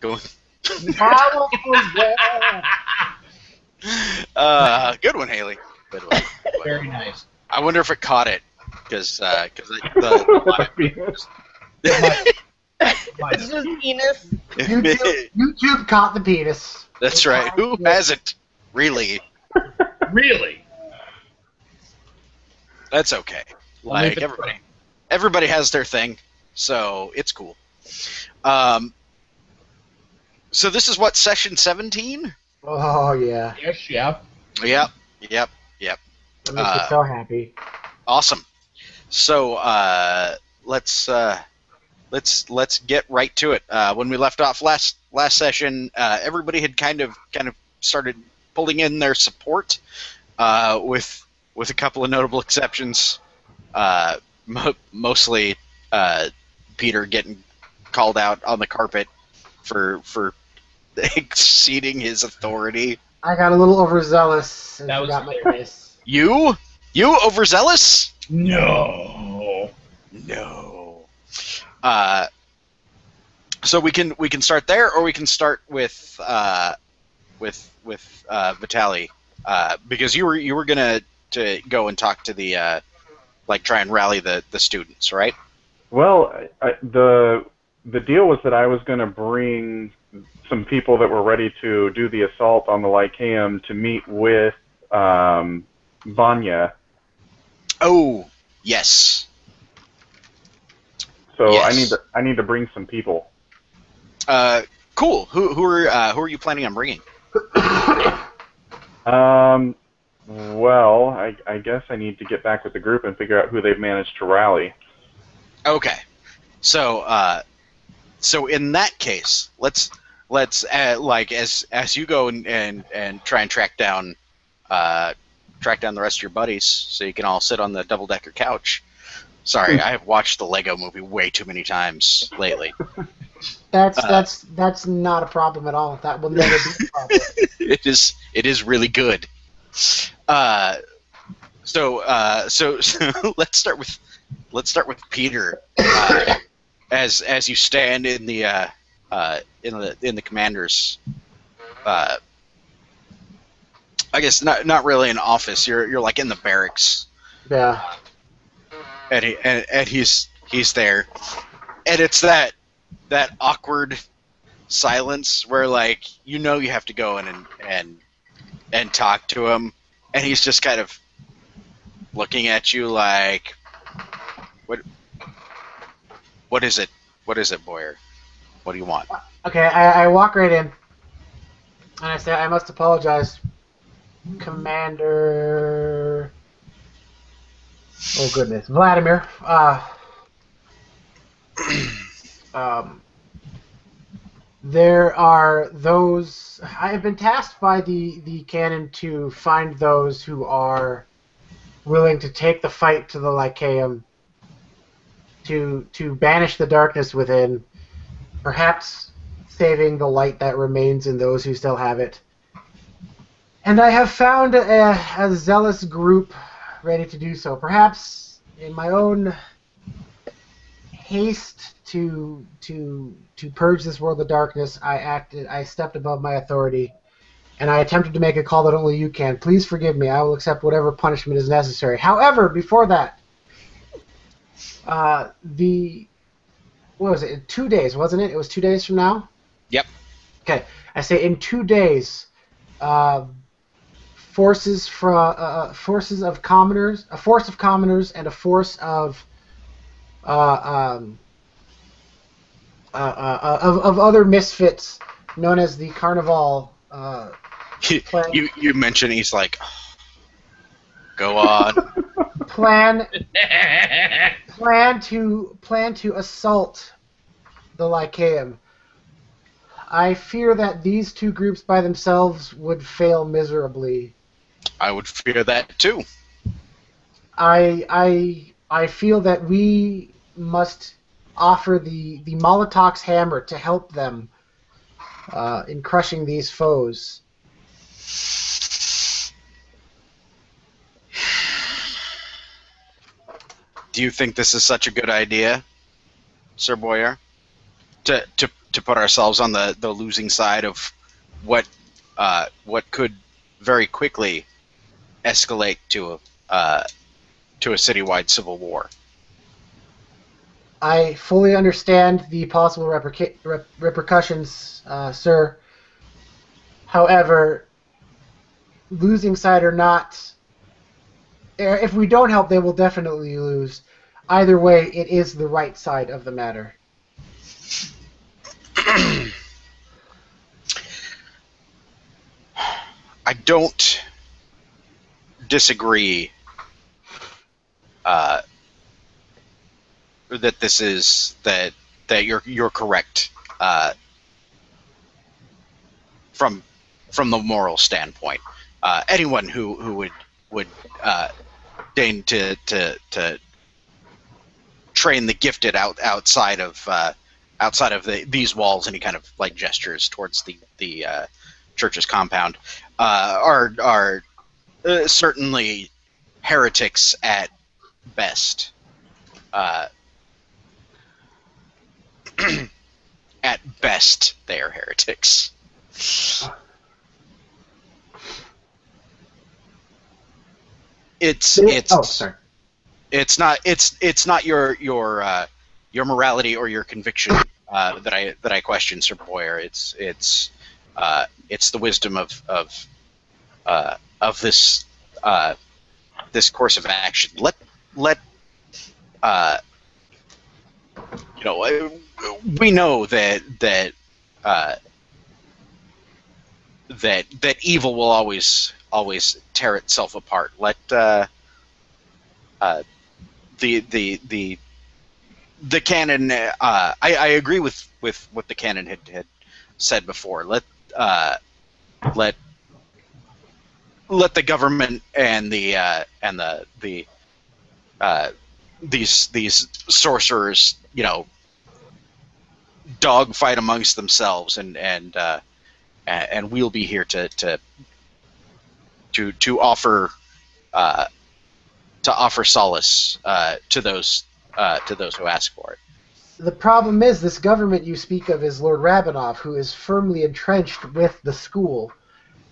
Going. Powerful, yeah. Good one, Haley. Good one. Very nice. I wonder if it caught it, because With the the penis. Nice. This is penis. YouTube caught the penis. That's right. Who hasn't? Really? Really? That's okay. Like everybody has their thing, so it's cool. So this is what, session 17? Oh yeah. Yes, yeah. Yep. That makes me so happy. Awesome. So let's get right to it. When we left off last session, everybody had kind of started pulling in their support, with a couple of notable exceptions. Mostly Peter getting called out on the carpet for exceeding his authority. I got a little overzealous and That was forgot my hilarious. place. You overzealous? No. No. So we can start there, or we can start with Vitaly, because you were gonna to go and talk to the try and rally the students, right? Well, the deal was that I was going to bring some people that were ready to do the assault on the Lyceum to meet with Vanya. Oh, yes. So Yes. I need to bring some people. Cool. Who are you planning on bringing? Well, I guess I need to get back with the group and figure out who they've managed to rally. Okay. So in that case, let's as you go and try and track down the rest of your buddies, so you can all sit on the double-decker couch. Sorry, I have watched the Lego Movie way too many times lately. That's not a problem at all. That will never be a problem. It is really good. So let's start with Peter. As you stand in the commander's, I guess not really an office. You're like in the barracks. Yeah. And he's there, and it's that awkward silence where you have to go in and talk to him, and he's just kind of looking at you like, what is it, Boyer? What do you want? Okay, I walk right in, and I say, I must apologize, Commander. Oh goodness, Vladimir. There are those. I have been tasked by the canon to find those who are willing to take the fight to the Lyceum, to banish the darkness within, perhaps saving the light that remains in those who still have it. And I have found a zealous group ready to do so. Perhaps in my own haste to purge this world of darkness, I stepped above my authority, and I attempted to make a call that only you can. Please forgive me. I will accept whatever punishment is necessary. However, before that, what was it? In 2 days, wasn't it? It was 2 days from now? Yep. Okay. I say in 2 days, forces of commoners, a force of commoners, and a force of other misfits known as the Carnival. You mentioned, he's like, go on. plan to assault the Lyceum. I fear that these two groups by themselves would fail miserably. I would fear that too. I feel that we must offer the Molotov's hammer to help them in crushing these foes. Do you think this is such a good idea, Sir Boyer? To put ourselves on the losing side of what could very quickly escalate to a citywide civil war. I fully understand the possible repercussions, sir. However, losing side or not, if we don't help, they will definitely lose. Either way, it is the right side of the matter. I don't disagree that this is that you're correct from the moral standpoint. Anyone who would deign to train the gifted outside of these walls, any kind of like gestures towards the church's compound, are certainly heretics at best. At best, they are heretics. It's not your morality or your conviction that I question, Sir Boyer. It's the wisdom of this this course of action. Let we know that evil will always tear itself apart. Let the canon. I agree with what the canon had said before. Let the government and these sorcerers, dogfight amongst themselves, and we'll be here to offer solace to those who ask for it. The problem is, this government you speak of is Lord Rabinov, who is firmly entrenched with the school,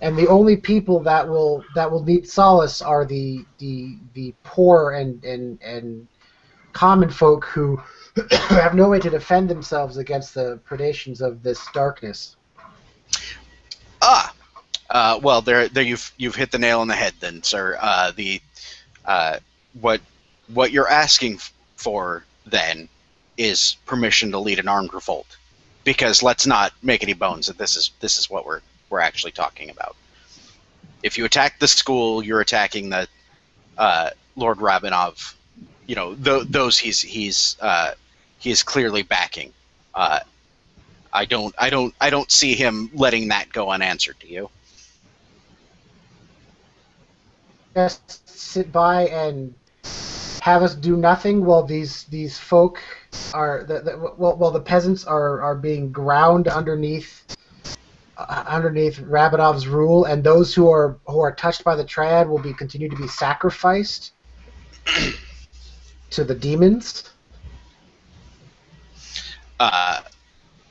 and the only people that will need solace are the poor and common folk who have no way to defend themselves against the predations of this darkness. Well, there you've hit the nail on the head, then, sir. What you're asking for then is permission to lead an armed revolt, because let's not make any bones that this is what we're actually talking about. If you attack the school, you're attacking the Lord Rabinov. Those he's clearly backing. I don't see him letting that go unanswered. Do you? Just sit by and have us do nothing while these folk are while the peasants are being ground underneath Rabinov's rule, and those who are touched by the triad will continue to be sacrificed to the demons.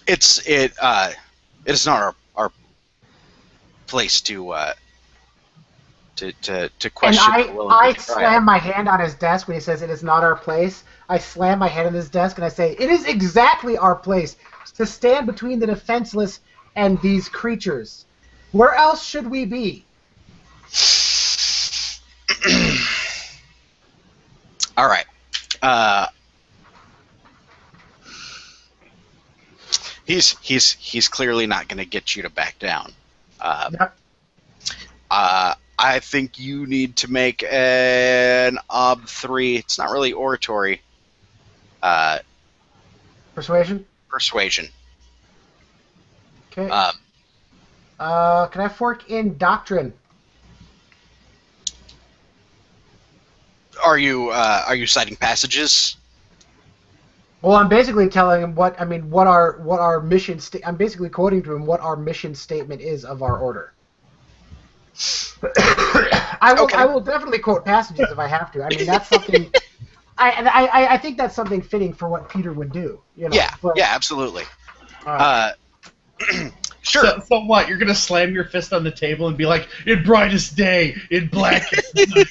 It's not our place to question. And I slam my hand on his desk when he says it is not our place. I slam my hand on his desk and I say, it is exactly our place to stand between the defenseless and these creatures. Where else should we be? All right. He's clearly not going to get you to back down. Yep. I think you need to make an Ob 3. It's not really oratory. Persuasion? Persuasion. Okay. Can I fork in doctrine? Are you citing passages? Well, I'm basically telling him what our mission. I'm basically quoting to him what our mission statement is of our order. I will definitely quote passages if I have to. I mean, that's something. I think that's something fitting for what Peter would do. Yeah, absolutely. All right. Sure. So what? You're gonna slam your fist on the table and be like, "In brightest day, in blackest night."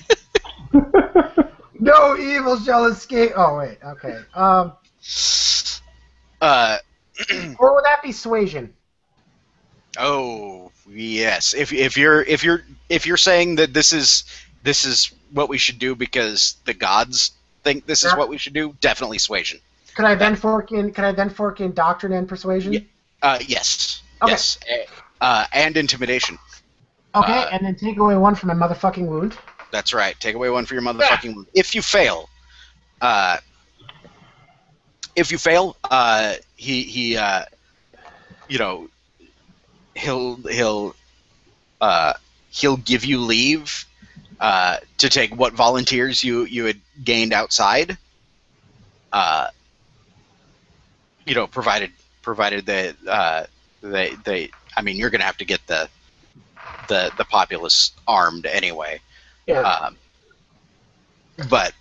No evil shall escape. Oh wait, okay. Uh, Or would that be suasion? oh yes. If you're saying that this is what we should do because the gods think this is Yeah. what we should do, definitely suasion. Could I then fork in? Could I then fork in doctrine and persuasion? Yes. Okay. Yes. And intimidation. Okay, and then take away one from my motherfucking wound. That's right. Take away one for your motherfucking wound. If you fail, he you know, he'll give you leave to take what volunteers you had gained outside. Provided they I mean, you're gonna have to get the populace armed anyway. Yeah. But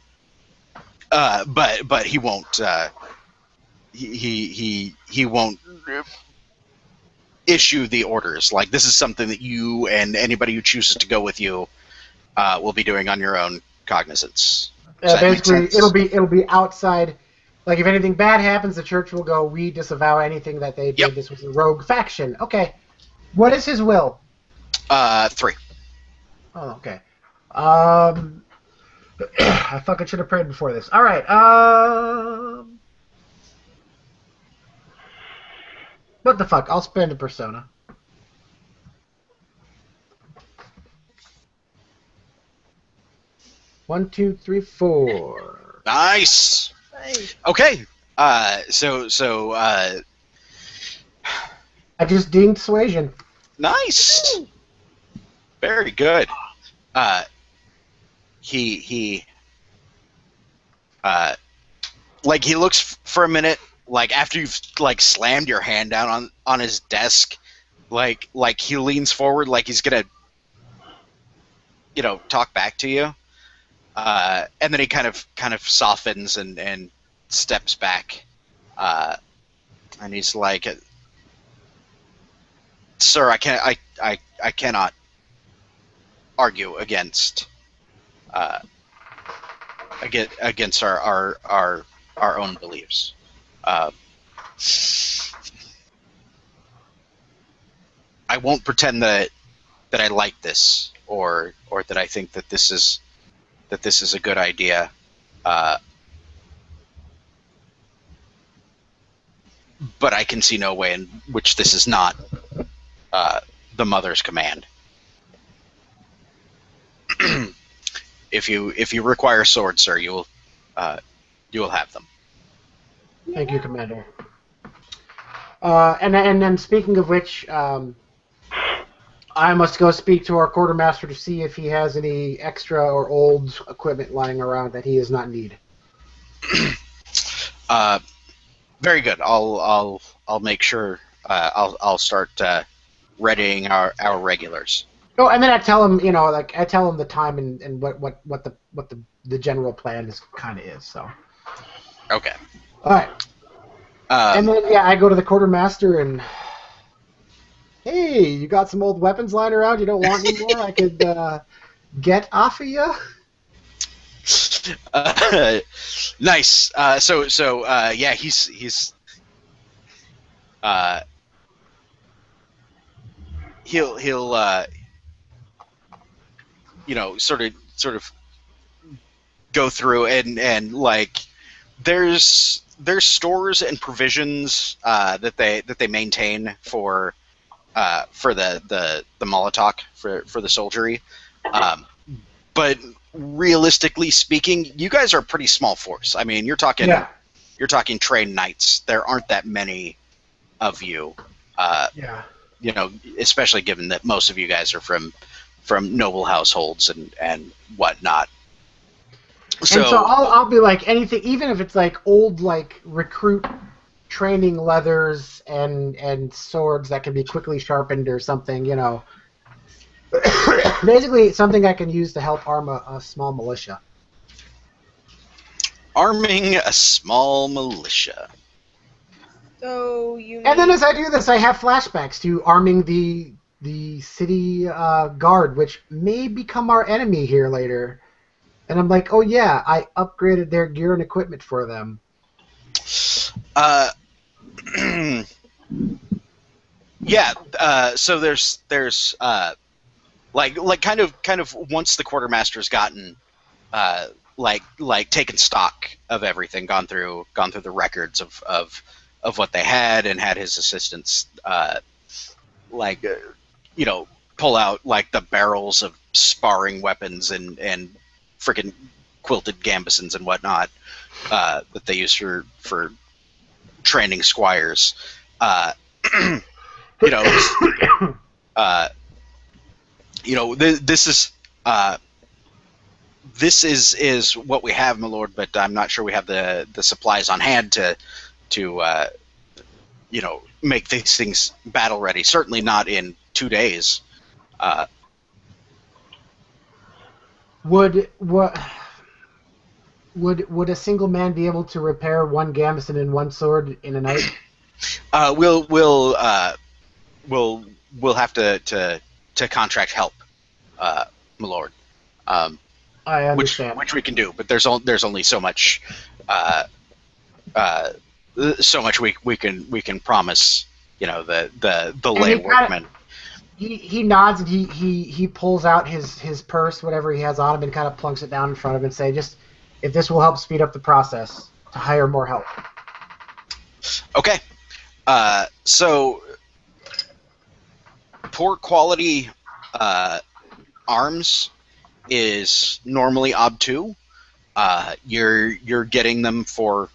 he won't he won't issue the orders. Like, this is something that you and anybody who chooses to go with you will be doing on your own cognizance. Does that make Basically, sense? it'll be outside. Like, if anything bad happens, the church will go, "We disavow anything that they did. Yep. This was a rogue faction." Okay. What is his will? 3. Oh, okay. I fucking should have prayed before this. All right. What the fuck? I'll spend a persona. One, two, three, 4. Nice. Okay. So I just dinged suasion. nice. Very good. He like, he looks for a minute, like, after you've like slammed your hand down on his desk, like he leans forward, like he's gonna talk back to you, and then he kind of softens and steps back, and he's like, "Sir, I cannot argue against against our own beliefs. I won't pretend that I like this, or that I think that this is a good idea. But I can see no way in which this is not the mother's command. If you require swords, sir, you will have them." Thank you, Commander. And then speaking of which, I must go speak to our quartermaster to see if he has any extra or old equipment lying around that he does not need. Very good. I'll make sure. I'll start readying our regulars. Oh, and then I tell him, I tell him the time and what the general plan is kind of is. So. Okay. All right. And then I go to the quartermaster and, hey, you got some old weapons lying around you don't want anymore? I could get off of you. Nice. So yeah, he's he'll sort of go through and like, there's stores and provisions that they maintain for the Molotov for the soldiery, but realistically speaking, you guys are a pretty small force. I mean, you're talking trained knights. There aren't that many of you. Especially given that most of you guys are from noble households and whatnot. So I'll be like, anything, even if it's like old like recruit training leathers and swords that can be quickly sharpened or something, basically something I can use to help arm a small militia. Arming a small militia. So you. And then as I do this, I have flashbacks to arming the city guard, which may become our enemy here later. And I'm like, oh yeah, I upgraded their gear and equipment for them. Uh, yeah. So there's like kind of once the quartermaster's gotten like taken stock of everything, gone through the records of what they had, and had his assistants like you know pull out like the barrels of sparring weapons and freaking quilted gambesons and whatnot that they use for training squires. You know, this is this is what we have, my lord. But I'm not sure we have the supplies on hand to make these things battle ready. Certainly not in 2 days. Would a single man be able to repair one gambeson and one sword in a night? We'll have to contract help, my lord. I understand. Which we can do, but there's only so much we can promise. The lay workmen. He nods and he pulls out his purse, whatever he has on him, and kind of plunks it down in front of him and say, just if this will help speed up the process to hire more help. Okay. So poor quality arms is normally ob 2. You're getting them for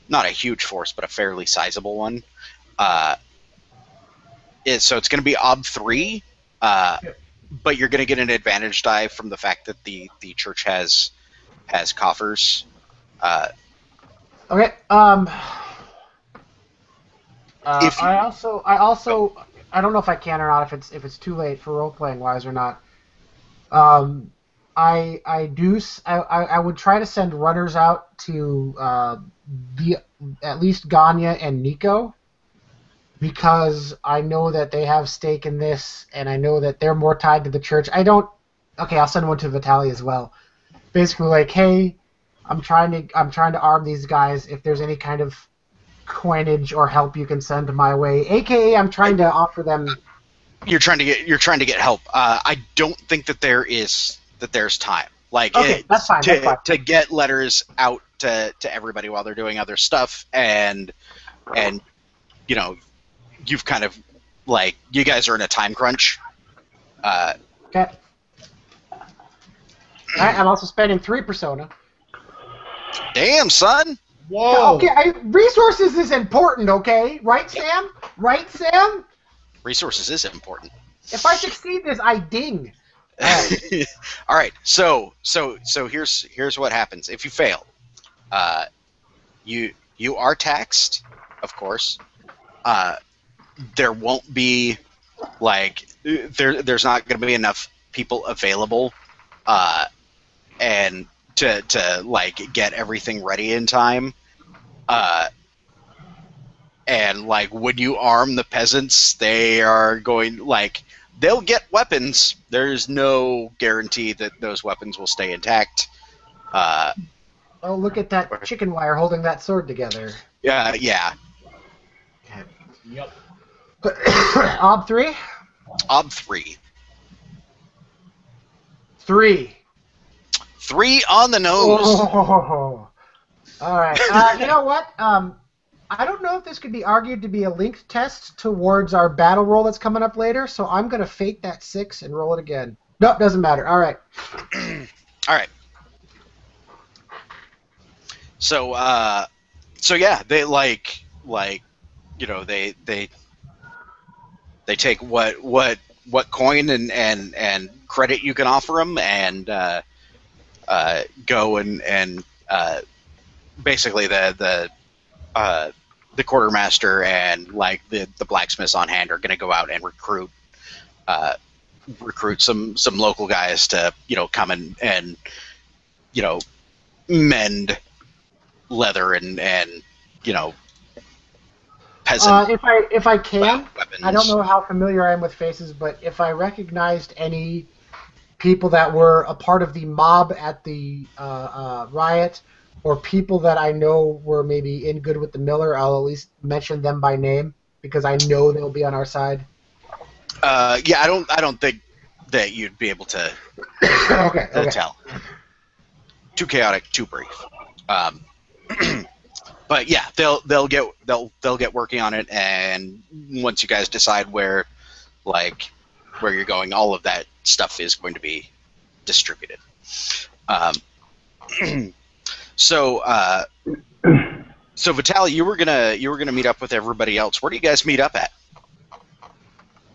not a huge force, but a fairly sizable one. So it's going to be ob 3, but you're going to get an advantage die from the fact that the church has coffers. Okay. I also I don't know if I can or not, if it's too late for role playing wise or not. I would try to send runners out to be at least Ganya and Nico, because I know that they have stake in this, and I know that they're more tied to the church. I'll send one to Vitaly as well. Basically, like, hey, I'm trying to arm these guys. If there's any kind of coinage or help you can send my way, aka I'm trying to offer them. You're trying to get help. I don't think that there's time. Like, okay, that's fine. To get letters out to everybody while they're doing other stuff, and you've kind of like, you guys are in a time crunch. Okay. Alright, I'm also spending 3 persona. Damn, son. Whoa. Okay, resources is important, okay? Right, Sam? Right, Sam? Resources is important. If I succeed this, I ding. All right. So here's what happens if you fail. You are taxed, of course. There won't be there's not going to be enough people available, and to like get everything ready in time. And like, when you arm the peasants, they are going they'll get weapons. There's no guarantee that those weapons will stay intact. Oh, look at that chicken wire holding that sword together. Yeah. Okay. Yep. Ob 3? Ob 3. 3. 3 on the nose. Oh. All right. You know what? I don't know if this could be argued to be a linked test towards our battle roll that's coming up later, so I'm going to fake that 6 and roll it again. Nope, doesn't matter. All right. All right. So yeah, they they take what coin and credit you can offer them, and go and basically the quartermaster and the blacksmiths on hand are going to go out and recruit some local guys to come and mend leather and peasant If I can, weapons. I don't know how familiar I am with faces, but if I recognized any people that were a part of the mob at the riot, or people that I know were maybe in good with the Miller, I'll at least mention them by name because I know they'll be on our side. Yeah, I don't think that you'd be able to Okay. tell. Too chaotic, too brief. But yeah, they'll get working on it, and once you guys decide where you're going, all of that stuff is going to be distributed. Um, so Vitaly, you were gonna meet up with everybody else. Where do you guys meet up at?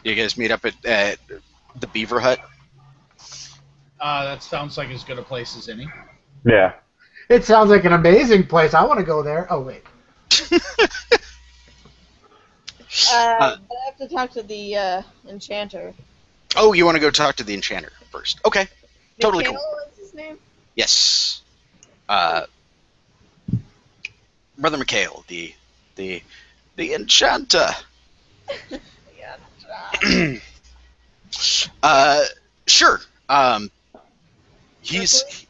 You guys meet up at the Beaver Hut? That sounds like as good a place as any. Yeah. It sounds like an amazing place. I want to go there. Oh wait. But I have to talk to the enchanter. Oh, you want to go talk to the enchanter first? Okay, totally Mikhail, cool. what's his name? Yes, Brother Mikhail, the enchanter. Yeah. Sure. He's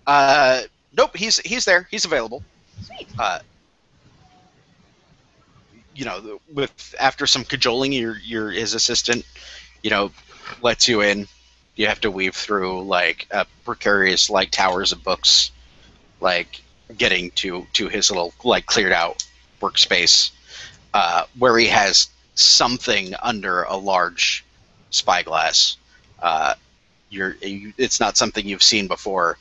nope. He's there. He's available. Sweet. With after some cajoling, your his assistant, lets you in. You have to weave through like precarious like towers of books, like getting to his little like cleared out workspace, where he has something under a large spyglass. It's not something you've seen before.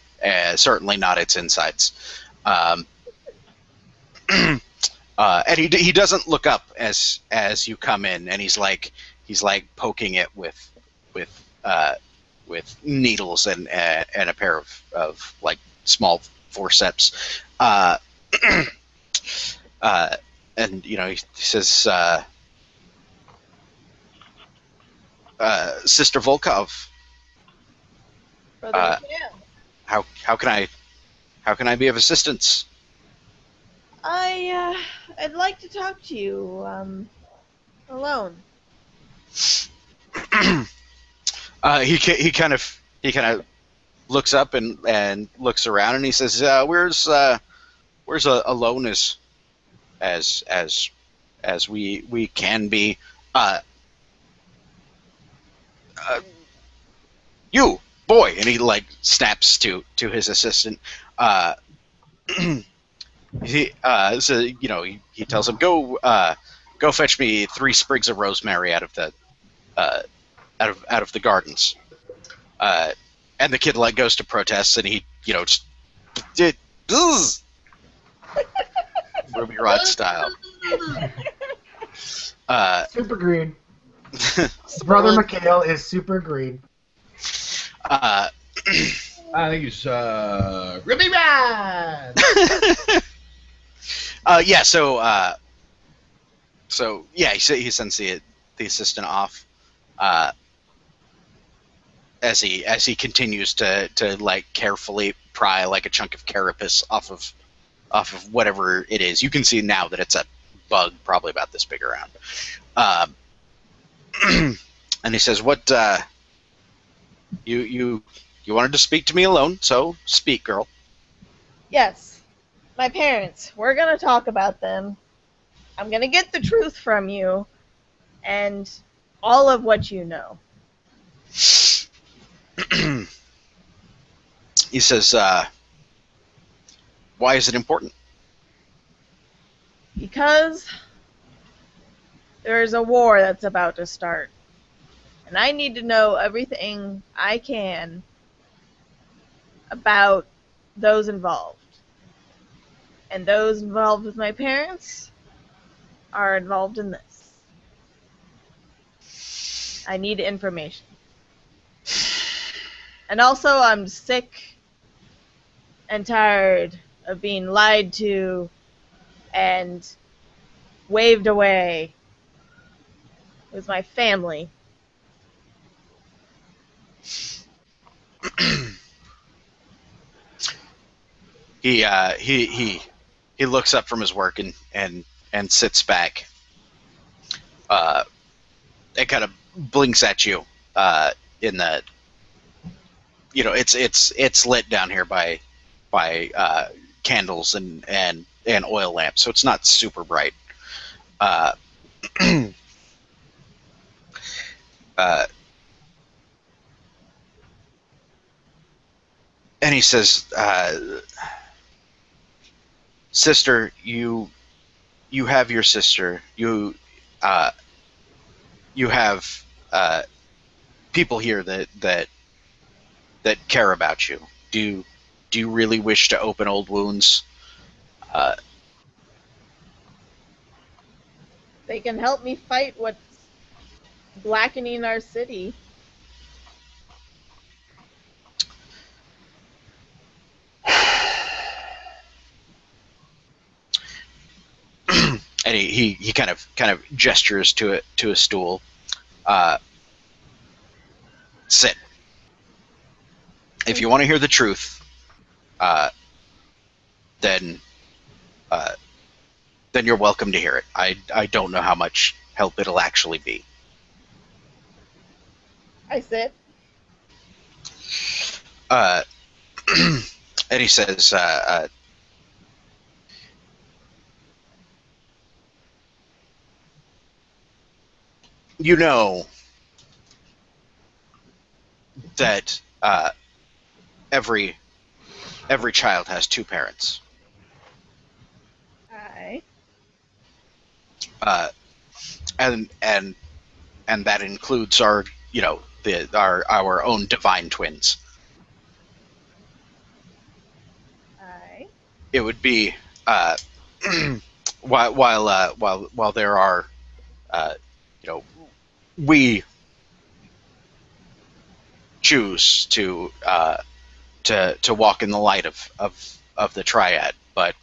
Certainly not its insides. And he doesn't look up as you come in, and he's like poking it with needles and a pair of like small forceps. And he says, Sister Volkov, Brother Mikhail. how can I be of assistance? I'd like to talk to you, alone. He kind of looks up and looks around, and he says, "Where's alone as we can be? You boy!" And he like snaps to his assistant. He he tells him, go fetch me 3 sprigs of rosemary out of the gardens. And the kid like goes to protest, and he just Ruby Rod style. Super green. Brother Mikhail is super green. I think it's Ruby Rod. Yeah. So yeah, he sends the assistant off. As he continues to like carefully pry like a chunk of carapace off of whatever it is. You can see now that it's a bug, probably about this big around. And he says, "What? You wanted to speak to me alone, so speak, girl." Yes. My parents. We're gonna talk about them. I'm gonna get the truth from you, and all of what you know. He says, "Why is it important?" Because there's a war that's about to start. And I need to know everything I can about those involved. And those involved with my parents are involved in this. I need information. And also, I'm sick and tired of being lied to and waved away with my family. He looks up from his work and sits back it kind of blinks at you in the it's lit down here by candles and oil lamps, so it's not super bright. Uh, uh, and he says, "Sister, you have your sister. You have people here that care about you. Do you really wish to open old wounds?" Uh, They can help me fight what's blackening our city. and he kind of gestures to a stool. Sit. If you want to hear the truth, uh, then then you're welcome to hear it. I don't know how much help it'll actually be. I sit. And he says, you know that every child has two parents. I. Uh, and that includes our our own divine twins. I. It would be while there are you know we choose to walk in the light of the triad, but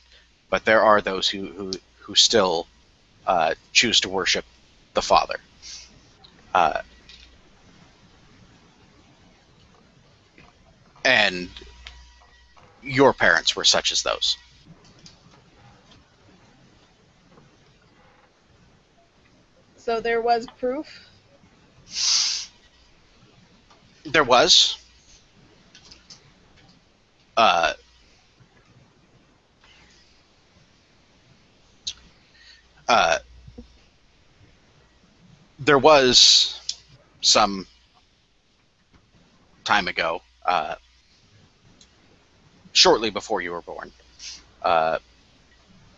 there are those who still choose to worship the Father. And your parents were such as those. So there was proof? There was. Uh, uh, there was some time ago, shortly before you were born, uh,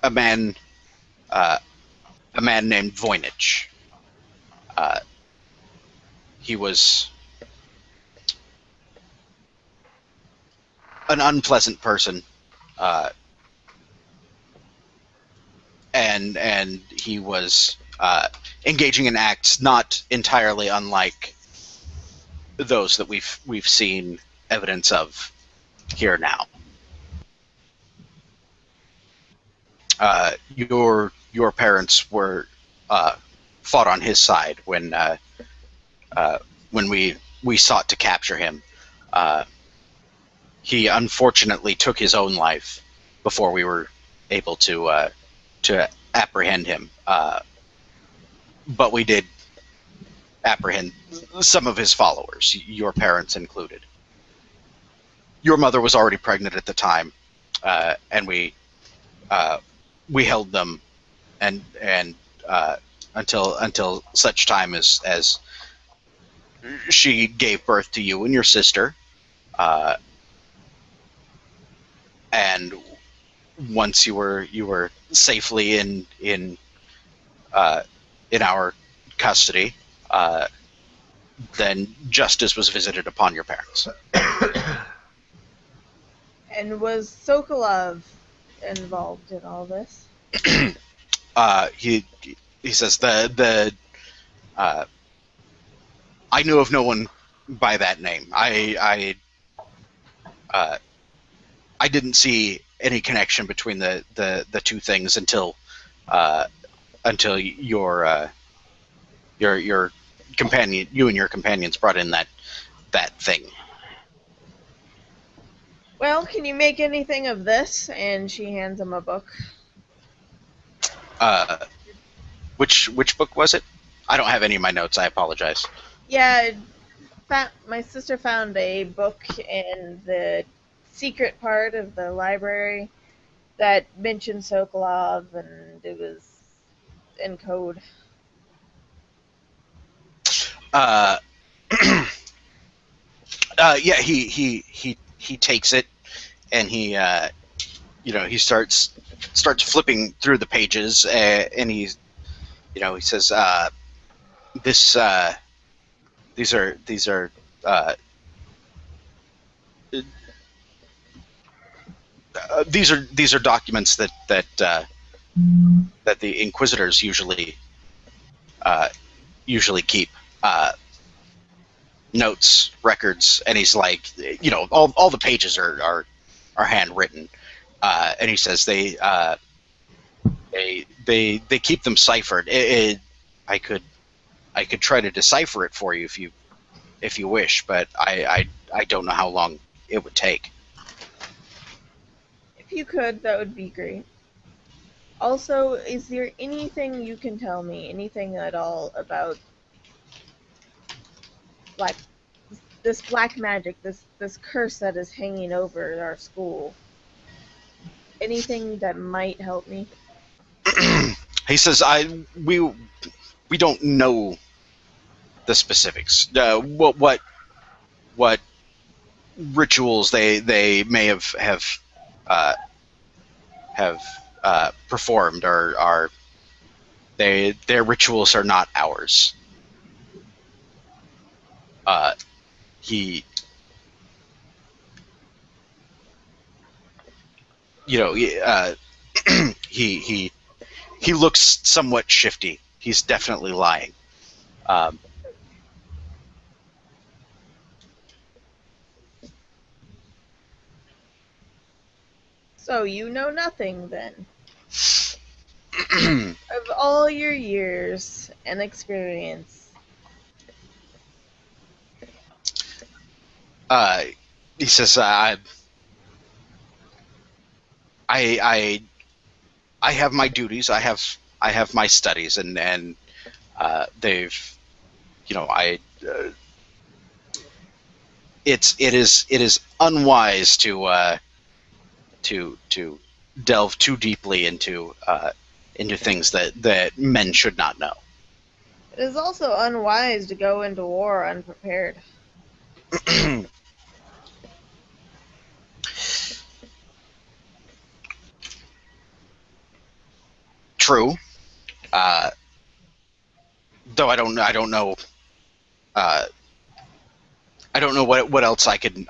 a man named Voynich. Uh, he was an unpleasant person, uh, and he was engaging in acts not entirely unlike those that we've seen evidence of here now. Your parents were fought on his side when we sought to capture him. He unfortunately took his own life before we were able to apprehend him. But we did apprehend some of his followers, your parents included. Your mother was already pregnant at the time, and we held them and until such time as she gave birth to you and your sister, and once you were safely in our custody, then justice was visited upon your parents. And was Sokolov involved in all this? He says I knew of no one by that name. I didn't see any connection between the two things until your companion, you and your companions brought in that thing. Well, can you make anything of this? And she hands him a book. Which book was it? I don't have any of my notes. I apologize. Yeah, my sister found a book in the secret part of the library that mentioned Sokolov, and it was in code. Uh, yeah, he takes it and he starts flipping through the pages, and he says, this these are uh, these are documents that the Inquisitors usually keep, notes, records, and he's like, all the pages are handwritten, and he says they keep them ciphered. I could try to decipher it for you if you wish, but I don't know how long it would take. If you could, that would be great. Also, is there anything you can tell me, anything at all about black this black magic, this curse that is hanging over our school? Anything that might help me? He says, we don't know the specifics. What rituals they may uh, have performed are their rituals are not ours. He he he looks somewhat shifty. He's definitely lying. Um, So you know nothing then. Of all your years and experience. uh, he says, I have my duties. I have my studies, and they've I it is unwise to delve too deeply into things that men should not know. It is also unwise to go into war unprepared. True. Uh, though I don't know. Uh, I don't know what else I can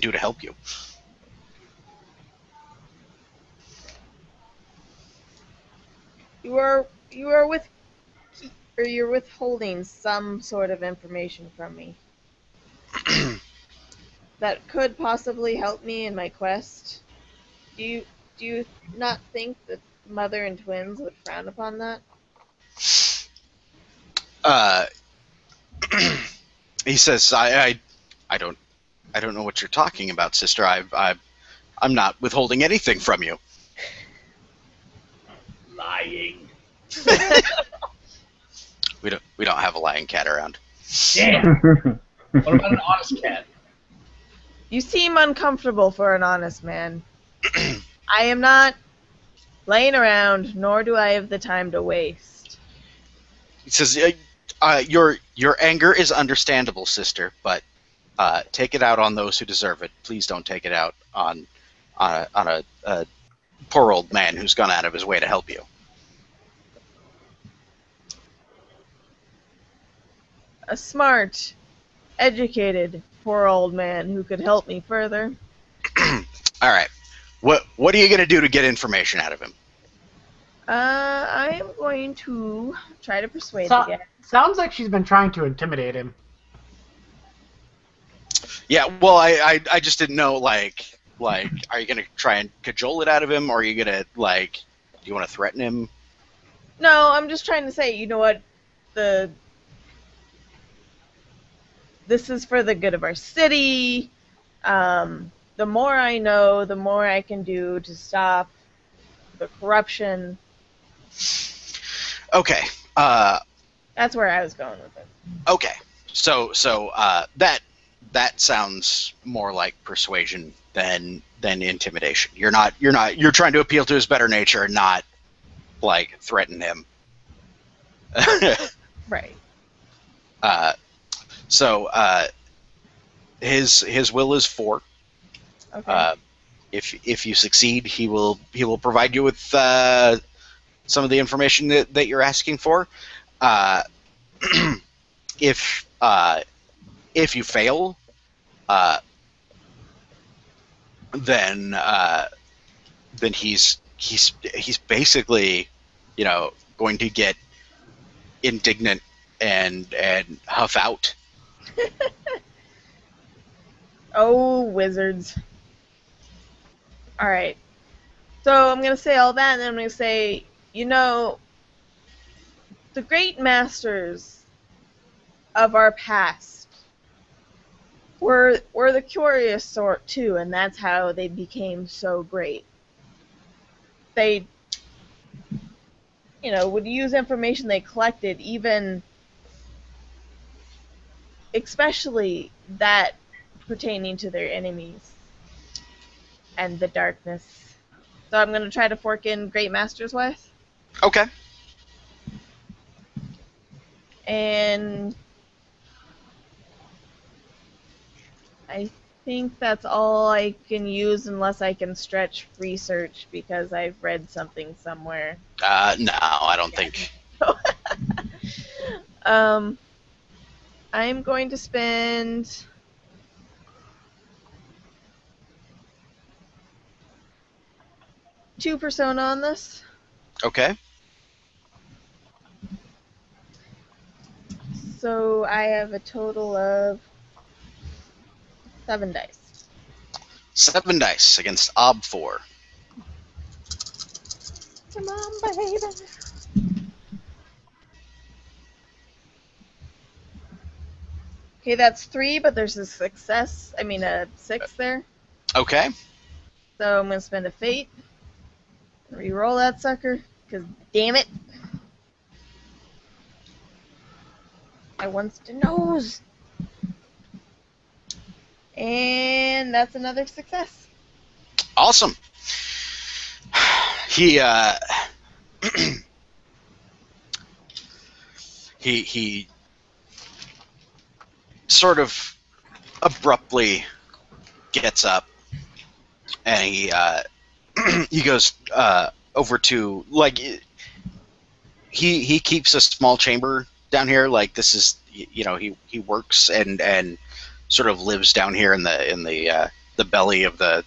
do to help you. You are with or you're withholding some sort of information from me that could possibly help me in my quest. Do you not think that mother and twins would frown upon that? Uh, he says, I don't know what you're talking about, sister. I'm not withholding anything from you. Lying. We don't have a lying cat around. Damn. What about an honest cat? You seem uncomfortable for an honest man. I am not laying around, nor do I have the time to waste. He says, your anger is understandable, sister, but take it out on those who deserve it. Please don't take it out on a poor old man who's gone out of his way to help you. A smart, educated, poor old man who could help me further. All right. What are you going to do to get information out of him? I am going to try to persuade the guy. Sounds like she's been trying to intimidate him. Yeah, well, I just didn't know, like, are you going to try and cajole it out of him, or are you going to, like, do you want to threaten him? No, I'm just trying to say, you know what, this is for the good of our city. The more I know, the more I can do to stop the corruption. Okay. That's where I was going with it. Okay, so that sounds more like persuasion than intimidation. You're trying to appeal to his better nature and not like threaten him. Right. So his will is 4. Okay. If you succeed, he will provide you with some of the information that you're asking for. Uh, if you fail, then he's basically, going to get indignant and huff out. Oh, wizards. All right. So I'm gonna say all that, and then I'm gonna say, the great masters of our past were the curious sort too, and that's how they became so great. They, would use information they collected, even especially that pertaining to their enemies and the darkness. So I'm gonna try to fork in Great Masters Wife. Okay. And I think that's all I can use unless I can stretch research because I've read something somewhere. No, I don't think. I'm going to spend 2 persona on this. Okay. So I have a total of 7 dice. 7 dice against Ob 4. Come on, baby. Okay, that's 3, but there's a 6 there. Okay. So I'm going to spend a fate. Reroll that sucker, because damn it. I wants to knows. And that's another success. Awesome. He he sort of abruptly gets up and he goes over to, like, he keeps a small chamber down here. Like, this is, he works and sort of lives down here in the belly of the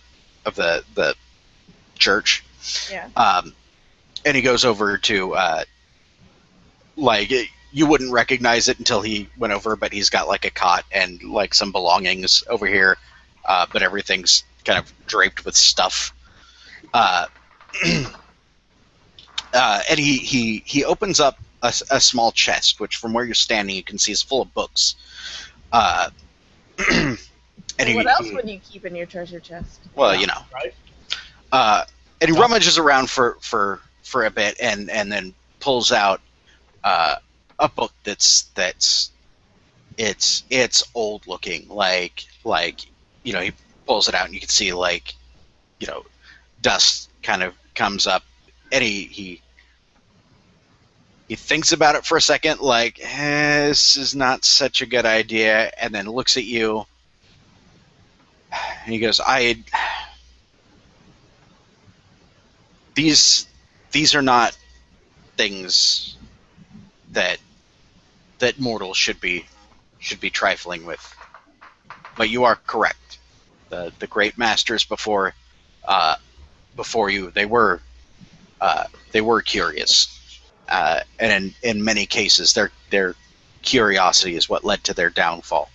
church. Yeah. And he goes over to like, you wouldn't recognize it until he went over, but he's got like a cot and like some belongings over here, but everything's kind of draped with stuff. And he opens up a small chest, which from where you're standing you can see is full of books. And What else would you keep in your treasure chest? Well, Right? and he rummages around for a bit, and then pulls out a book that's old looking, like he pulls it out and you can see, like, dust kind of comes up, and he thinks about it for a second, like, this is not such a good idea, and then looks at you and he goes, these are not things that mortals should be trifling with. But you are correct. The great masters before you, they were curious, and in many cases their curiosity is what led to their downfall.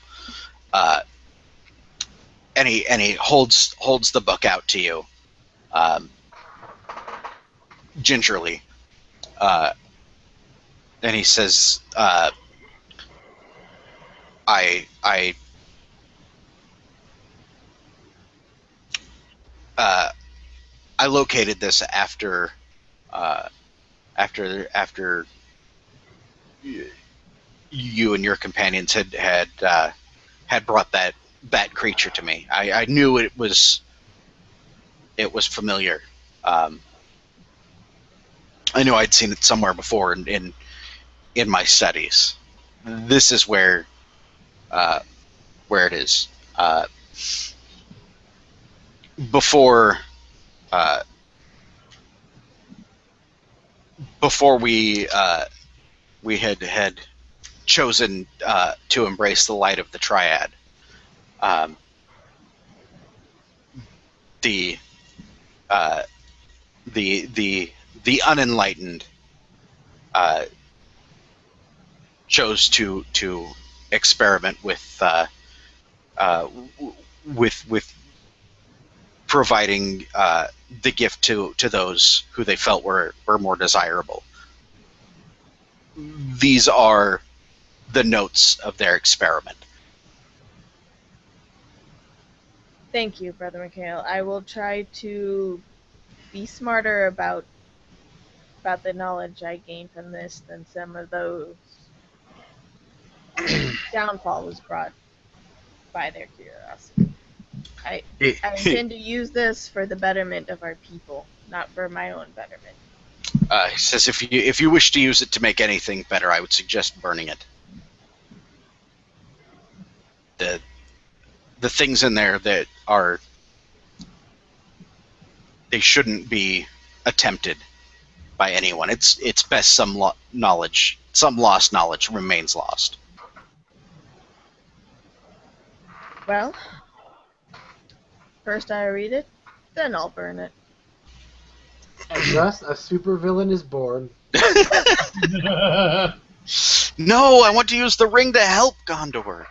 And he holds the book out to you, gingerly, and he says, I located this after you and your companions had brought that creature to me. I knew it was familiar. I knew I'd seen it somewhere before in my studies. This is where it is. Before before we had chosen to embrace the light of the triad, um, the the unenlightened chose to experiment with with providing the gift to those who they felt were more desirable. These are the notes of their experiment. Thank you, Brother Mikhail. I will try to be smarter about the knowledge I gained from this than some of those downfall was brought by their curiosity. I intend to use this for the betterment of our people, not for my own betterment. He says, if you wish to use it to make anything better, I would suggest burning it. The things in there that are, they shouldn't be attempted by anyone. It's best some lost knowledge remains lost. Well, first I read it, then I'll burn it. And thus, a supervillain is born. No, I want to use the ring to help Gondor.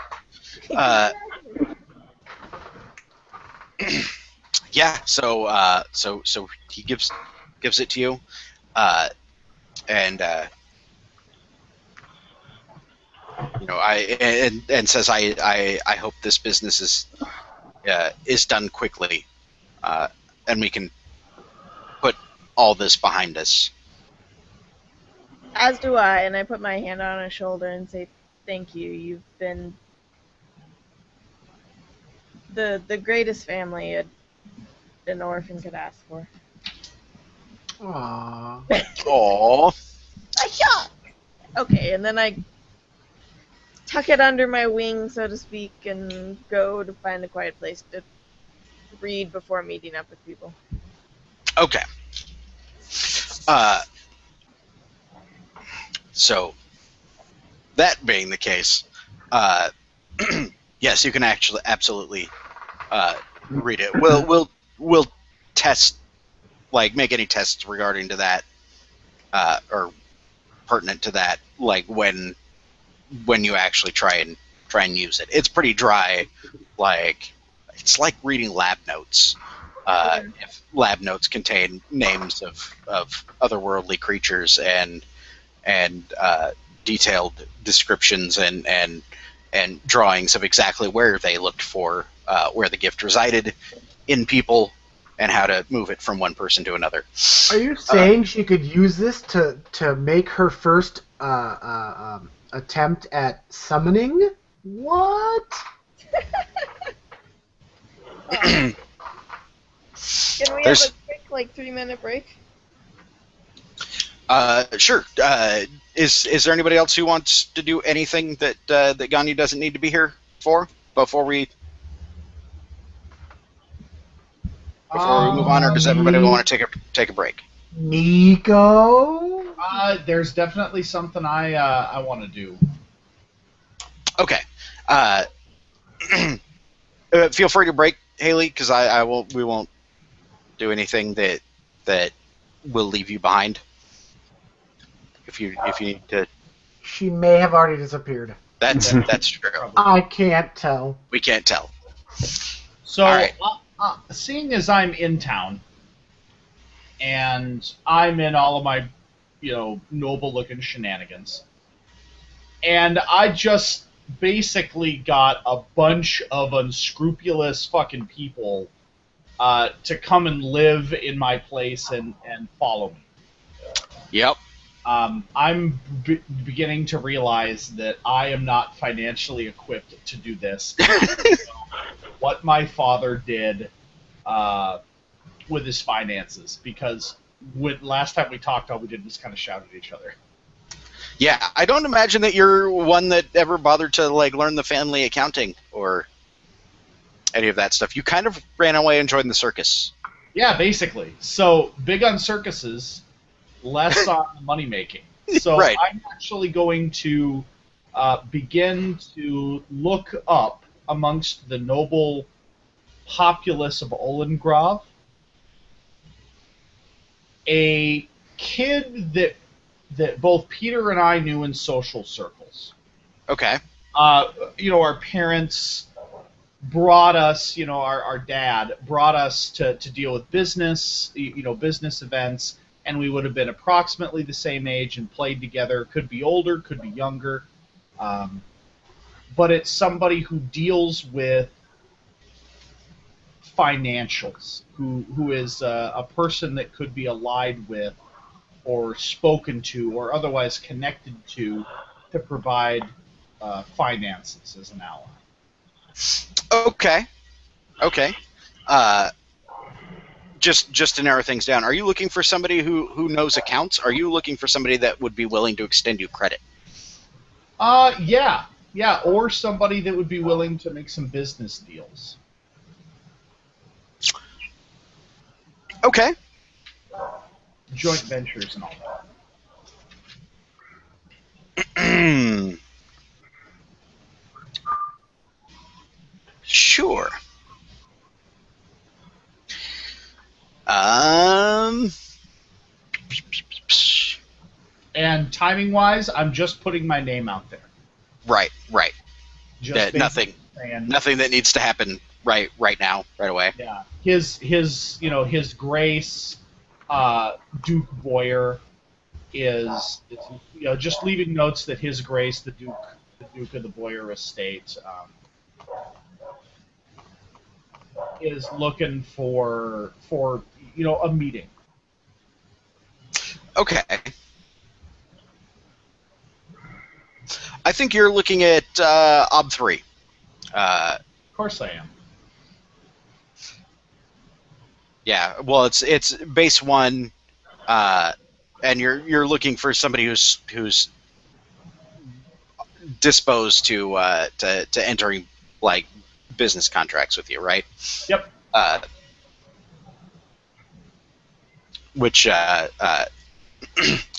Yeah, so he gives it to you, and and says, I hope this business is done quickly, and we can put all this behind us. As do I, and I put my hand on his shoulder and say, thank you. You've been the greatest family an orphan could ask for. Aww. Aww. Okay, and then I tuck it under my wing, so to speak, and go to find a quiet place to read before meeting up with people. Okay. So, that being the case, yes, you can absolutely read it. We'll test, like, make any tests regarding to that, or pertinent to that, like when you actually try and use it. It's pretty dry, like it's like reading lab notes. If lab notes contain names of otherworldly creatures and detailed descriptions and drawings of exactly where they looked for where the gift resided in people and how to move it from one person to another. Are you saying she could use this to make her first attempt at summoning? What? Can we have a quick, 3-minute break? Sure. Is there anybody else who wants to do anything that Ganyu doesn't need to be here for before we move on, or does everybody want to take a break? Nico? There's definitely something I want to do. Okay. Feel free to break, Haley, because we won't do anything that will leave you behind. If you need to. She may have already disappeared. That's true. I can't tell. We can't tell. So, All right. Seeing as I'm in town, and I'm in all of my, noble-looking shenanigans, and I just basically got a bunch of unscrupulous fucking people to come and live in my place and follow me. Yep. I'm beginning to realize that I am not financially equipped to do this. What my father did with his finances, because last time we talked, all we did was kind of shout at each other. Yeah, I don't imagine that you're one that ever bothered to like learn the family accounting or any of that stuff. You kind of ran away and joined the circus. Yeah, basically. So big on circuses, less on money making. So Right. I'm actually going to begin to look up amongst the noble populace of Olengrav a kid that both Peter and I knew in social circles. Okay. Our parents brought us, our dad brought us to deal with business, business events, and we would have been approximately the same age and played together. Could be older, could be younger. But it's somebody who deals with financials, who is a person that could be allied with or spoken to or otherwise connected to provide finances as an ally. Okay. Okay. Just to narrow things down, are you looking for somebody who knows accounts? Are you looking for somebody that would be willing to extend you credit? Yeah, or somebody that would be willing to make some business deals. Okay. Joint ventures and all Sure. Um. And timing wise, I'm just putting my name out there. Right. Just Nothing that needs to happen right now, right away. Yeah, his Grace, Duke Boyer is just leaving notes that His Grace the Duke of the Boyer estate is looking for a meeting. Okay. I think you're looking at Ob 3. Of course I am. Yeah, well, it's base 1, and you're looking for somebody who's disposed to entering like business contracts with you, right? Yep. Which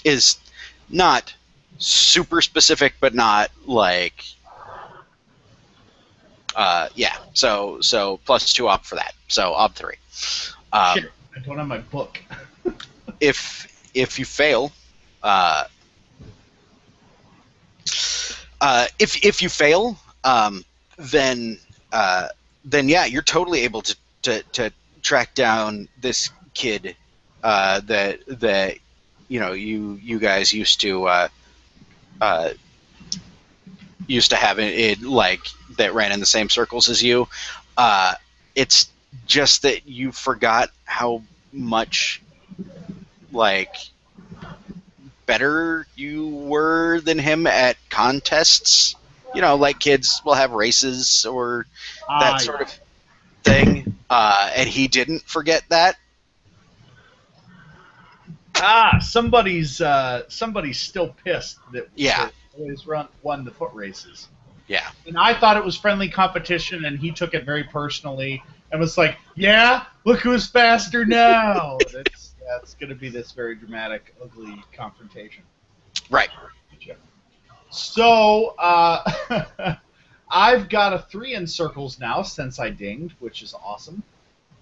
is not super specific, but not like yeah. So +2 op for that. So Ob 3. Shit, I don't have my book. If you fail, if you fail, then yeah, you're totally able to track down this kid that you guys used to have it like that ran in the same circles as you. It's just that you forgot how much like better you were than him at contests. Like kids will have races or that sort of thing, and he didn't forget that. Somebody's still pissed that Yeah. that always won the foot races. Yeah. And I thought it was friendly competition, and he took it very personally and was like, "Yeah, look who's faster now." It's going to be this very dramatic, ugly confrontation. Right. So I've got a 3 in circles now since I dinged, which is awesome.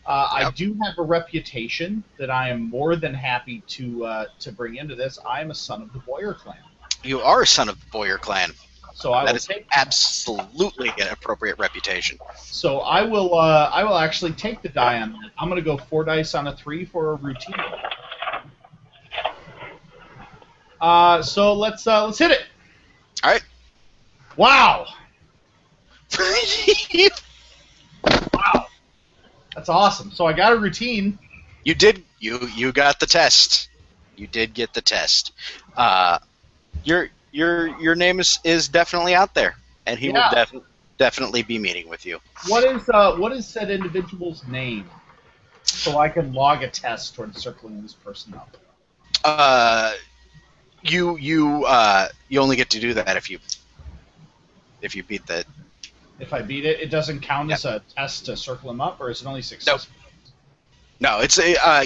I do have a reputation that I am more than happy to bring into this. I am a son of the Boyer clan. You are a son of the Boyer clan. So I that will is take absolutely an appropriate reputation. So I will actually take the die on that. I'm going to go 4 dice on a 3 for a routine. So let's hit it. All right. Wow. Wow. That's awesome. So I got a routine. You did. You got the test. You did get the test. Your name is definitely out there, and he will Yeah. definitely be meeting with you. What is said individual's name? So I can log a test towards circling this person up. You only get to do that if you beat the. If I beat it, it doesn't count Yep. as a test to circle him up, or is it only successful? No, it's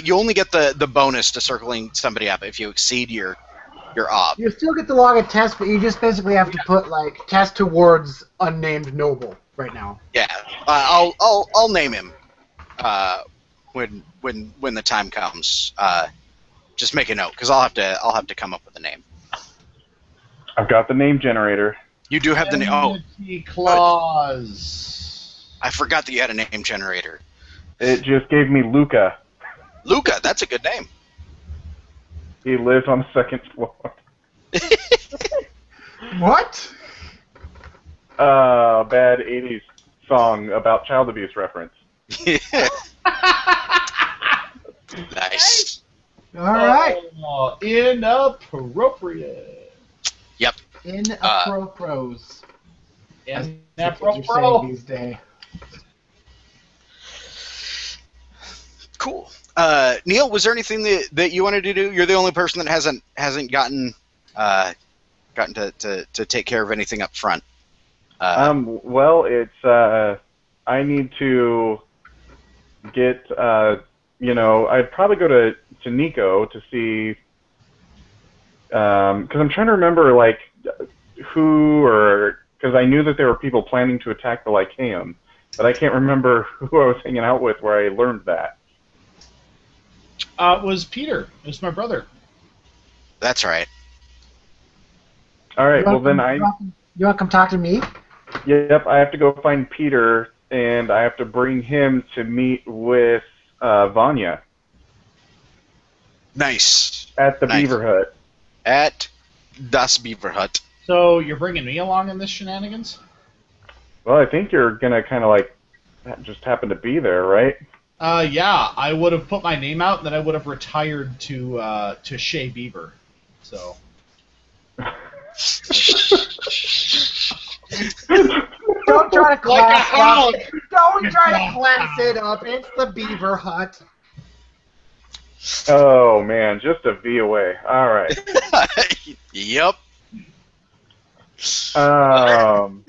you only get the bonus to circling somebody up if you exceed your ob. You still get to log a test, but you just basically have to put like test towards unnamed noble right now. Yeah, I'll name him when the time comes. Just make a note because I'll have to come up with a name. I've got the name generator. You do have the name. Oh, Enmity Clause. I forgot that you had a name generator. It just gave me Luca. Luca, that's a good name. He lives on the second floor. What? Bad 80s song about child abuse reference. Nice. All right. Oh, inappropriate. Yep. Inappropriate. As kids are saying Inappropriate. these days. Cool. Neil, was there anything that you wanted to do? You're the only person that hasn't gotten to take care of anything up front. Well, it's I need to get I'd probably go to Nico to see because I'm trying to remember like who or because I knew that there were people planning to attack the Lycaeum, but I can't remember who I was hanging out with where I learned that. It was Peter. It was my brother. That's right. All right, well then You want to come talk to me? Yep, I have to go find Peter, and I have to bring him to meet with Vanya Nice. at the Nice. Beaver Hut. At Das Beaver Hut. So you're bringing me along in this shenanigans? Well, I think you're gonna kind of like just happen to be there, right? Yeah, I would have put my name out, and then I would have retired to Shea Beaver. So. Don't try to Like a class hog. it. Don't try to class it up. It's the Beaver Hut. Oh man, just a V away. All right. Yep. So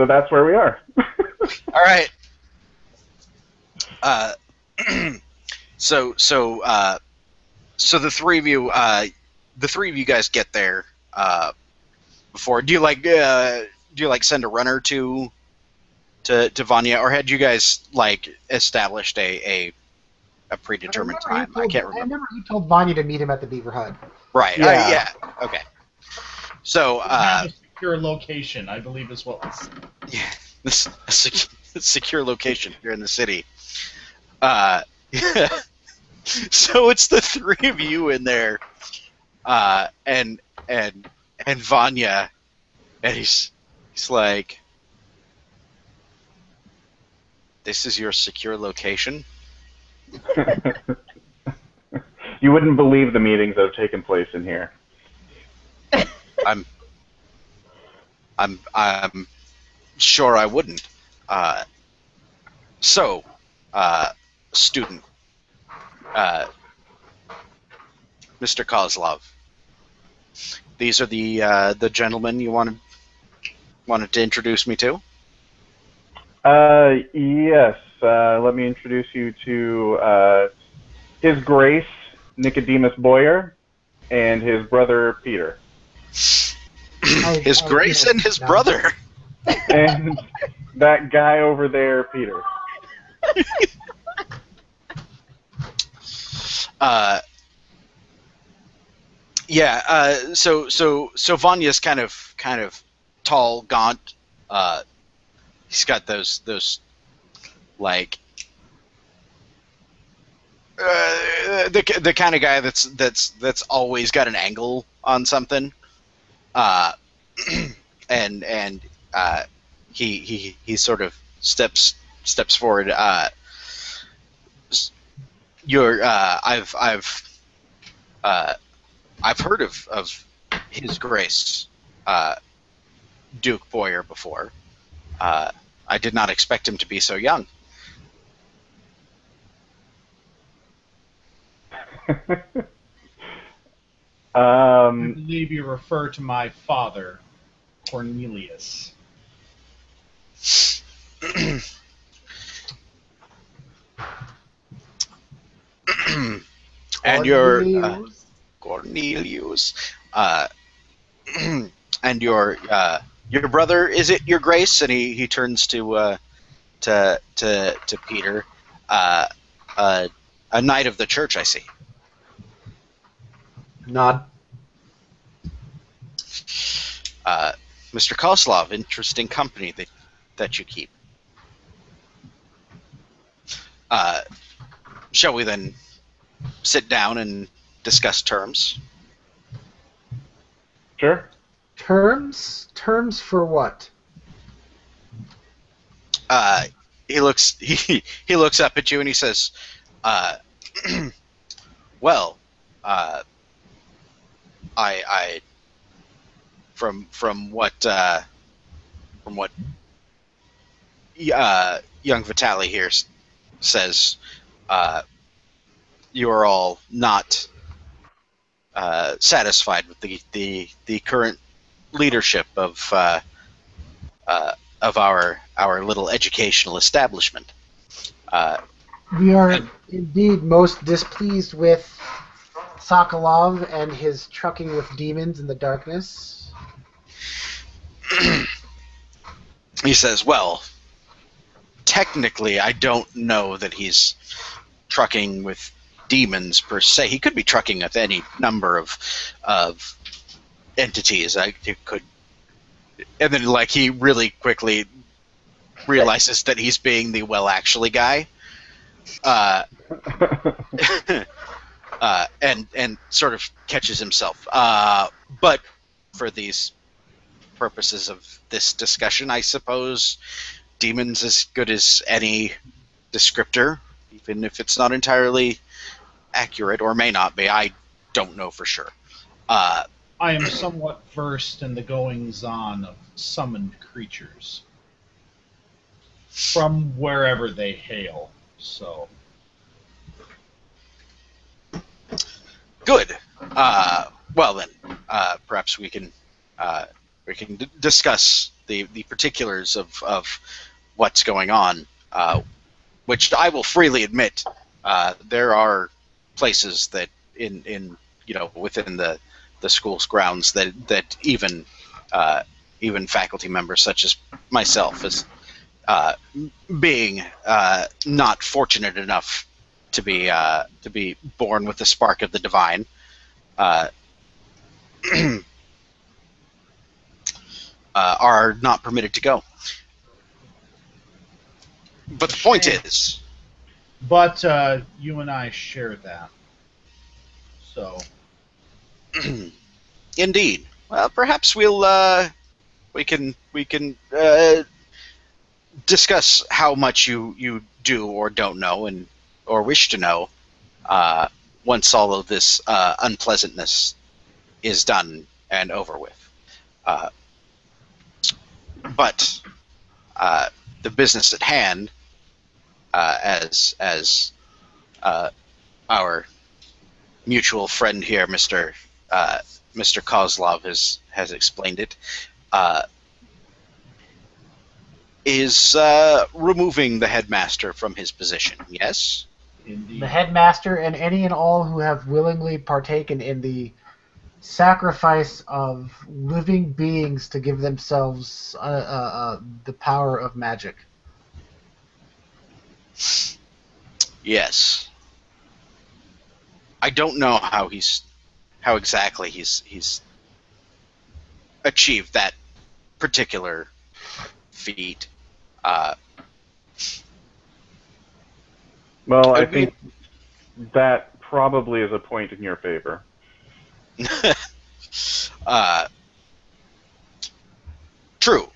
that's where we are. All right. So the three of you guys get there before. Do you like send a runner to Vanya, or had you guys like established a predetermined time? I can't remember. I remember you told Vanya to meet him at the Beaver Hut. Right. Yeah. Yeah. Okay. So Have a secure location, I believe is what was. yeah, this secure location here in the city. So it's the three of you in there, and Vanya, and he's like, "This is your secure location." You wouldn't believe the meetings that have taken place in here. I'm sure I wouldn't. So, student, Mr. Kozlov, these are the gentlemen you wanted to introduce me to. Yes. Let me introduce you to His Grace Nicodemus Boyer and his brother Peter. His Grace and his brother. And that guy over there, Peter. Yeah. So Vanya's kind of tall, gaunt. He's got those like the kind of guy that's always got an angle on something. And he sort of steps forward. I've I've heard of His Grace Duke Boyer before. I did not expect him to be so young. I um, believe you refer to my father, Cornelius. And your Cornelius. Cornelius, uh, and your brother, is it Your Grace? And he turns to Peter, uh, uh, a knight of the church, I see. Nod. Mr. Koslov, interesting company that you keep. Shall we then sit down and discuss terms? sure. Terms? Terms for what? He looks he looks up at you and he says, "Well, I from what young Vitali here says, you are all not satisfied with the current leadership of our little educational establishment." We are indeed most displeased with Sokolov and his trucking with demons in the darkness. He says, "Well, technically, I don't know that he's trucking with demons per se. He could be trucking with any number of entities. It could." And then, like, he really quickly realizes that he's being the well, actually guy, and sort of catches himself. But for these purposes of this discussion, I suppose demon's as good as any descriptor, even if it's not entirely accurate, or may not be. I don't know for sure. I am somewhat versed in the goings-on of summoned creatures from wherever they hail. So, Good. Well then, perhaps we can discuss the particulars of what's going on, which I will freely admit, there are places that in within the school's grounds that even faculty members such as myself, as being not fortunate enough to be born with the spark of the divine, are not permitted to go. But the point is, but you and I share that. So, indeed. Well, perhaps we can discuss how much you do or don't know, and or wish to know, once all of this unpleasantness is done and over with. But the business at hand, as our mutual friend here, Mr. Kozlov, has explained it, is removing the headmaster from his position. Yes. indeed. The headmaster and any and all who have willingly partaken in the sacrifice of living beings to give themselves the power of magic. Yes. I don't know how exactly he's achieved that particular feat. Well, I think that probably is a point in your favor. True.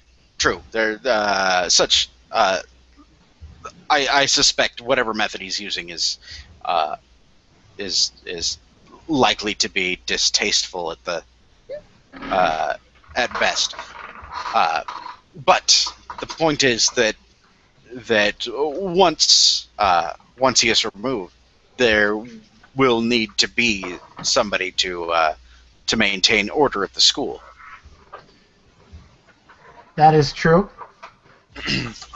There, such. I suspect whatever method he's using is likely to be distasteful at best. But the point is that once he is removed, there will need to be somebody to maintain order at the school. That is true.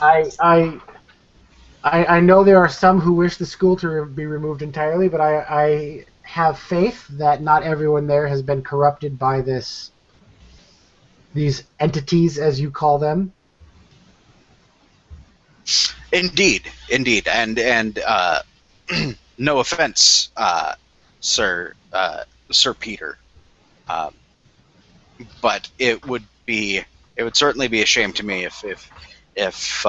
I know there are some who wish the school to be removed entirely, but I have faith that not everyone there has been corrupted by these entities, as you call them. Indeed, and no offense, Sir Peter, um, but it would certainly be a shame to me if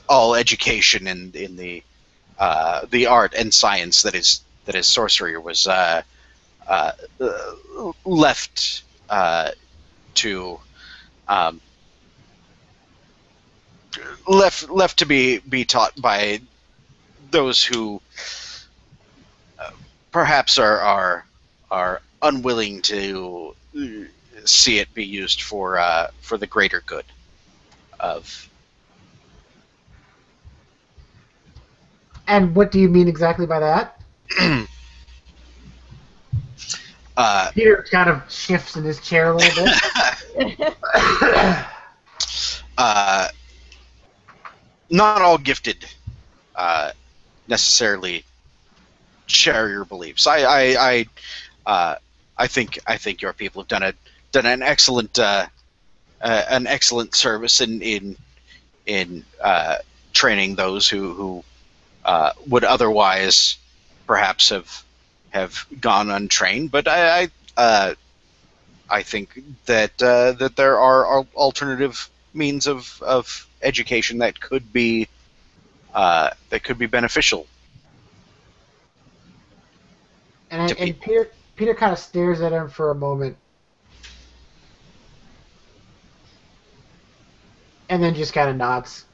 all education in the art and science that is sorcery was left to um, left to be taught by those who perhaps are unwilling to see it be used for the greater good of. And what do you mean exactly by that? Peter kind of shifts in his chair a little bit. Not all gifted necessarily share your beliefs. I think your people have done an excellent service in training those who would otherwise perhaps have gone untrained. But I think that that there are alternative means of education that could be beneficial. And Peter kind of stares at him for a moment, and then just kind of nods.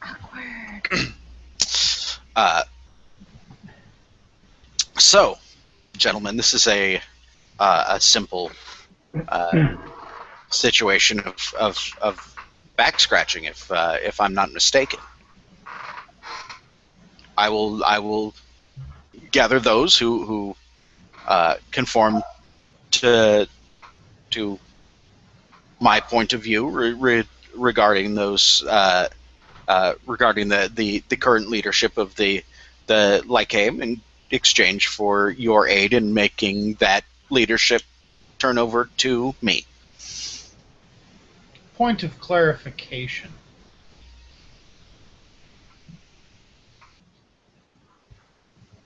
Awkward. So, gentlemen, this is a simple situation of back scratching, if I'm not mistaken. I will gather those who conform to my point of view regarding those regarding the current leadership of the Lycaeum, in exchange for your aid in making that leadership turn over to me. Point of clarification.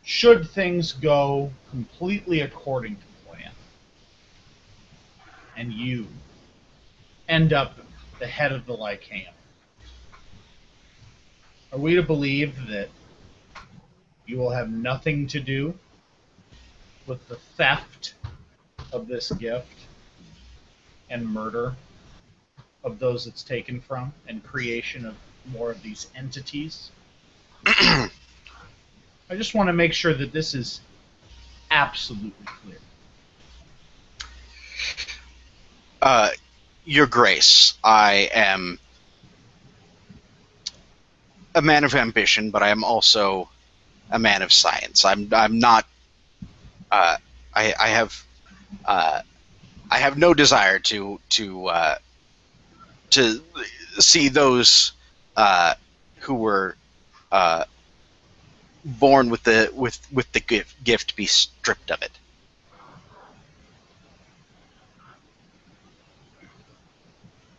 Should things go completely according to plan, and you end up the head of the Lycaeum, are we to believe that you will have nothing to do with the theft of this gift and murder of those it's taken from and creation of more of these entities? I just want to make sure that this is absolutely clear. Your Grace, I am a man of ambition, but I am also a man of science. I'm not. I have no desire to see those who were born with the gift be stripped of it.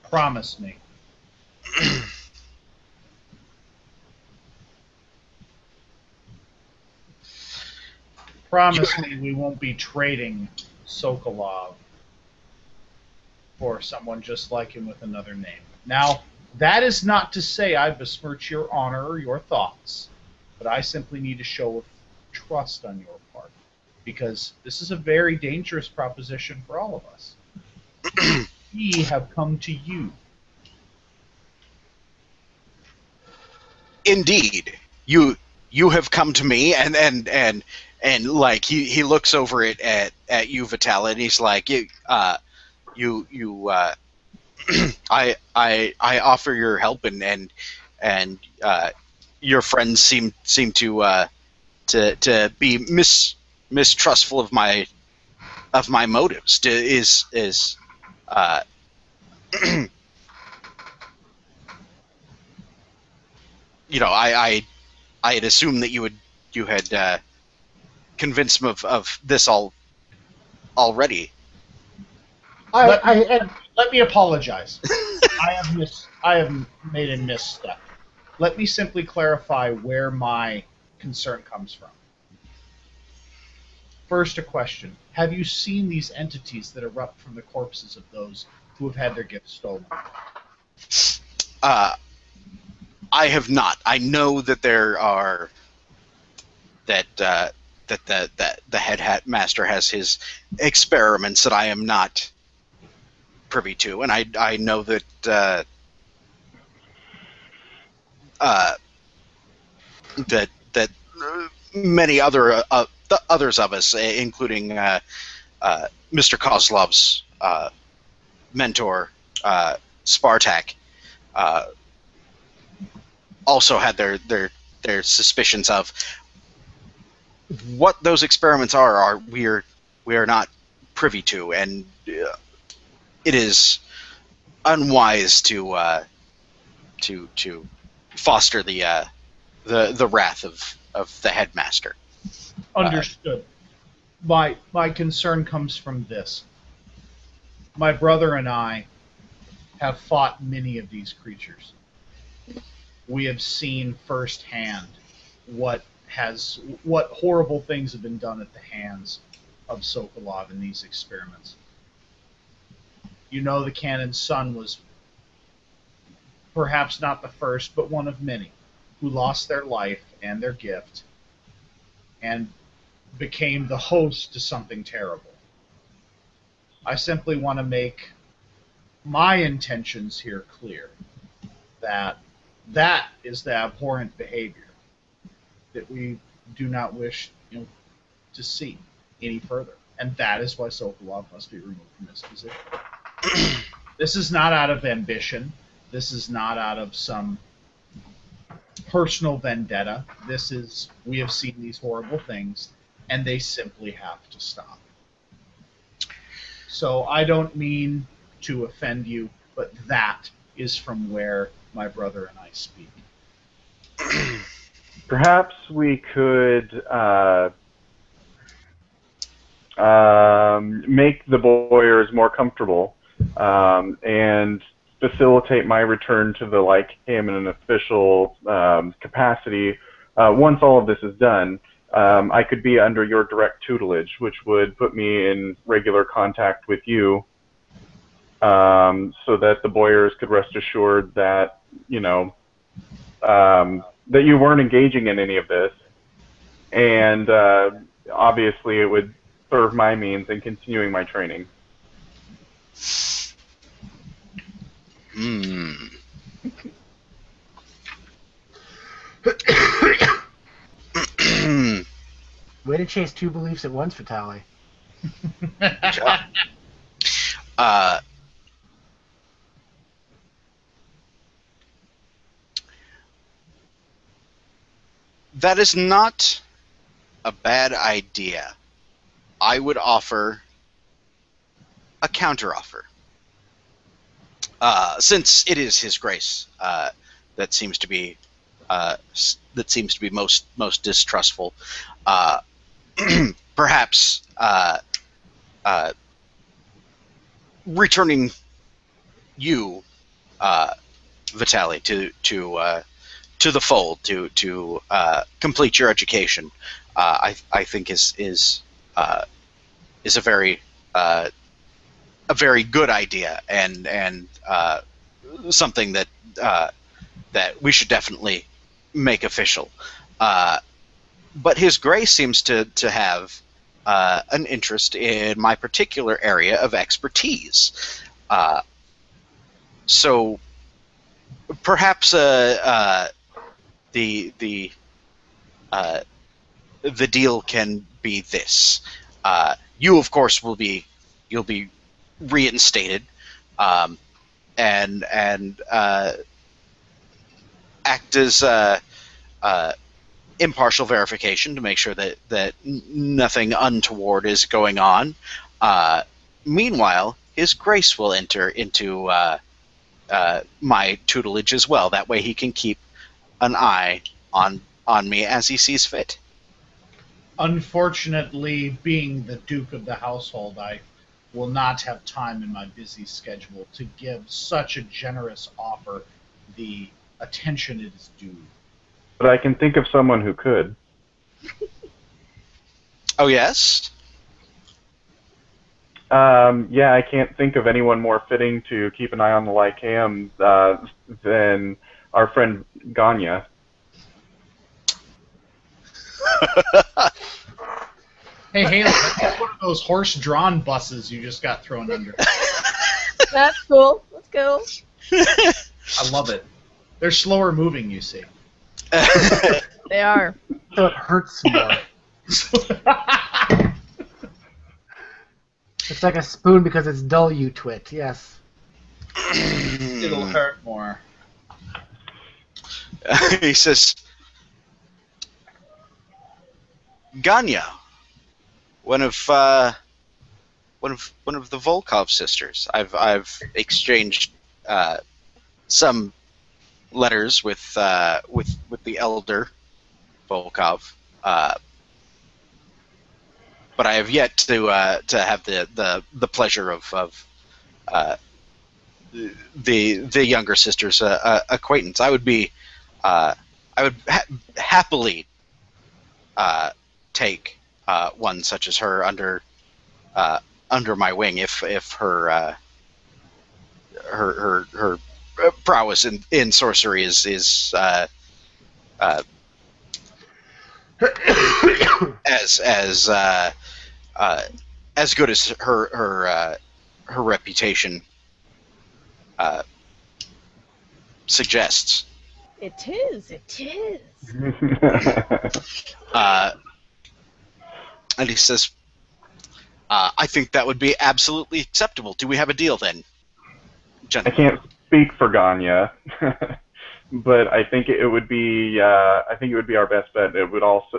Promise me. Promise me we won't be trading Sokolov for someone just like him with another name. Now, that is not to say I besmirch your honor or your thoughts, but I simply need a show of trust on your part, because this is a very dangerous proposition for all of us. We have come to you. Indeed, you have come to me, and and like he looks over it at you, Vital, and he's like, you I offer your help, and your friends seem to be mistrustful of my motives. Is uh, I had assumed that you had convinced them of this already. Let me, And let me apologize. I have made a misstep. Let me simply clarify where my concern comes from. First, a question. Have you seen these entities that erupt from the corpses of those who have had their gifts stolen? Uh, I have not. I know that there are that the head hat master has his experiments that I am not privy to, and I know that uh, that many others of us, including Mr. Kozlov's mentor Spartak, uh, also had their suspicions of what those experiments are. We are not privy to, and it is unwise to foster the wrath of the headmaster. Understood. My concern comes from this. My brother and I have fought many of these creatures. We have seen firsthand what horrible things have been done at the hands of Sokolov in these experiments. You know, the cannon's son was perhaps not the first, but one of many who lost their life and their gift and became the host to something terrible. I simply want to make my intentions here clear that that is the abhorrent behavior that we do not wish to see any further. And that is why Sokolov must be removed from this position. This is not out of ambition. This is not out of some personal vendetta. This is, we have seen these horrible things, and they simply have to stop. So I don't mean to offend you, but that is from where my brother and I speak. Perhaps we could make the Boyers more comfortable and facilitate my return to the Lyceum in an official capacity. Once all of this is done, I could be under your direct tutelage, which would put me in regular contact with you, so that the Boyers could rest assured that that you weren't engaging in any of this, and obviously it would serve my means in continuing my training. way to chase two beliefs at once, Vitali. uh, that is not a bad idea. I would offer a counteroffer. Since it is His Grace that seems to be most distrustful, perhaps returning you, Vitali, to the fold to complete your education, I think is a very good idea, and something that we should definitely make official. But His Grace seems to have an interest in my particular area of expertise. So perhaps the the deal can be this: you, of course, you'll be reinstated, um, and act as impartial verification to make sure that nothing untoward is going on. Meanwhile, His Grace will enter into my tutelage as well. That way, he can keep an eye on me as he sees fit. Unfortunately, being the Duke of the household, I will not have time in my busy schedule to give such a generous offer the attention it is due. But I can think of someone who could. Oh yes. Yeah, I can't think of anyone more fitting to keep an eye on the Lycaeum than our friend Ganya. Hey, Haley, that's one of those horse-drawn buses you just got thrown under. That's cool. Let's go. I love it. They're slower moving, you see. They are. So it hurts more. It's like a spoon because it's dull, you twit. Yes. It'll hurt more. He says, Ganya, one of the Volkov sisters. I've exchanged some letters with the elder Volkov, but I have yet to have the pleasure of the younger sister's acquaintance. I would happily take one such as her under my wing if her prowess in sorcery is as good as her reputation suggests. It is. It is. And he says, I think that would be absolutely acceptable. Do we have a deal then, I gentlemen? can't speak for Ganya, but I think it would be our best bet.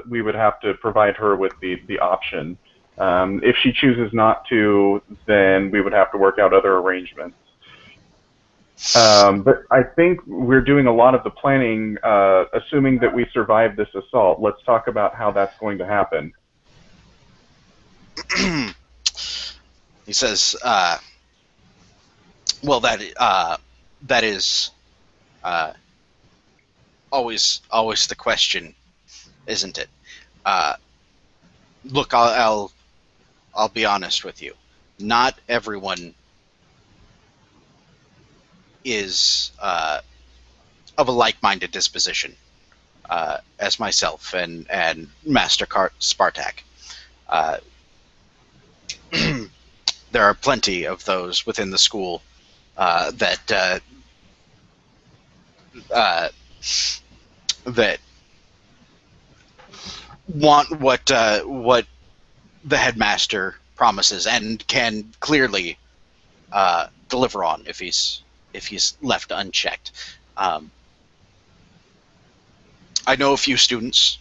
We would have to provide her with the option. If she chooses not to, then we would have to work out other arrangements. But I think we're doing a lot of the planning, assuming that we survive this assault. Let's talk about how that's going to happen. He says, well, that is always the question, isn't it? Look, I'll be honest with you. Not everyone is of a like-minded disposition, as myself and Master Spartak. There are plenty of those within the school that want what the headmaster promises and can clearly deliver on if he's left unchecked. I know a few students,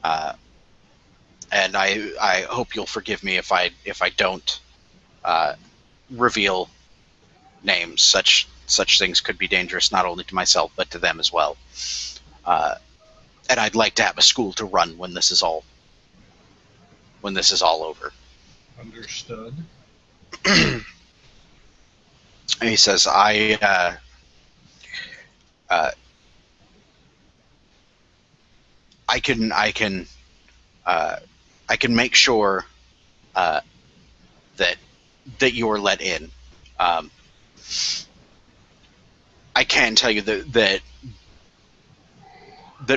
and I hope you'll forgive me if I don't reveal names. Such things could be dangerous not only to myself but to them as well. And I'd like to have a school to run when this is all over. Understood. And he says, I can make sure that you're let in. I can tell you that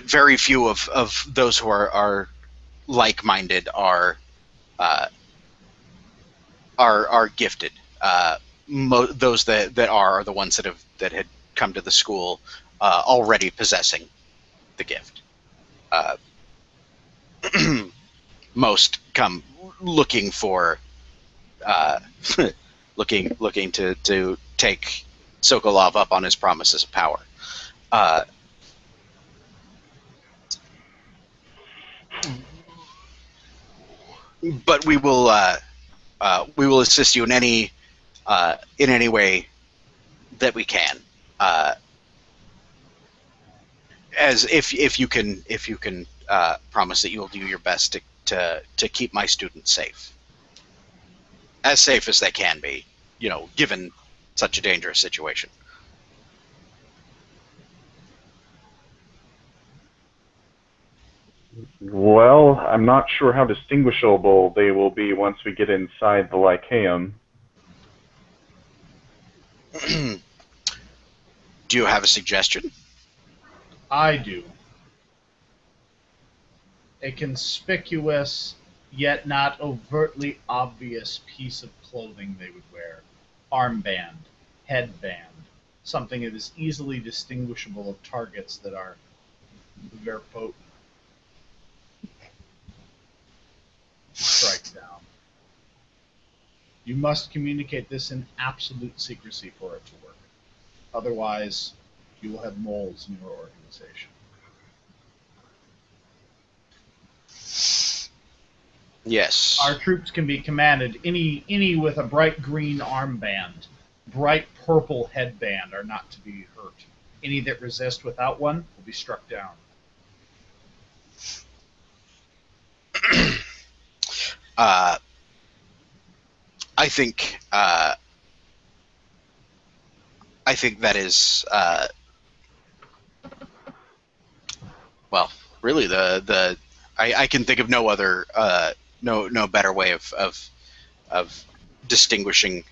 very few of those who are like-minded are gifted. Those that are the ones that had come to the school already possessing the gift. most come looking for uh, looking to take Sokolov up on his promises of power. Uh, but we will assist you in any way that we can. As if you can promise that you will do your best to keep my students safe as they can be, given such a dangerous situation. Well, I'm not sure how distinguishable they will be once we get inside the Lycaeum. Do you have a suggestion? I do. A conspicuous, yet not overtly obvious piece of clothing they would wear. Armband, headband, something that is easily distinguishable of targets that are very potent. Strike down. You must communicate this in absolute secrecy for it to work. Otherwise, you will have moles in your organization. Yes. Our troops can be commanded. Any with a bright green armband, bright purple headband are not to be hurt. Any that resist without one will be struck down. I think that is well, really I can think of no other no better way of distinguishing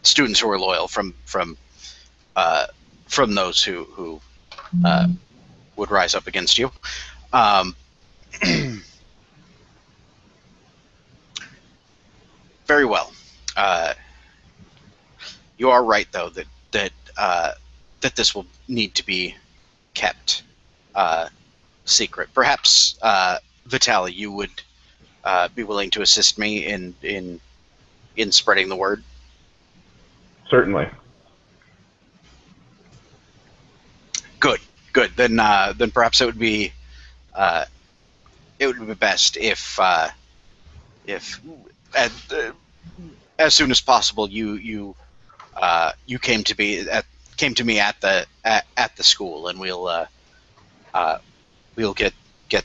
students who are loyal from those who would rise up against you. Very well. You are right, though, that this will need to be kept secret. Perhaps, Vitaly, you would be willing to assist me in spreading the word. Certainly. Good. Then perhaps it would be best if as soon as possible you came to me at the school, and we'll get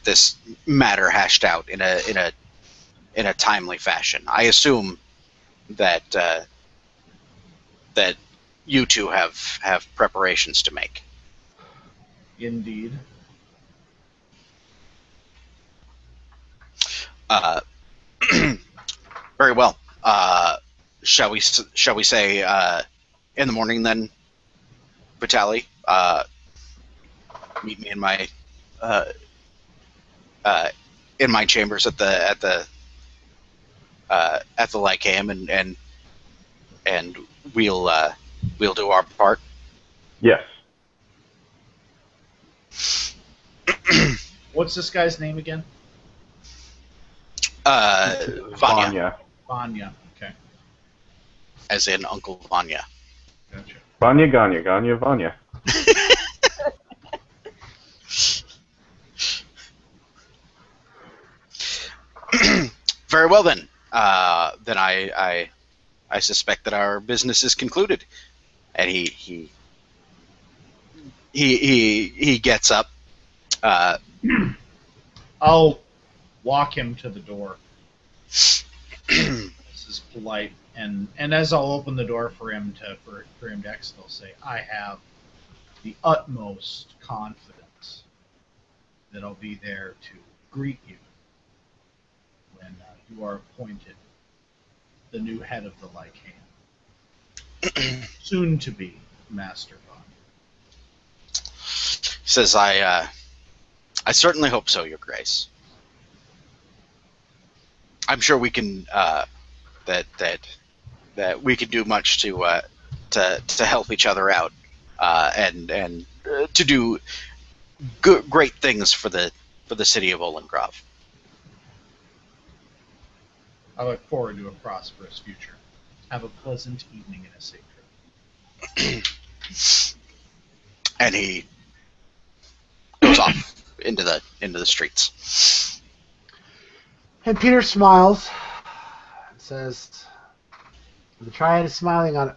this matter hashed out in a timely fashion. I assume that that you two have preparations to make. Indeed. Very well. Shall we say in the morning then, Vitaly? Meet me in my chambers at the Lycaeum, and we'll do our part. Yes. What's this guy's name again? Vanya, Vanya. Okay. as in Uncle Vanya. Gotcha. Vanya, Ganya, Ganya, Vanya. Very well then. Then I suspect that our business is concluded, and he gets up. I'll walk him to the door. This is polite, and as I'll open the door for him to exit, I'll say, "I have the utmost confidence that I'll be there to greet you when you are appointed the new head of the Lycaeum, soon to be Master Von." Says, I certainly hope so, Your Grace. I'm sure we can that we can do much to help each other out, and to do great things for the for the city of Olengrav. I look forward to a prosperous future. Have a pleasant evening and a safe trip. And he goes off into the streets. And Peter smiles and says, "The Triad is smiling on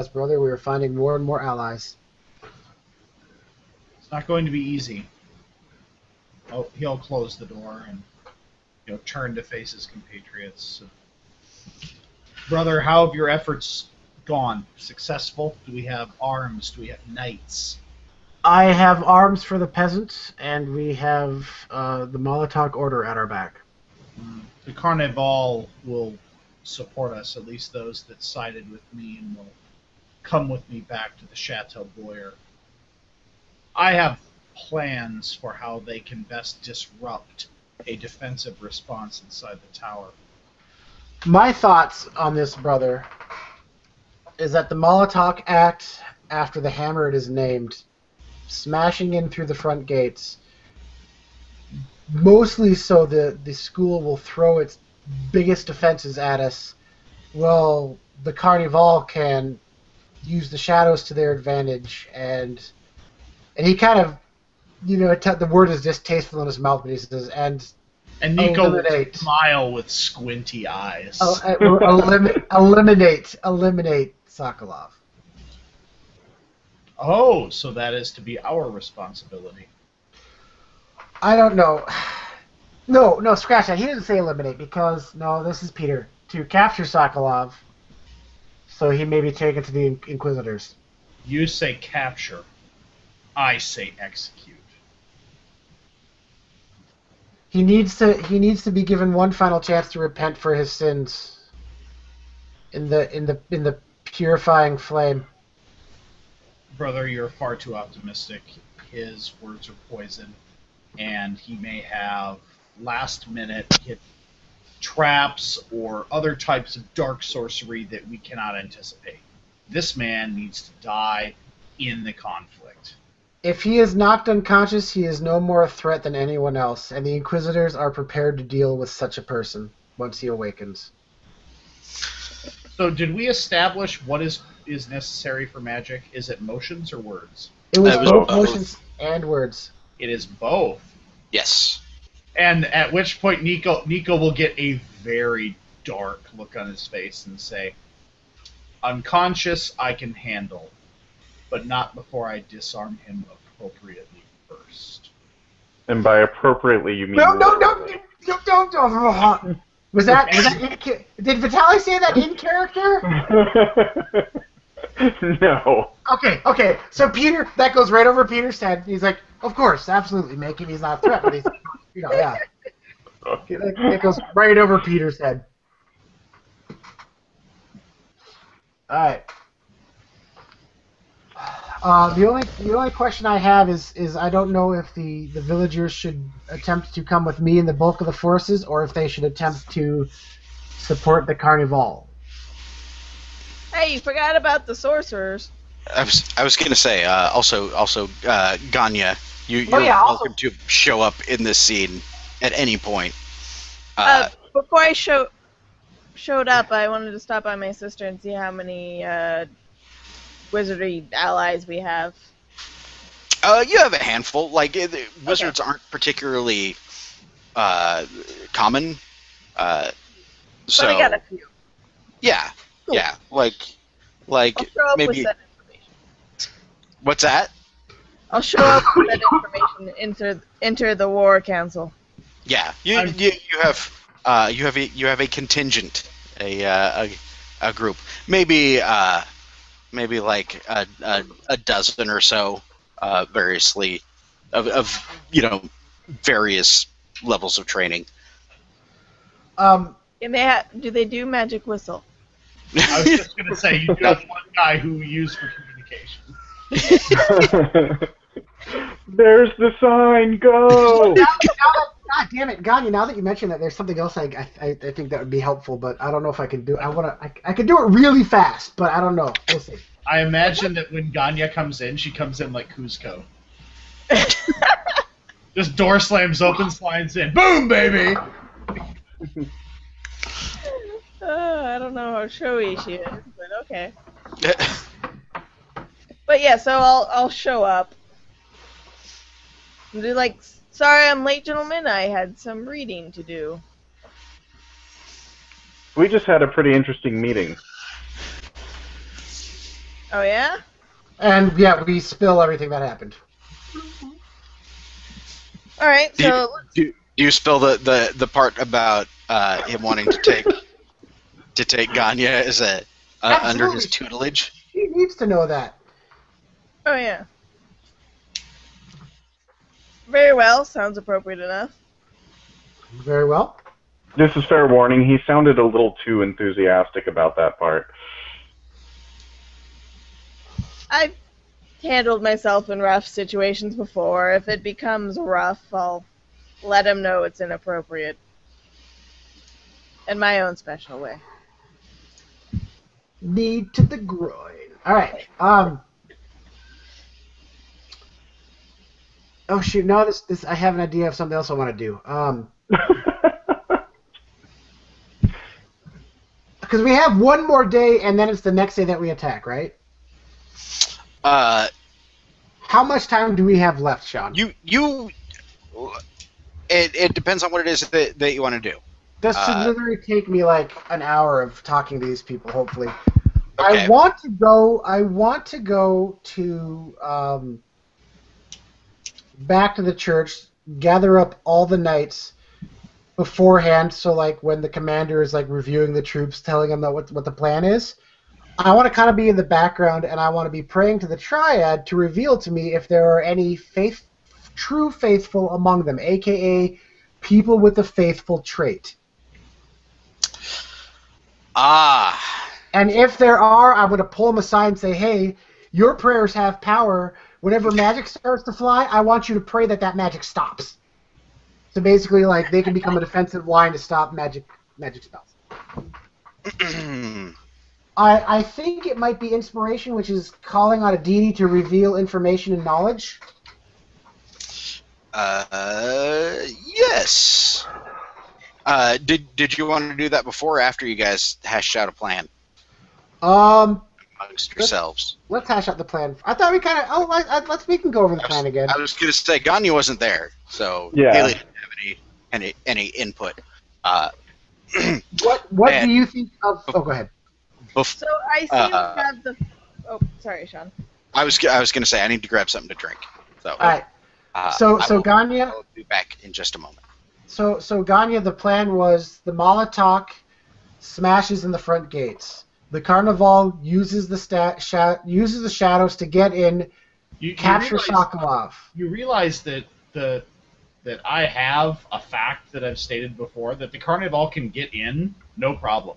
us, brother. We are finding more and more allies." It's not going to be easy. He'll close the door and turn to face his compatriots. Brother, how have your efforts gone? Successful? Do we have arms? Do we have knights? I have arms for the peasants, and we have the Molotov Order at our back. The Carnival will support us, at least those that sided with me, and will come with me back to the Chateau Boyer. I have plans for how they can best disrupt a defensive response inside the tower. My thoughts on this, brother, is that the Molotov act after the hammer it is named, smashing in through the front gates, mostly so the school will throw its biggest defenses at us, well, the Carnival can use the shadows to their advantage, and he kind of, the word is distasteful in his mouth, but he says, and Nico will eliminate. smile with squinty eyes. Eliminate Sokolov. Oh, so that is to be our responsibility. I don't know. No, scratch that. He didn't say eliminate because, no, this is Peter. To capture Sokolov, so he may be taken to the Inquisitors. You say capture. I say execute. He needs to be given one final chance to repent for his sins in the purifying flame. Brother, you're far too optimistic. His words are poison, and he may have last-minute hit traps or other types of dark sorcery that we cannot anticipate. This man needs to die in the conflict. If he is knocked unconscious, he is no more a threat than anyone else, and the Inquisitors are prepared to deal with such a person once he awakens. So did we establish what is necessary for magic? Is it motions or words? It was both both. motions and words. It is both. Yes. And at which point Nico will get a very dark look on his face and say, unconscious I can handle, but not before I disarm him appropriately first. And by appropriately, you mean... No. Was that did Vitaly say that in character? No. Okay. So Peter, that goes right over Peter's head. He's like, of course, absolutely, make him. He's not a threat, but he's, yeah. It goes right over Peter's head. All right. The only question I have is I don't know if the villagers should attempt to come with me and the bulk of the forces, or if they should attempt to support the Carnival. Hey, you forgot about the sorcerers. I was gonna say also Ganya, you're welcome to show up in this scene at any point. Before I showed up, I wanted to stop by my sister and see how many wizardry allies we have. You have a handful. Like wizards aren't particularly common. So But I got a few. Yeah, Cool. yeah. Like I'll show up maybe. with that information. What's that? I'll show up with that information. Enter the war council. Yeah, you have a contingent, a group, maybe like a dozen or so, variously of various levels of training. And do they do magic whistle? I was just going to say, you got one guy who we use for communication. There's the sign, go! God damn it, Ganya! Now that you mention that, there's something else I think that would be helpful, but I don't know if I can do. I can do it really fast, but I don't know. We'll see. I imagine that when Ganya comes in, she comes in like Kuzco. This door slams open, slides in. Boom, baby! I don't know how showy she is, but okay. But yeah, so I'll show up. And be like, sorry I'm late, gentlemen. I had some reading to do. We just had a pretty interesting meeting. Oh yeah? And yeah, we spill everything that happened. All right. So Do you spill the part about him wanting to take Ganya as a under his tutelage? He needs to know that. oh yeah. Very well. Sounds appropriate enough. Very well. This is fair warning. He sounded a little too enthusiastic about that part. I've handled myself in rough situations before. If it becomes rough, I'll let him know it's inappropriate. In my own special way. Knee to the groin. All right. Oh shoot! No, this. I have an idea of something else I want to do. Because we have one more day, and then it's the next day that we attack, right? How much time do we have left, Sean? It depends on what it is that you want to do. This should literally take me like an hour of talking to these people. Hopefully, Okay. I want to go to back to the church, gather up all the knights beforehand. So like when the commander is like reviewing the troops, telling them what the plan is, I want to kind of be in the background, and I want to be praying to the Triad to reveal to me if there are any true faithful among them, aka people with the faithful trait. And if there are, I'm going to pull them aside and say, hey, your prayers have power. Whenever magic starts to fly, I want you to pray that magic stops. So basically, like, they can become a defensive line to stop magic spells. I think it might be inspiration, which is calling on a deity to reveal information and knowledge. Yes. Did you want to do that before or after you guys hashed out a plan amongst yourselves? Let's hash out the plan. I thought we kind of. We can go over the plan again. I was going to say Ganya wasn't there, so Yeah. Haley didn't have any input. What do you think of? Oh, go ahead. So I see we have the. Oh, sorry, Sean. I was going to say I need to grab something to drink. So. All right. So Ganya. I'll be back in just a moment. So Ganya, the plan was the Molotov smashes in the front gates. The Carnival uses uses the shadows to get in, capture Sokolov. You realize that that I have a fact that I've stated before, that the Carnival can get in, no problem.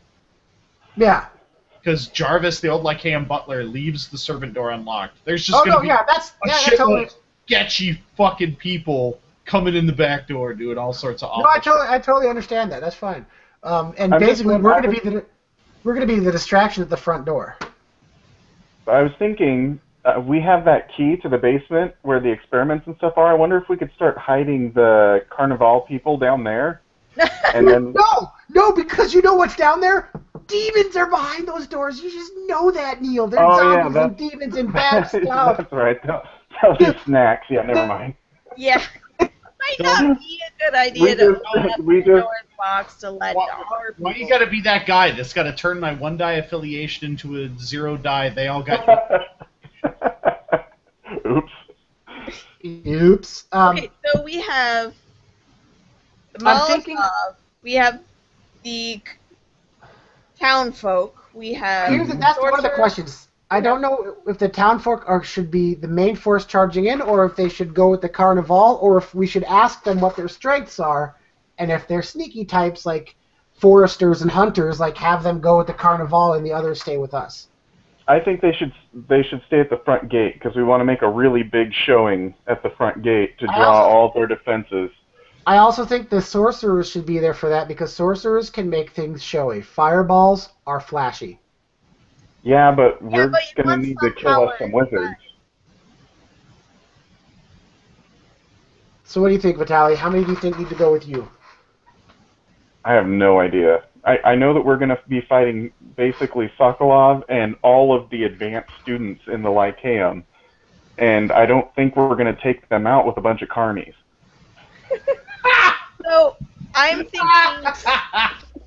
Yeah. Because Jarvis, the old Lycaeum butler, leaves the servant door unlocked. There's just going to be a shitload of sketchy fucking people coming in the back door doing all sorts of awful I totally understand that. That's fine. And basically, we're going to be the distraction at the front door. I was thinking, we have that key to the basement where the experiments and stuff are. I wonder if we could start hiding the Carnival people down there. And then No, because you know what's down there? Demons are behind those doors. You just know that, Neil. They're zombies and demons and bad stuff. That's right. They'll do snacks. Yeah, never mind. Yeah. Might not be a good idea to open up the Pandora's box to let our people. Why you gotta be that guy that's gotta turn my 1-die affiliation into a 0-die? They all got Oops. Oops. Okay, so we have the Molotov, we have the town folk, we have that's one of the questions. I don't know if the townfolk should be the main force charging in, or if they should go with the Carnival, or if we should ask them what their strengths are, and if they're sneaky types like foresters and hunters, like have them go with the Carnival and the others stay with us. I think they should stay at the front gate because we want to make a really big showing at the front gate to draw all their defenses. I also think the sorcerers should be there for that because sorcerers can make things showy. Fireballs are flashy. Yeah, but we're but you going to want need some to kill us power some wizards. So what do you think, Vitaly? How many do you think need to go with you? I have no idea. I know that we're going to be fighting basically Sokolov and all of the advanced students in the Lyceum, and I don't think we're going to take them out with a bunch of carnies. So I'm thinking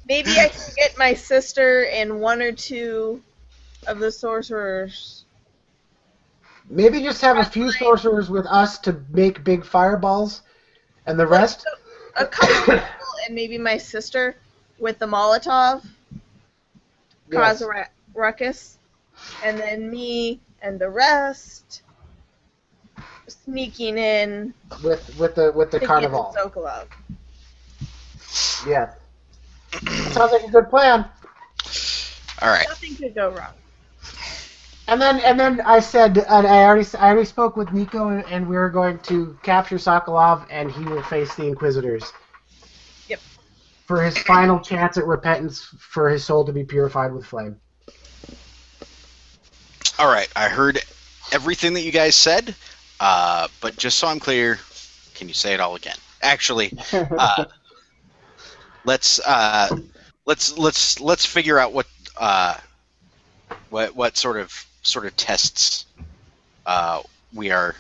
maybe I can get my sister and one or two of the sorcerers. Maybe just have a few sorcerers with us to make big fireballs, and the rest... A couple people and maybe my sister with the Molotov cause Yes. a ruckus, and then me and the rest sneaking in with the to carnival. get the Sokolov. Yes. Sounds like a good plan. All right. Nothing could go wrong. And then I said, and I already spoke with Nico, and we were going to capture Sokolov, and he will face the Inquisitors. Yep. For his final chance at repentance, for his soul to be purified with flame. All right. I heard everything that you guys said, but just so I'm clear, can you say it all again? Actually, let's figure out what sort of tests we are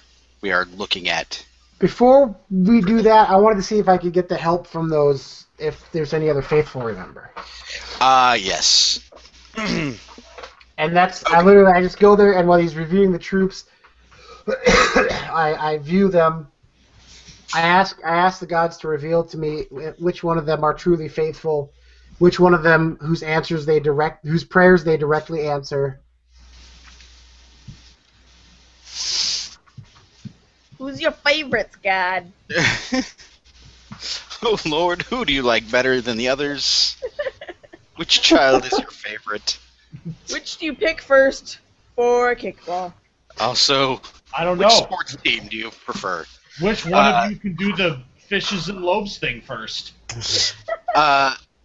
looking at. Before we do that, I wanted to see if I could get the help from those, if there's any other faithful, remember. Yes. And that's, okay. I just go there, and while he's reviewing the troops, I view them. I ask the gods to reveal to me which one of them are truly faithful, which one of them whose prayers they directly answer. Who's your favorites, God? Oh Lord, who do you like better than the others? Which child is your favorite? Which do you pick first for kickball? Also, I don't which know. sports team do you prefer? Which one of you can do the fishes and lobes thing first? He's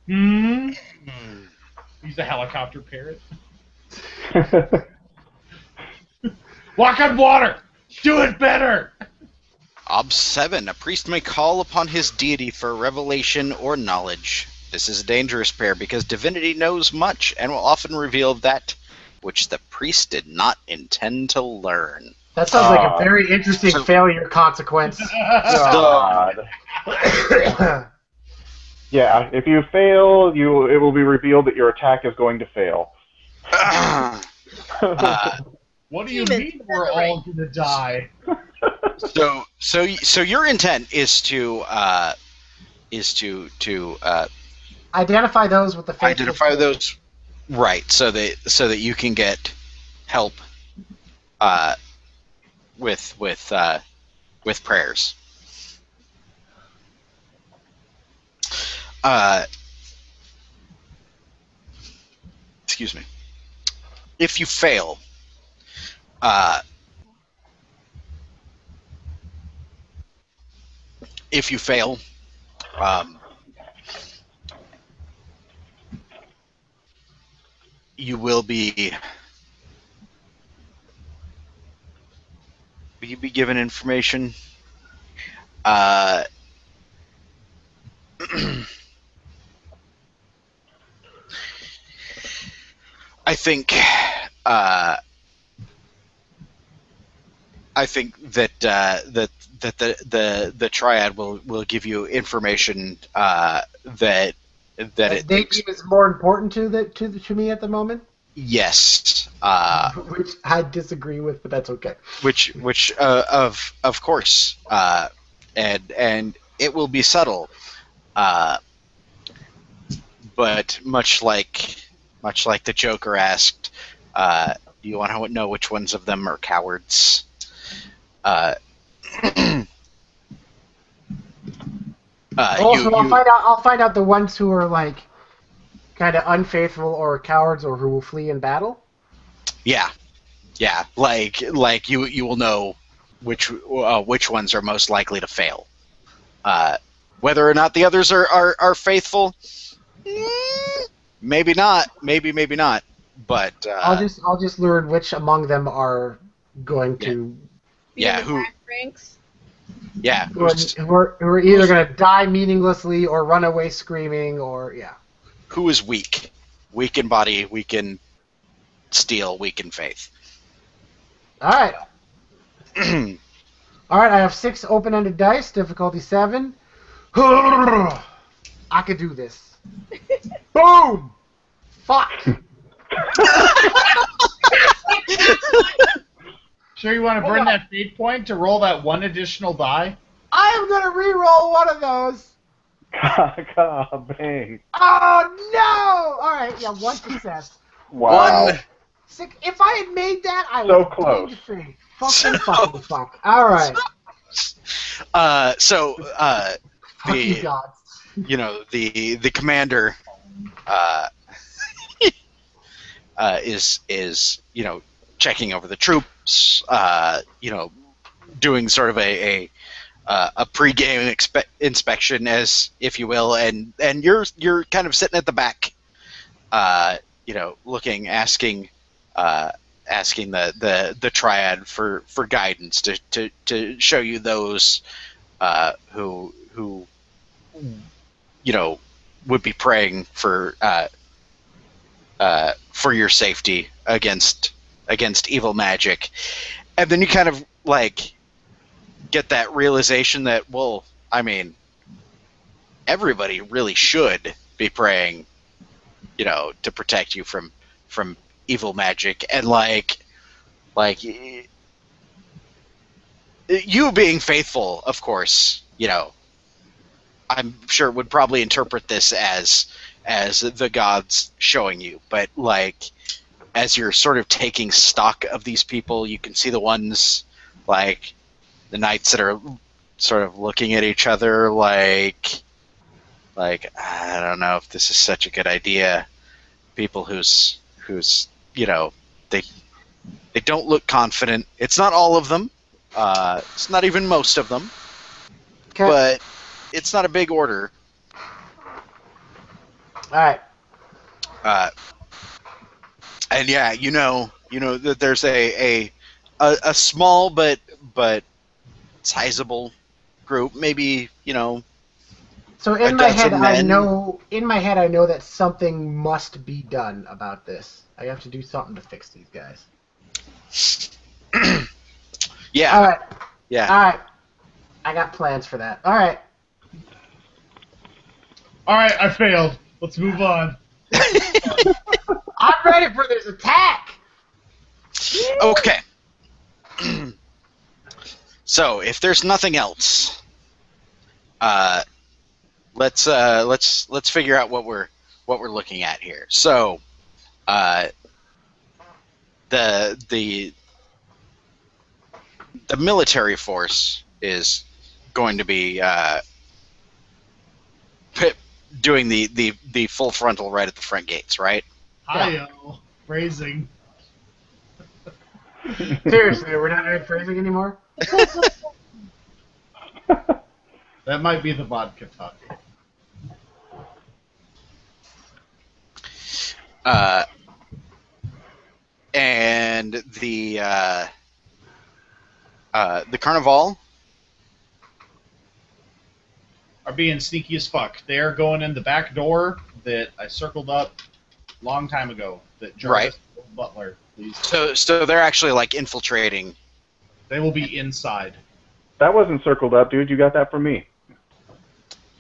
a helicopter parrot. Walk on water! Do it better! Ob 7. A priest may call upon his deity for revelation or knowledge. This is a dangerous pair because divinity knows much and will often reveal that which the priest did not intend to learn. That sounds like a very interesting failure consequence. God. Yeah, if you fail, it will be revealed that your attack is going to fail. What do you mean we're all going to die? So your intent is to identify those with the faithful. Identify those, right? So that you can get help with prayers. Excuse me. If you fail, you will be given information. I think that the triad will give you information that it thinks is more important to me at the moment. Yes. Which I disagree with, but that's okay. Which of course, and it will be subtle, but much like the Joker asked, do you want to know which ones of them are cowards? I'll find out the ones who are like kind of unfaithful or cowards or who will flee in battle. Yeah, like you will know which ones are most likely to fail. Whether or not the others are faithful, maybe not, maybe not. But I'll just learn which among them are going to. Who? Ranks? Yeah. who are either going to die meaninglessly or run away screaming or yeah. Who is weak? Weak in body, weak in steel, weak in faith. All right. All right. I have 6 open-ended dice, difficulty 7. I could do this. Boom. Fuck. Sure you want to burn that fate point to roll that 1 additional die? I am going to re-roll one of those. Bang. Oh, no! All right, yeah, 1 success. Wow. One. If I had made that, I So would close. have been defeated. Fucking fuck. All right. Fucking gods. The commander is checking over the troops, doing sort of a pre-game inspection, as if you will, and you're kind of sitting at the back, looking, asking the triad for guidance to show you those who would be praying for your safety against evil magic. And then you kind of like get that realization that, well, I mean, everybody really should be praying, to protect you from evil magic. And like you being faithful, of course, I'm sure would probably interpret this as the gods showing you, but like as you're sort of taking stock of these people, you can see the ones like the knights that are sort of looking at each other like I don't know if this is such a good idea. People who's they don't look confident. It's not all of them. It's not even most of them. Okay. But it's not a big order. All right. And yeah, that there's a small but sizable group, maybe, So a in my dozen head, men. I know that something must be done about this. I have to do something to fix these guys. Yeah. All right. Yeah. All right. I got plans for that. All right. Alright, I failed. Let's move on. I'm ready for this attack. Okay. So, if there's nothing else, let's figure out what we're looking at here. So, the military force is going to be doing the full frontal right at the front gates, right? Hi-yo. Phrasing. Seriously, we're not doing phrasing anymore? That might be the vodka talk. And the Carnival Are being sneaky as fuck. They're going in the back door that I circled up a long time ago. That Jarvis Butler, please. So they're actually like infiltrating. They will be inside. That wasn't circled up, dude. You got that from me.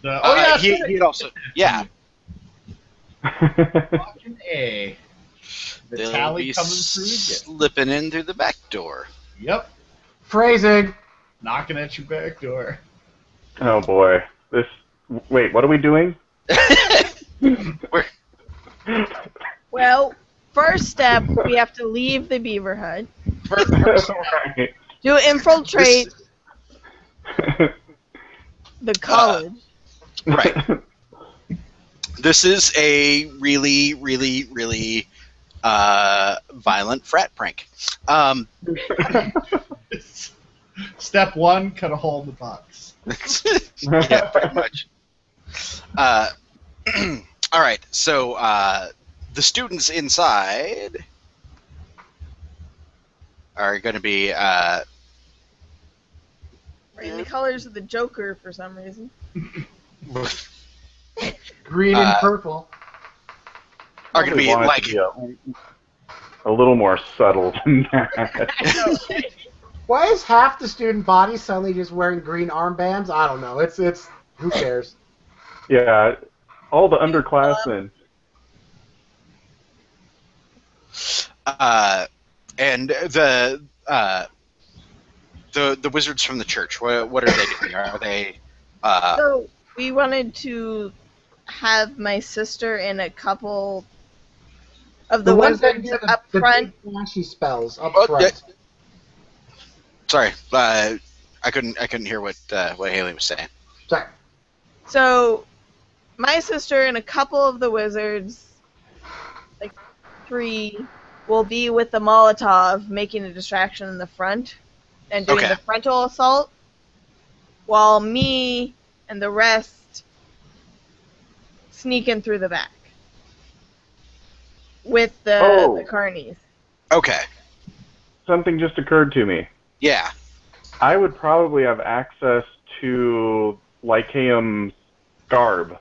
He'd also Fucking A. The they'll tally be coming through again. slipping in through the back door. Yep. Phrasing. Knocking at your back door. Oh boy. Wait, what are we doing? Well, first step, we have to leave the beaver hut Right. to infiltrate the college. Right. This is a really, really, really violent frat prank. Step 1, cut a hole in the box. Yeah, pretty much. All right, so the students inside are going to be Wearing the colors of the Joker for some reason. Green and purple. Are going to Probably be want it like to be a little more subtle than that. I know, right? Why is half the student body suddenly just wearing green armbands? I don't know. It's who cares? Yeah, all the underclassmen. and the wizards from the church. What are they doing? Are they? So we wanted to have my sister and a couple of the ones that wizards do up the front. big flashy spells up Oh, front. Sorry, I couldn't hear what Haley was saying. Sorry. So my sister and a couple of the wizards, like 3, will be with the Molotov, making a distraction in the front and doing Okay. the frontal assault, while me and the rest sneak in through the back with the carnies. Okay. Something just occurred to me. Yeah. I would probably have access to Lycaeum's garb.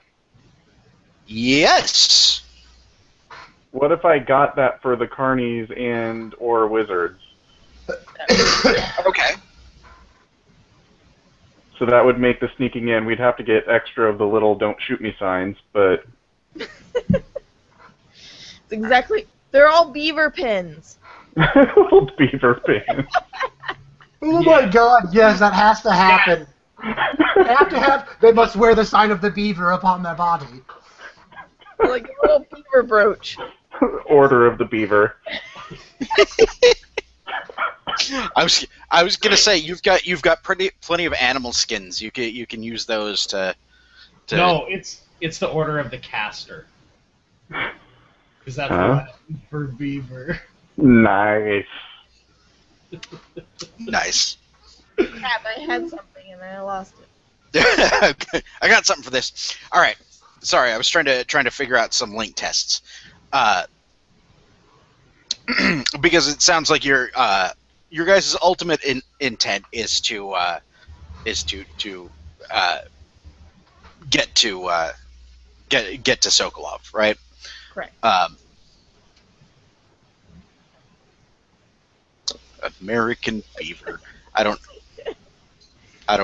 Yes. What if I got that for the carnies and or wizards? Okay. So that would make the sneaking in. We'd have to get extra of the little "don't shoot me" signs, but It's exactly. They're all beaver pins. little beaver pin. Oh my God! Yes, that has to happen. They must wear the sign of the beaver upon their body. Like a little beaver brooch. Order of the Beaver. I was gonna say you've got plenty of animal skins. You can use those to. No, it's the Order of the Caster. Because that's Latin for beaver. Nice. Nice. Crap, I had something and I lost it. Okay, I got something for this. All right. Sorry, I was trying to figure out some link tests. Because it sounds like your guys' ultimate intent is to get to Sokolov, right? Correct. American beaver. I don't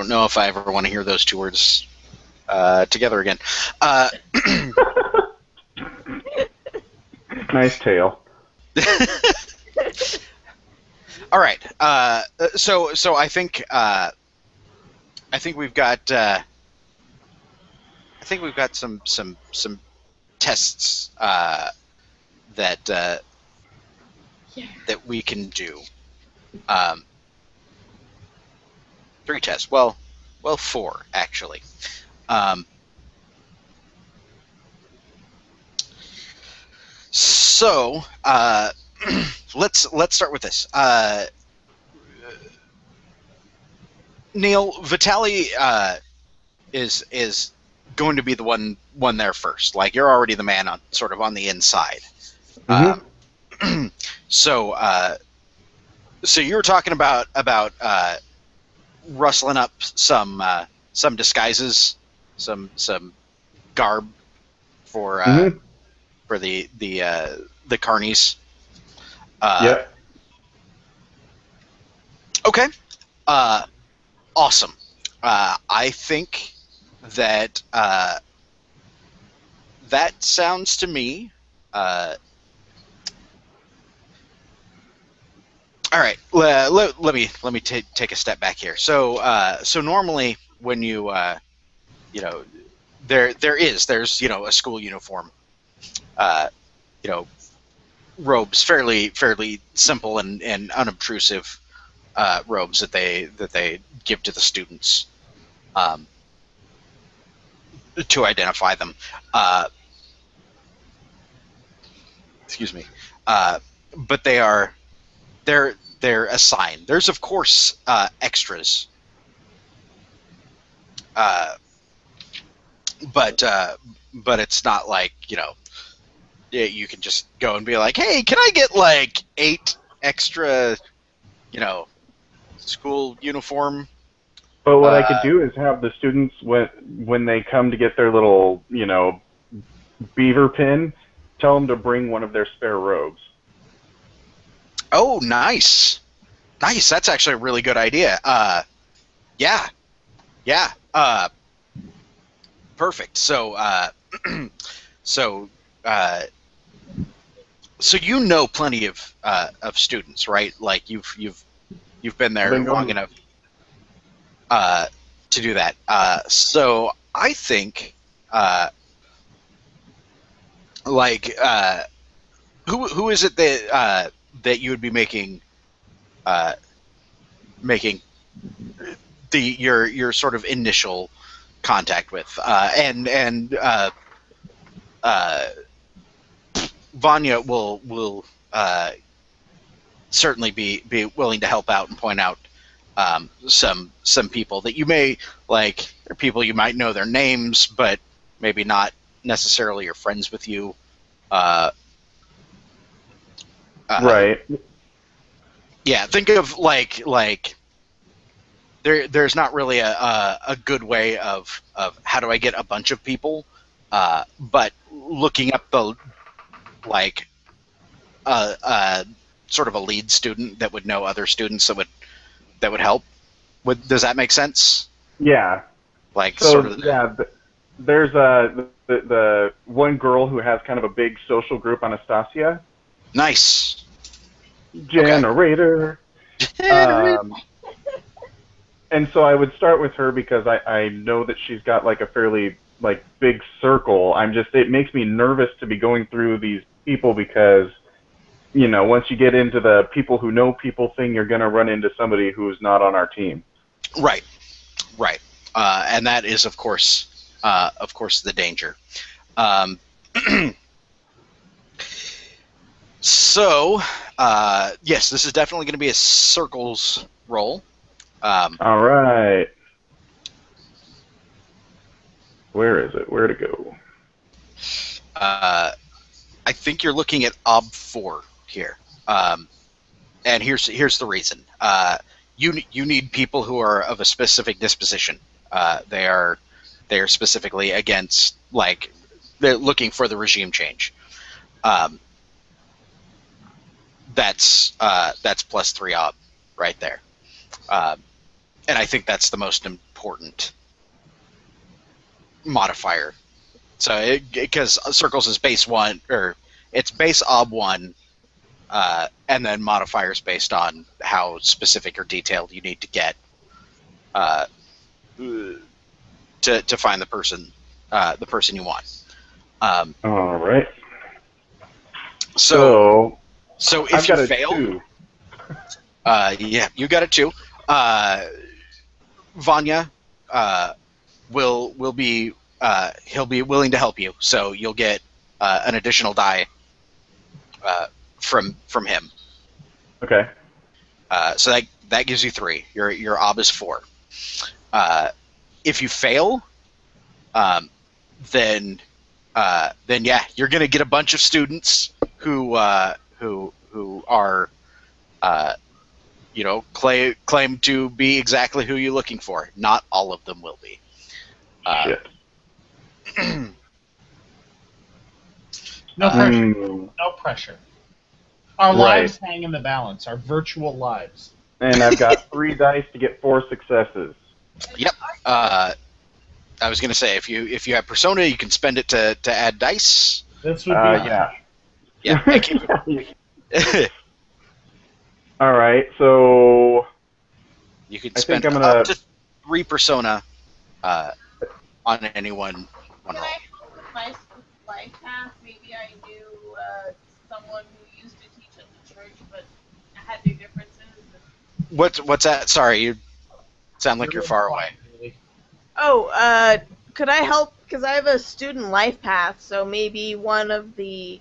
know if I ever want to hear those two words together again. Nice tail. All right. So I think we've got some tests that we can do. 3 tests. Well, 4 actually. So let's start with this. Neil, Vitali is going to be the one there first. Like, you're already the man on the inside. Mm-hmm. So you were talking about rustling up some disguises, some garb for for the carnies. Yep. Okay. Awesome. I think that that sounds to me. All right. Let me take a step back here. So normally when there's a school uniform, robes, fairly simple and unobtrusive robes that they give to the students to identify them. Excuse me. But they're assigned. There's of course extras, but it's not like you can just go and be like, hey, can I get like 8 extra school uniform But what I could Uh, do is have the students when they come to get their little, beaver pin, tell them to bring one of their spare robes. oh, nice. Nice. That's actually a really good idea. Yeah. Yeah. Perfect. So, uh, so you know plenty of students, right? Like you've been I've there been long going. enough uh, to do that. So I think, like, who is it that you would be uh, making your sort of initial contact with, uh, Vanya will certainly be willing to help out and point out some people that you may like. They're people you might know their names, but maybe not necessarily are friends with you. Uh, uh, Right. yeah, think of like there's not really a good way of how do I get a bunch of people, but looking up the like sort of a lead student that would know other students that would help. Does that make sense? Yeah. Like sort So of the, yeah, there's the one girl who has kind of a big social group, Anastasia. nice. Okay. Generator. Um, and so I would start with her because I know that she's got like a fairly like big circle. It makes me nervous to be going through these people because once you get into the people who know people thing, you're gonna run into somebody who's not on our team. Right. Right. And that is of course the danger. Um, so yes, this is definitely going to be a circles roll. Um, All right. Where is it? Where to go? I think you're looking at Ob 4 here, and here's the reason. You need people who are of a specific disposition. They are specifically against they're looking for the regime change. Um, that's +3 Ob right there, and I think that's the most important modifier. So because circles is base 1 or it's base Ob 1. And then modifiers based on how specific or detailed you need to get uh, to find the person you want. Um, All right. so So so I've if you got a fail, 2. yeah, you got it too. Vanya will be he'll be willing to help you, so you'll get an additional die uh, from him. Okay. So that gives you 3. Your ob is 4. If you fail, um, then yeah, you're gonna get a bunch of students who are claim to be exactly who you're looking for. Not all of them will be. Shit. No pressure. Hmm. No pressure. Our Right. lives hang in the balance. Our virtual lives. And I've got 3 dice to get 4 successes. Yep. I was gonna say if you have persona, you can spend it to add dice. This would be Yeah. Yeah. All right. So You could I think spend I'm gonna. up to 3 persona on any one Can roll. I help with my life path? Maybe I knew someone who used to teach at the church, but had their differences. What's that? Sorry, you sound like you're far away. Oh, could I help? Because I have a student life path, so maybe one of the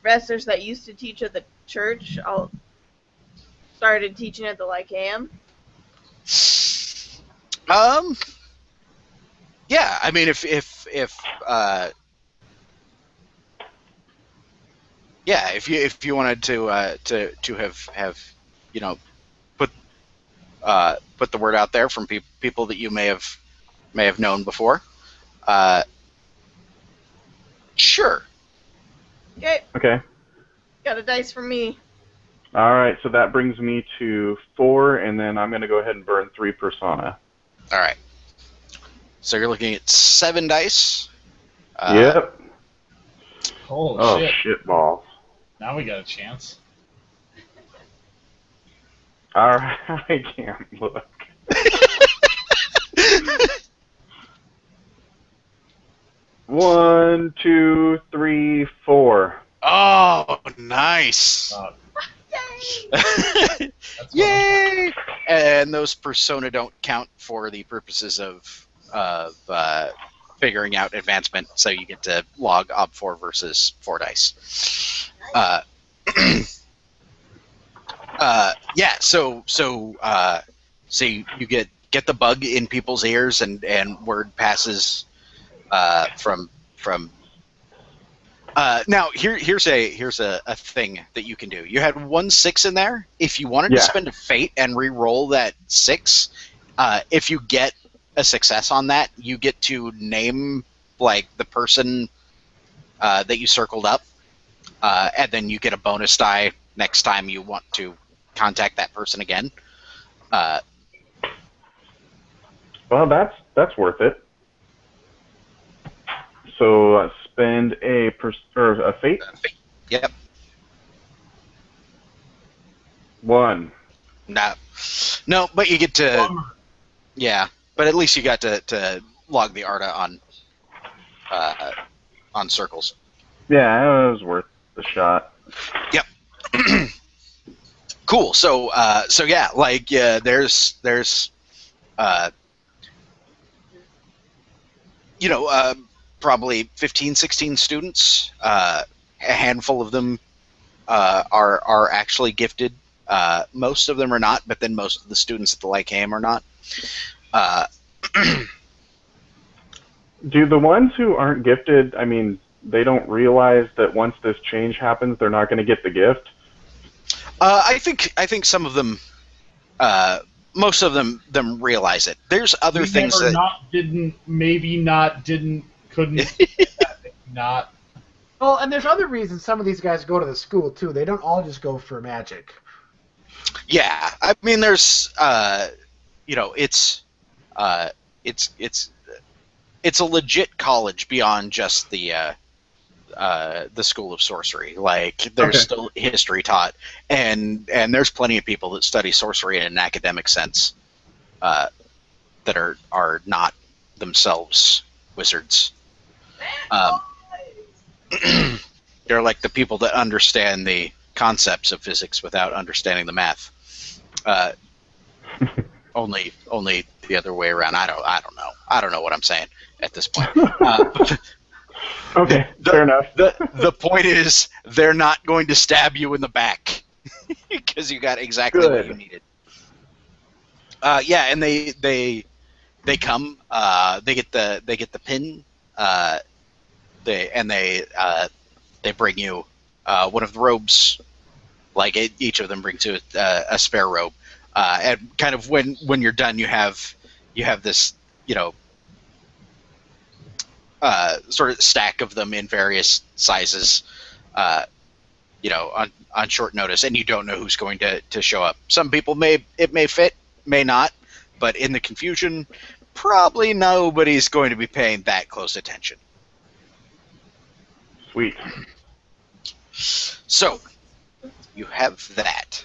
wrestlers that used to teach at the church, I'll started teaching at the Lyceum. Yeah, I mean, if yeah, if you wanted to have put put the word out there from people that you may have known before. Sure. Okay, Okay. got a dice from me. All right, so that brings me to 4, and then I'm going to go ahead and burn 3 persona. All right. So you're looking at 7 dice. Yep. Holy shit balls. Now we got a chance. All right, I can't look. One, 2, 3, 4. Oh, nice. Yay! That's Yay! And those persona don't count for the purposes of figuring out advancement, so you get to log op 4 versus 4 dice. Yeah, so you get the bug in people's ears, and word passes from. Now here's a thing that you can do. You had 1 6 in there. If you wanted to spend a fate and re-roll that 6, if you get a success on that, you get to name like the person that you circled up, and then you get a bonus die next time you want to contact that person again. Well, that's worth it. So spend a fate. Yep. 1. No, but you get to. Yeah, but at least you got to log the Arda on circles. Yeah, it was worth the shot. Yep. Cool. So yeah, like there's probably 15, 16 students. A handful of them are actually gifted. Most of them are not, but then most of the students at the Lyceum are not. Do the ones who aren't gifted, I mean, they don't realize that once this change happens, they're not going to get the gift? I think some of them, most of them realize it. There's other things that couldn't, not. Well, and there's other reasons some of these guys go to the school too. They don't all just go for magic. Yeah, I mean, there's, it's a legit college beyond just the School of Sorcery. Like, there's still history taught, and there's plenty of people that study sorcery in an academic sense that are not themselves wizards. They're like the people that understand the concepts of physics without understanding the math. Only the other way around. I don't know what I'm saying at this point. Okay, fair enough. The point is, they're not going to stab you in the back because you got exactly what you needed. Yeah, and they come. They get the pin. They bring you one of the robes. Like each of them brings you a spare robe. And kind of when you're done, you have this sort of stack of them in various sizes, on short notice, and you don't know who's going to show up. Some people it may fit, may not, but in the confusion, probably nobody's going to be paying that close attention. Sweet. So, you have that.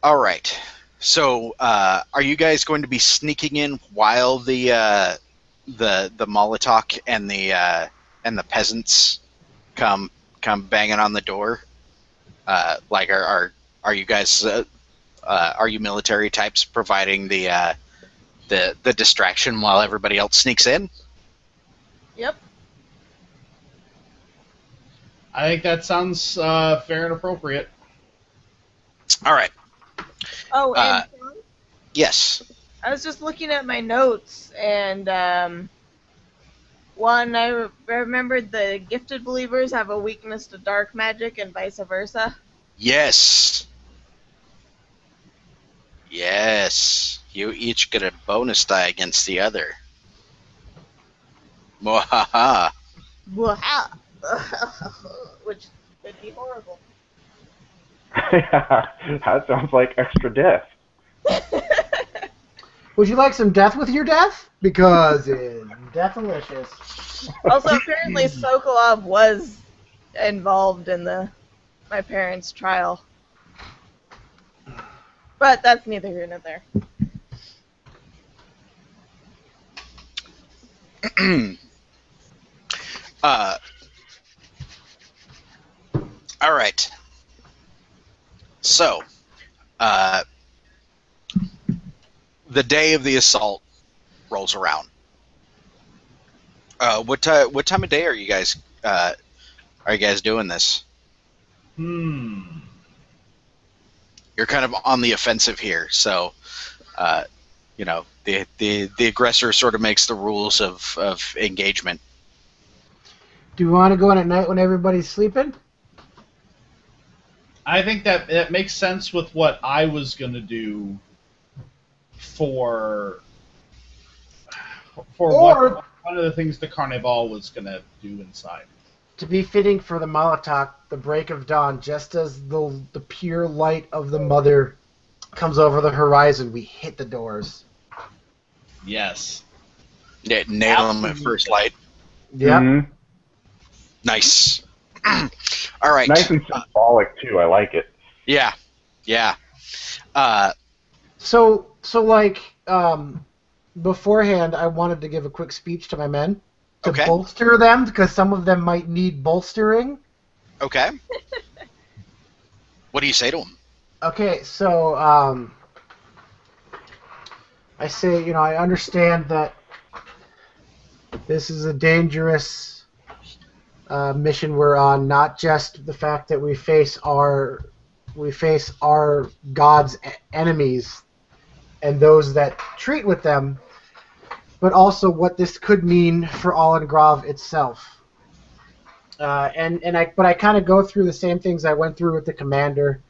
All right. So, are you guys going to be sneaking in while the Molotok and the peasants come banging on the door? Like, are you guys are you military types providing the distraction while everybody else sneaks in? Yep. I think that sounds fair and appropriate. All right. Oh, and Sean, Yes. I was just looking at my notes, and One, I remembered the gifted believers have a weakness to dark magic and vice versa. Yes. Yes. You each get a bonus die against the other. Mwahaha. Blah. Which could be horrible. That sounds like extra death. Would you like some death with your death? Because it's deathlicious. Also, apparently Sokolov was involved in my parents' trial. But that's neither here nor there. All right. So, the day of the assault rolls around. What time of day are you guys doing this? You're kind of on the offensive here, so the aggressor sort of makes the rules of engagement. Do you want to go in at night when everybody's sleeping? I think that makes sense with what I was going to do for what one of the things the Carnival was going to do inside. To be fitting for the Molotov, the break of dawn, just as the pure light of the mother comes over the horizon, we hit the doors. Yes. Yeah, nail them at first light. Yep. Mm-hmm. Nice. All right. Nice and symbolic too. I like it. Yeah. Yeah. So beforehand, I wanted to give a quick speech to my men to Okay. bolster them, because some of them might need bolstering. Okay. What do you say to them? Okay, so I say, I understand that this is a dangerous mission we're on. Not just the fact that we face our God's enemies and those that treat with them, but also what this could mean for Olengrav itself. But I kind of go through the same things I went through with the commander.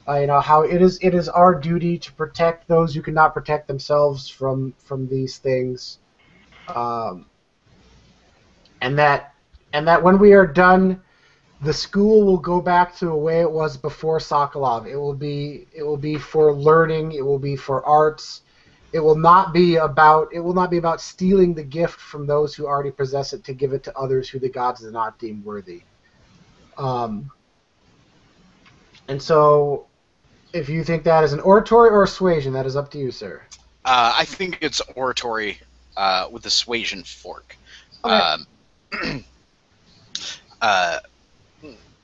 How it is our duty to protect those who cannot protect themselves from these things, and that when we are done, the school will go back to the way it was before Sokolov. It will be for learning. It will be for arts. It will not be about stealing the gift from those who already possess it to give it to others who the gods do not deem worthy. And so, if you think that is an oratory or a suasion, that is up to you, sir. I think it's oratory with a suasion fork. Okay.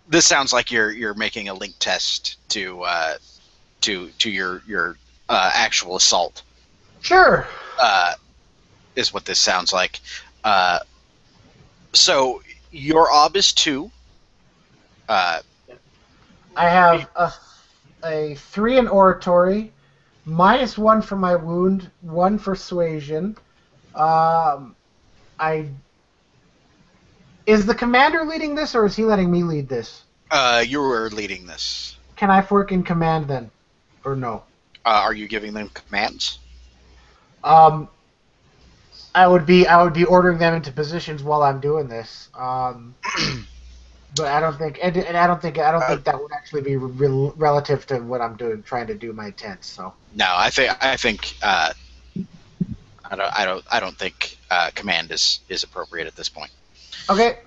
This sounds like you're making a link test to your actual assault. Sure. Is what this sounds like. So your ob is 2. I have a 3 in oratory, -1 for my wound, 1 for suasion. Is the commander leading this, or is he letting me lead this? You were leading this. Can I fork in command then, or no? Are you giving them commands? I would be ordering them into positions while I'm doing this. But I don't think that would actually be relative to what I'm trying to do my intent. So No, I think I don't think command is appropriate at this point. okay.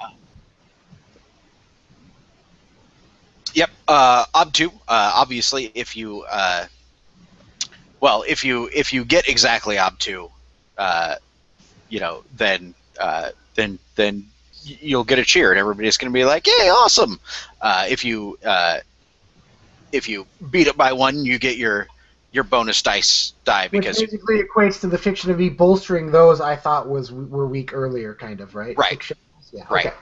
Yep. Ob 2. Obviously, if you get exactly ob 2, then you'll get a cheer, and everybody's going to be like, "Yay, awesome!" If you beat it by 1, you get your bonus die because Which basically equates to the fiction of me bolstering those I thought were weak earlier, kind of, right? Right. Fiction. Yeah. Right. Okay.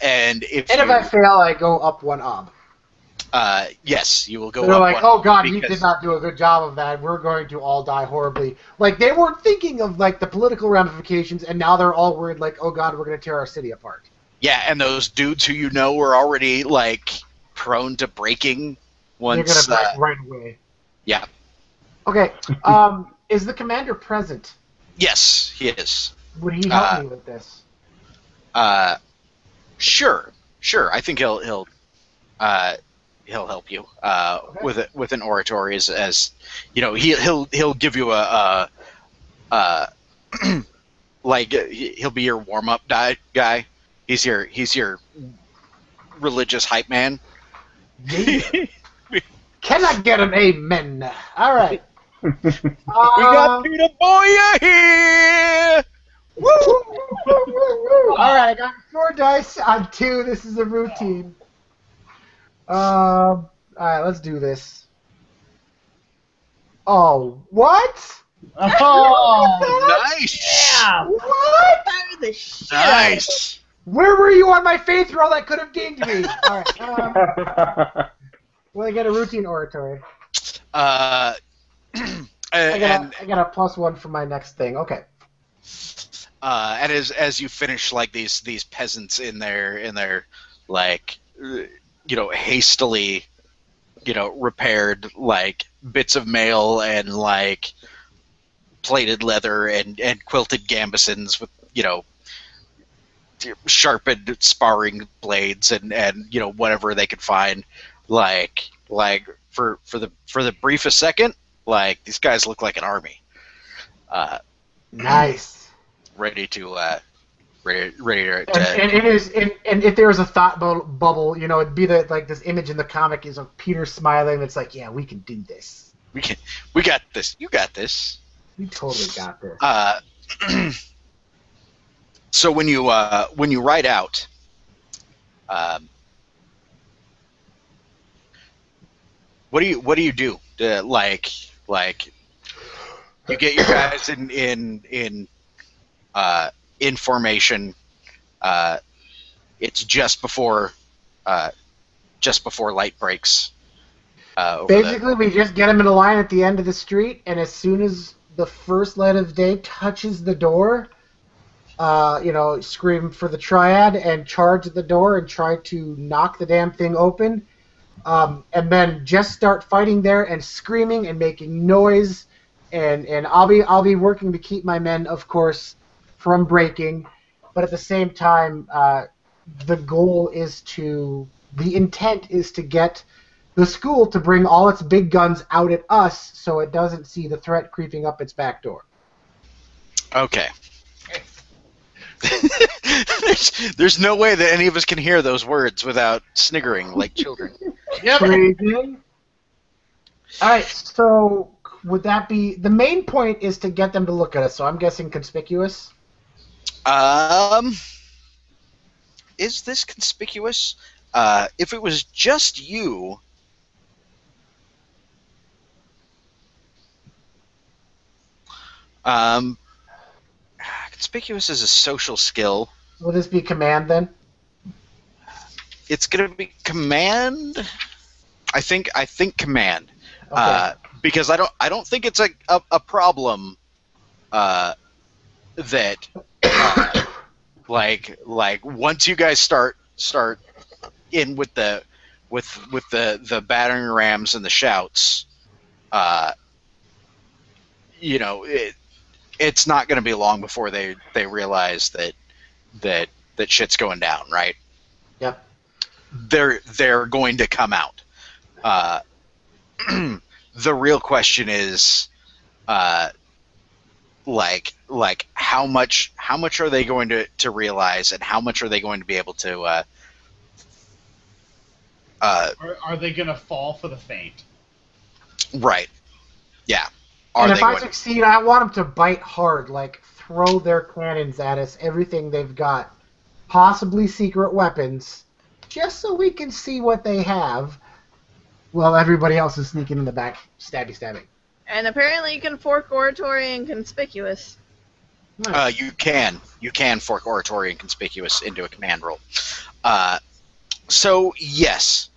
and if And if I fail, I go up 1 ob. Yes, you will go They're up like, one oh god, he because did not do a good job of that. We're going to all die horribly. Like, they weren't thinking of, like, the political ramifications, and now they're all worried, like, oh god, we're going to tear our city apart. yeah, and those dudes who you know are already like prone to breaking They're going to once. break right away. Yeah. Okay, is the commander present? Yes, he is. Would he help me with this? Sure. I think he'll help you Okay. with an oratory as you know he'll give you a like he'll be your warm up guy. He's your religious hype man. Yeah. Can I get an amen? All right. We got Peter Boyer here. Woo! All right, I got 4 dice on 2. This is a routine. All right, let's do this. Oh, what? Oh, Nice. Yeah. What? Fire the shit out of it. Nice. Where were you on my faith roll that could have dinged me? All right. Well, I get a routine oratory. And, I got a +1 for my next thing. Okay. and as you finish like these peasants in their like hastily repaired like bits of mail and like plated leather and quilted gambesons with sharpened sparring blades and whatever they could find like for the briefest second like these guys look like an army Nice. ready to And it is, and if there was a thought bubble, it'd be this image in the comic is of Peter smiling. It's like, yeah, we can do this. we got this. You got this. We totally got this. So when you write out, what do you do? Like you get your guys in formation. It's just before light breaks. Basically, we just get them in a line at the end of the street, and as soon as the first light of day touches the door, scream for the triad and charge at the door and try to knock the damn thing open, and then just start fighting there and screaming and making noise, and I'll be working to keep my men, of course, from breaking, but at the same time, the intent is to get the school to bring all its big guns out at us so it doesn't see the threat creeping up its back door. Okay. there's no way that any of us can hear those words without sniggering like children. yep. Crazy. All right, so would that be the main point? Is to get them to look at us. So I'm guessing conspicuous. Is this conspicuous? If it was just you, conspicuous is a social skill. Will this be command then? It's gonna be command. I think command. Okay. Because I don't think it's a problem. That like once you guys start in with the battering rams and the shouts, it's not going to be long before they realize that shit's going down, right? Yep. They're going to come out. The real question is, like how much are they going to realize, and how much are they going to be able to? Are they going to fall for the faint? Right. Yeah. And if I succeed, I want them to bite hard, like throw their cannons at us, everything they've got, possibly secret weapons, just so we can see what they have, while everybody else is sneaking in the back, stabbing. And apparently you can fork oratory and conspicuous. Nice. You can fork oratory and conspicuous into a command roll. So yes,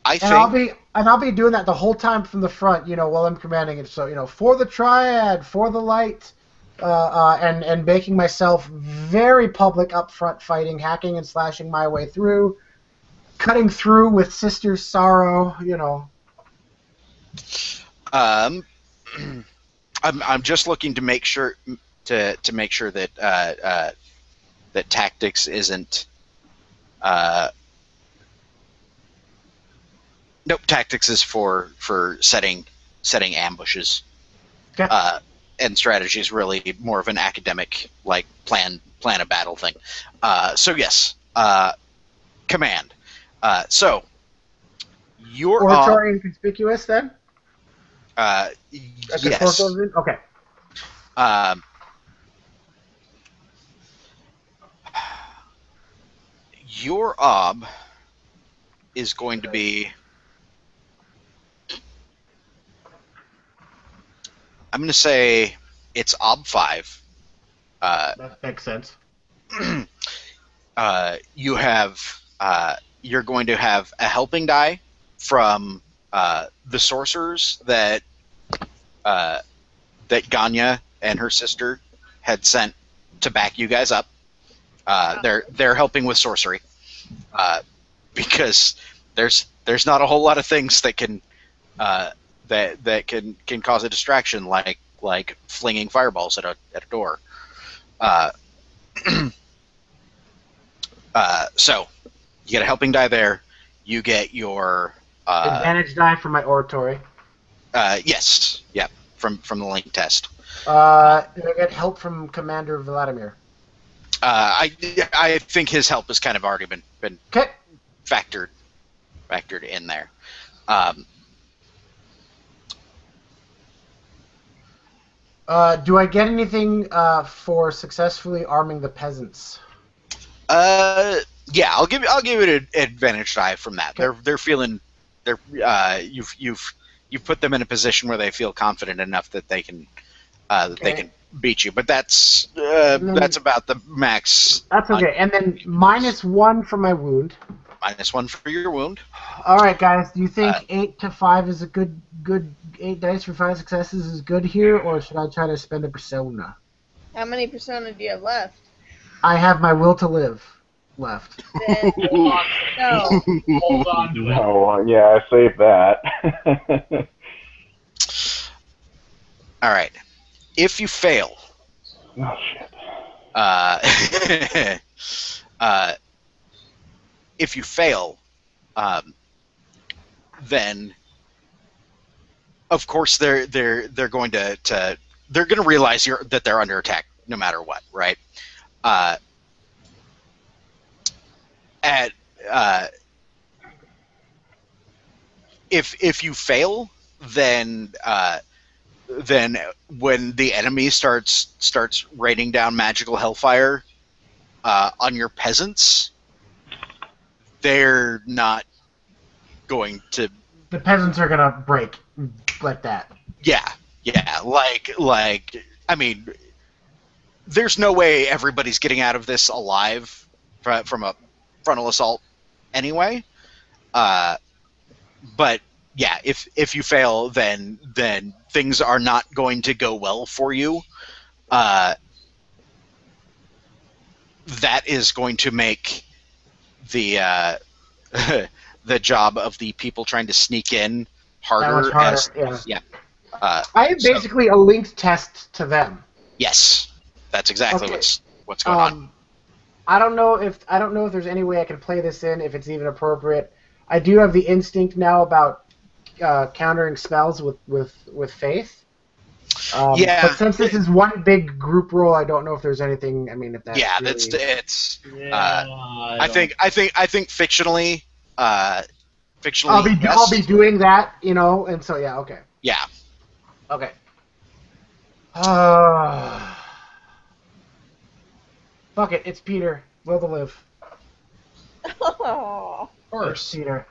I And I'll think be doing that the whole time from the front, while I'm commanding it. So, for the triad, for the light, and making myself very public up front, fighting, hacking and slashing my way through, cutting through with Sister's Sorrow. um, I'm just looking to make sure to make sure that that tactics isn't. Nope, tactics is for setting ambushes. Okay. And strategy is really more of an academic, like plan a battle thing. So yes, command. So your Oratory and conspicuous then? I could force yes. those in? Okay. Um, your ob is going to be. I'm going to say it's ob 5. That makes sense. You have you're going to have a helping die from the sorcerers that Ganya and her sister had sent to back you guys up. They're helping with sorcery because there's not a whole lot of things that can that can cause a distraction like flinging fireballs at a door. So you get a helping die there. You get your Advantage die for my oratory. yes, yeah, from the link test. Did I get help from Commander Vladimir? I think his help has kind of already been Okay. factored in there. Do I get anything for successfully arming the peasants? Yeah, I'll give it an advantage die from that. Okay. They're feeling you've put them in a position where they feel confident enough that they can they can beat you. But that's about the max. That's okay. And then -1 for my wound. -1 for your wound. All right, guys. Do you think 8 to 5 is a good 8 dice for 5 successes is good here, or should I try to spend a persona? How many persona do you have left? I have my will to live left. Then, no. Hold on to it. Oh, yeah, I saved that. All right. If you fail, Oh, shit. if you fail, then of course they're going to they're going to realize that they're under attack no matter what, right? If you fail, then when the enemy starts raining down magical hellfire on your peasants, they're not going to. The peasants are gonna break like that. Yeah, like I mean, there's no way everybody's getting out of this alive from a frontal assault anyway. But yeah, if you fail, then things are not going to go well for you. That is going to make the the job of the people trying to sneak in harder. That much harder, yeah. I am basically a linked test to them. Yes, that's exactly Okay. what's going on. I don't know if there's any way I can play this in, if it's even appropriate. I do have the instinct now about countering spells with faith. Yeah. But since this is one big group roll, I don't know if there's anything. I mean, if that's Yeah, really... it's. Yeah, I think fictionally. Fictionally, I'll be doing that, and so yeah, okay. Yeah. Okay. Fuck it, it's Peter. Will to live. Oh. of course. Peter.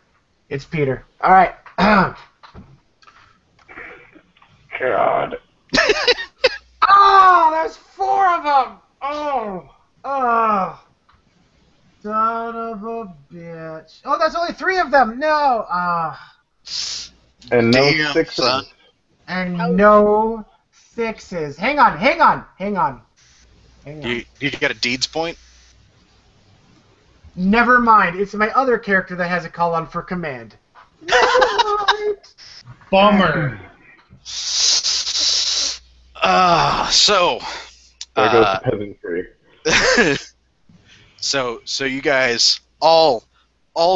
It's Peter. All right. God. Oh, there's 4 of them. Oh. Son of a bitch. Oh, that's only 3 of them. No. And no Damn, son. sixes. And no 6s. Hang on. You got a deeds point? Never mind. It's my other character that has a call on for command. Never mind. Bummer. So. There goes the peasantry. So you guys all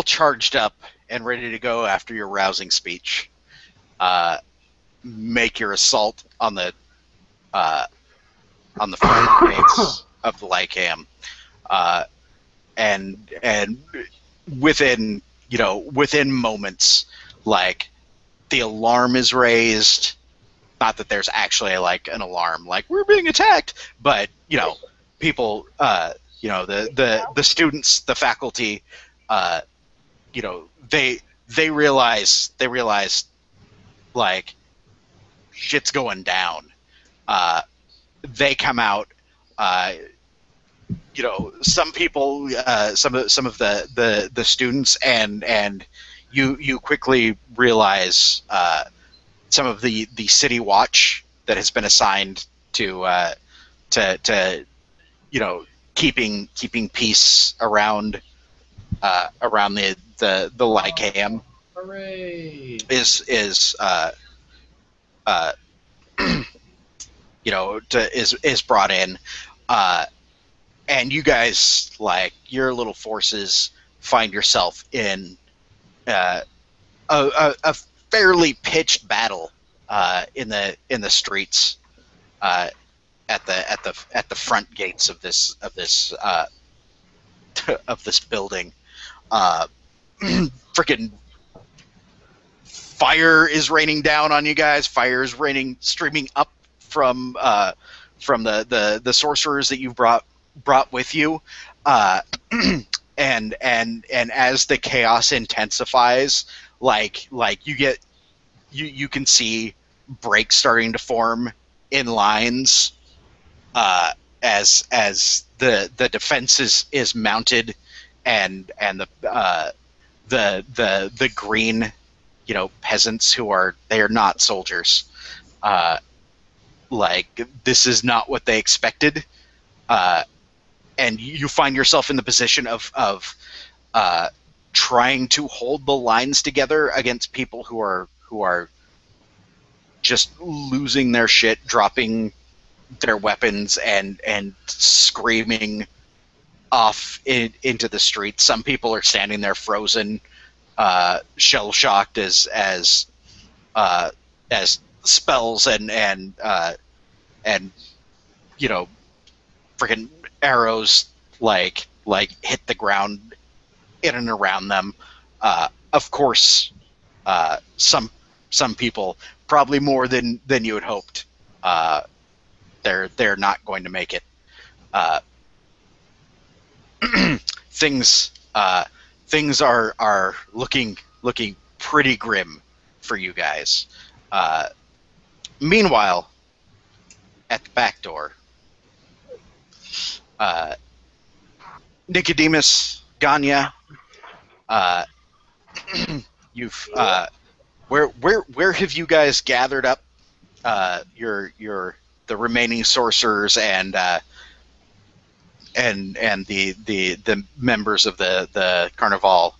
charged up and ready to go after your rousing speech. Make your assault on the front gates of the Lycam. And within moments, like, the alarm is raised. Not that there's actually like an alarm, like we're being attacked, but people, the students, the faculty, they realize like shit's going down. They come out. Some people, some of the students, and you quickly realize some of the city watch that has been assigned to keeping peace around the Lycam Hooray! is brought in, and you guys, like, your little forces find yourself in a fairly pitched battle in the streets at the front gates of this of this building. Freaking fire is raining down on you guys. Fire is streaming up from the sorcerers that you've brought with you, and as the chaos intensifies, like you can see breaks starting to form in lines, as the defense is mounted, and the green, peasants who are not soldiers. Like, this is not what they expected, and you find yourself in the position of trying to hold the lines together against people who are just losing their shit, dropping their weapons, and screaming off into the streets. Some people are standing there frozen, shell shocked as spells and freaking arrows like hit the ground in and around them. Of course, some people, probably more than you had hoped, they're not going to make it. Things are looking pretty grim for you guys. Meanwhile, at the back door, Nicodemus, Ganya, you've where have you guys gathered up the remaining sorcerers and the members of the Carnival?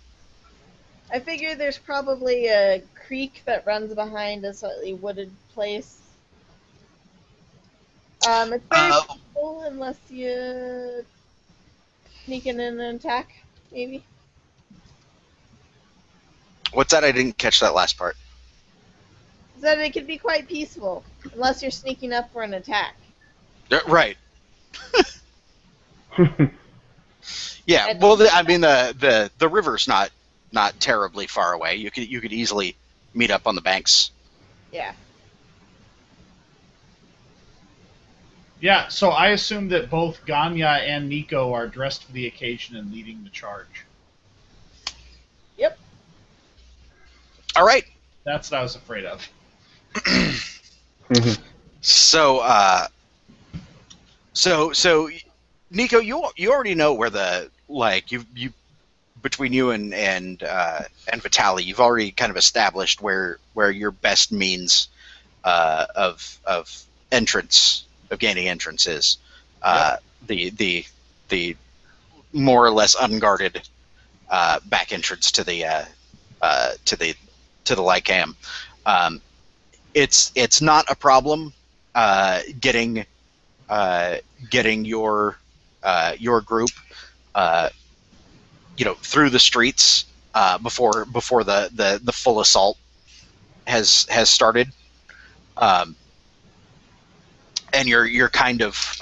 I figure there's probably a creek that runs behind a slightly wooded place. It's very peaceful unless you sneak in and attack, maybe. What's that? I didn't catch that last part. That it could be quite peaceful unless you're sneaking up for an attack. Right. Yeah. Well, the river's not terribly far away. You could easily meet up on the banks. Yeah. Yeah, so I assume that both Ganya and Nico are dressed for the occasion and leading the charge. Yep. All right. That's what I was afraid of. So Nico, you already know where the like you between you and Vitali, you've already kind of established where your best means of entrance of gaining entrance is. The more or less unguarded back entrance to the Lycam. It's not a problem getting your group through the streets before the full assault has started. And you're kind of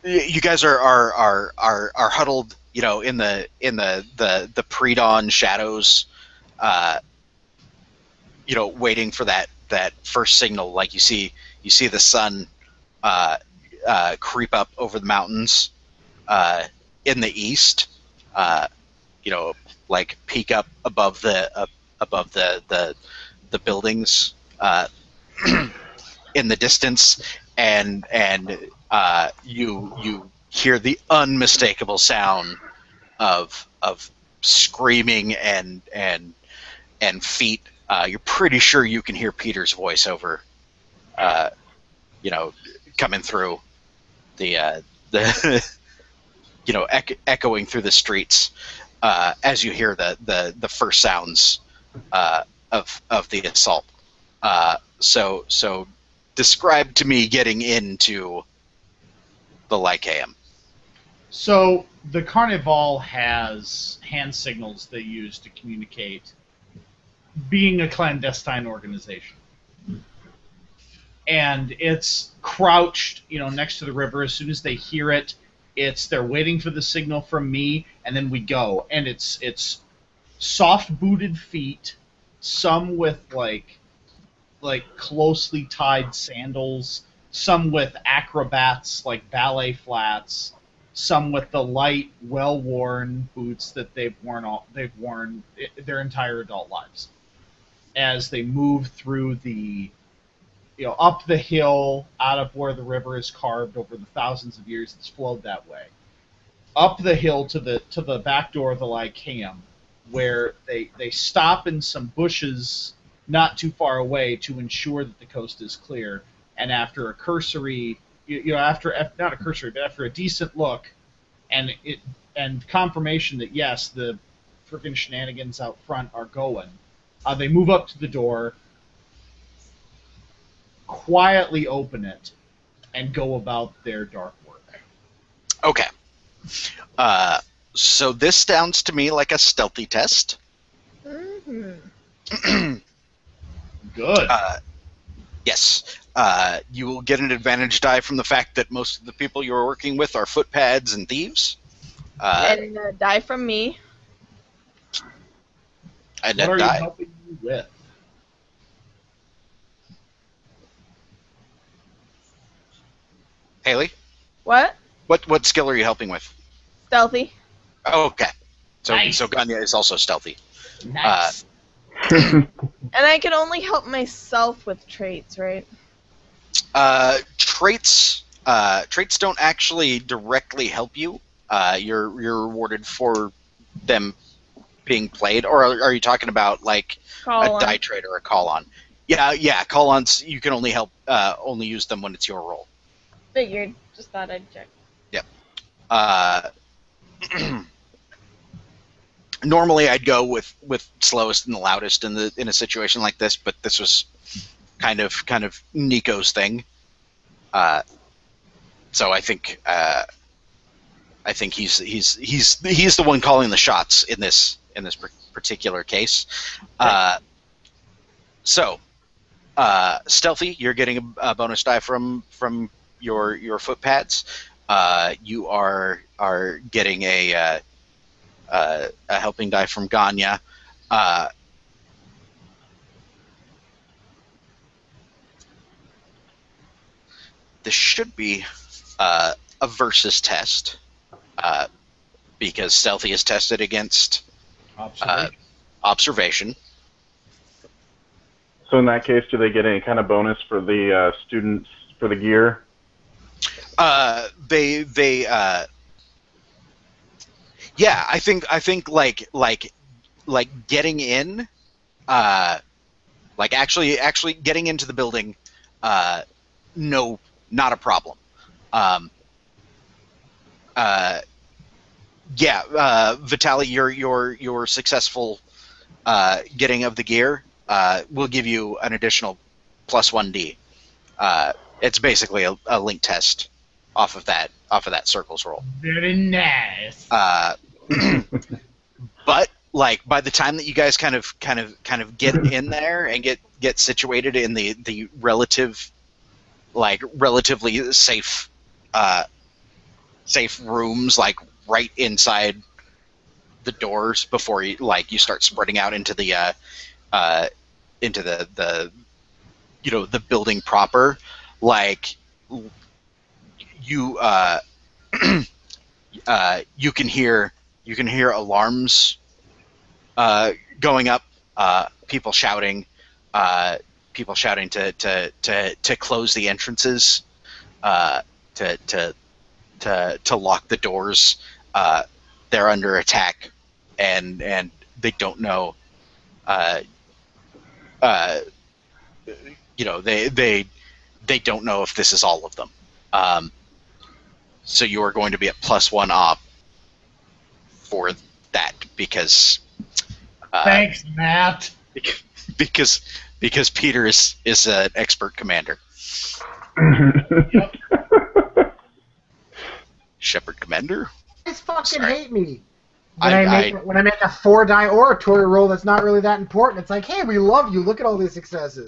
you guys are huddled, in the pre-dawn shadows, waiting for that first signal. Like you see the sun creep up over the mountains in the east, like peek up above the buildings in the distance, and you hear the unmistakable sound of screaming and feet. You're pretty sure you can hear Peter's voice over, coming through the echoing through the streets as you hear the first sounds of the assault. So describe to me getting into the Lycaeum. So the Carnival has hand signals they use to communicate, being a clandestine organization. And it's crouched, next to the river. As soon as they hear it, they're waiting for the signal from me, and then we go. And it's soft-booted feet, some with like closely tied sandals, some with acrobats like ballet flats, some with the light, well-worn boots that they've worn their entire adult lives. As they move through the, up the hill out of where the river is carved over the thousands of years it's flowed that way, up the hill to the back door of the Lycaeum, where they stop in some bushes not too far away to ensure that the coast is clear. And after a cursory, after a decent look, and confirmation that yes, the frickin' shenanigans out front are going, they move up to the door, quietly open it, and go about their dark work. Okay. So this sounds to me like a stealthy test. Mm-hmm. Good. Yes. You will get an advantage die from the fact that most of the people you're working with are footpads and thieves. And die from me. And what a are die. you helping me with? Haley, What? what skill are you helping with? Stealthy. Oh, okay. So Nice. so Ganya is also stealthy. Nice. And I can only help myself with traits, right? Traits don't actually directly help you. You're rewarded for them being played, or are you talking about like Call a die on. trait or a call on? Yeah. Call ons you can only use them when it's your role. Figured. Just thought I'd check. Yep. Normally I'd go with slowest and the loudest in a situation like this, but this was kind of Nico's thing. So I think he's the one calling the shots in this particular case. So stealthy, you're getting a bonus die from your foot pads. You are getting a helping die from Ganya. This should be a versus test, because stealthy is tested against observation. So in that case, do they get any kind of bonus for the students for the gear? Yeah, I think like getting in, like actually getting into the building, no, not a problem. Um, yeah, Vitaly, your successful getting of the gear will give you an additional +1d. It's basically a link test off of that circles roll. Very nice. But like by the time that you guys kind of get in there and get situated in the relatively safe safe rooms, like right inside the doors before you start spreading out into the the building proper, like you you can hear alarms going up, people shouting to close the entrances, to lock the doors. They're under attack, and they don't know. They don't know if this is all of them. So you are going to be at +1 op for that because Thanks, Matt. because Peter is an expert commander. Yep. Shepherd commander. You guys fucking Sorry. hate me. When I make a 4-die oratory roll that's not really that important, it's like, hey, we love you. Look at all these successes.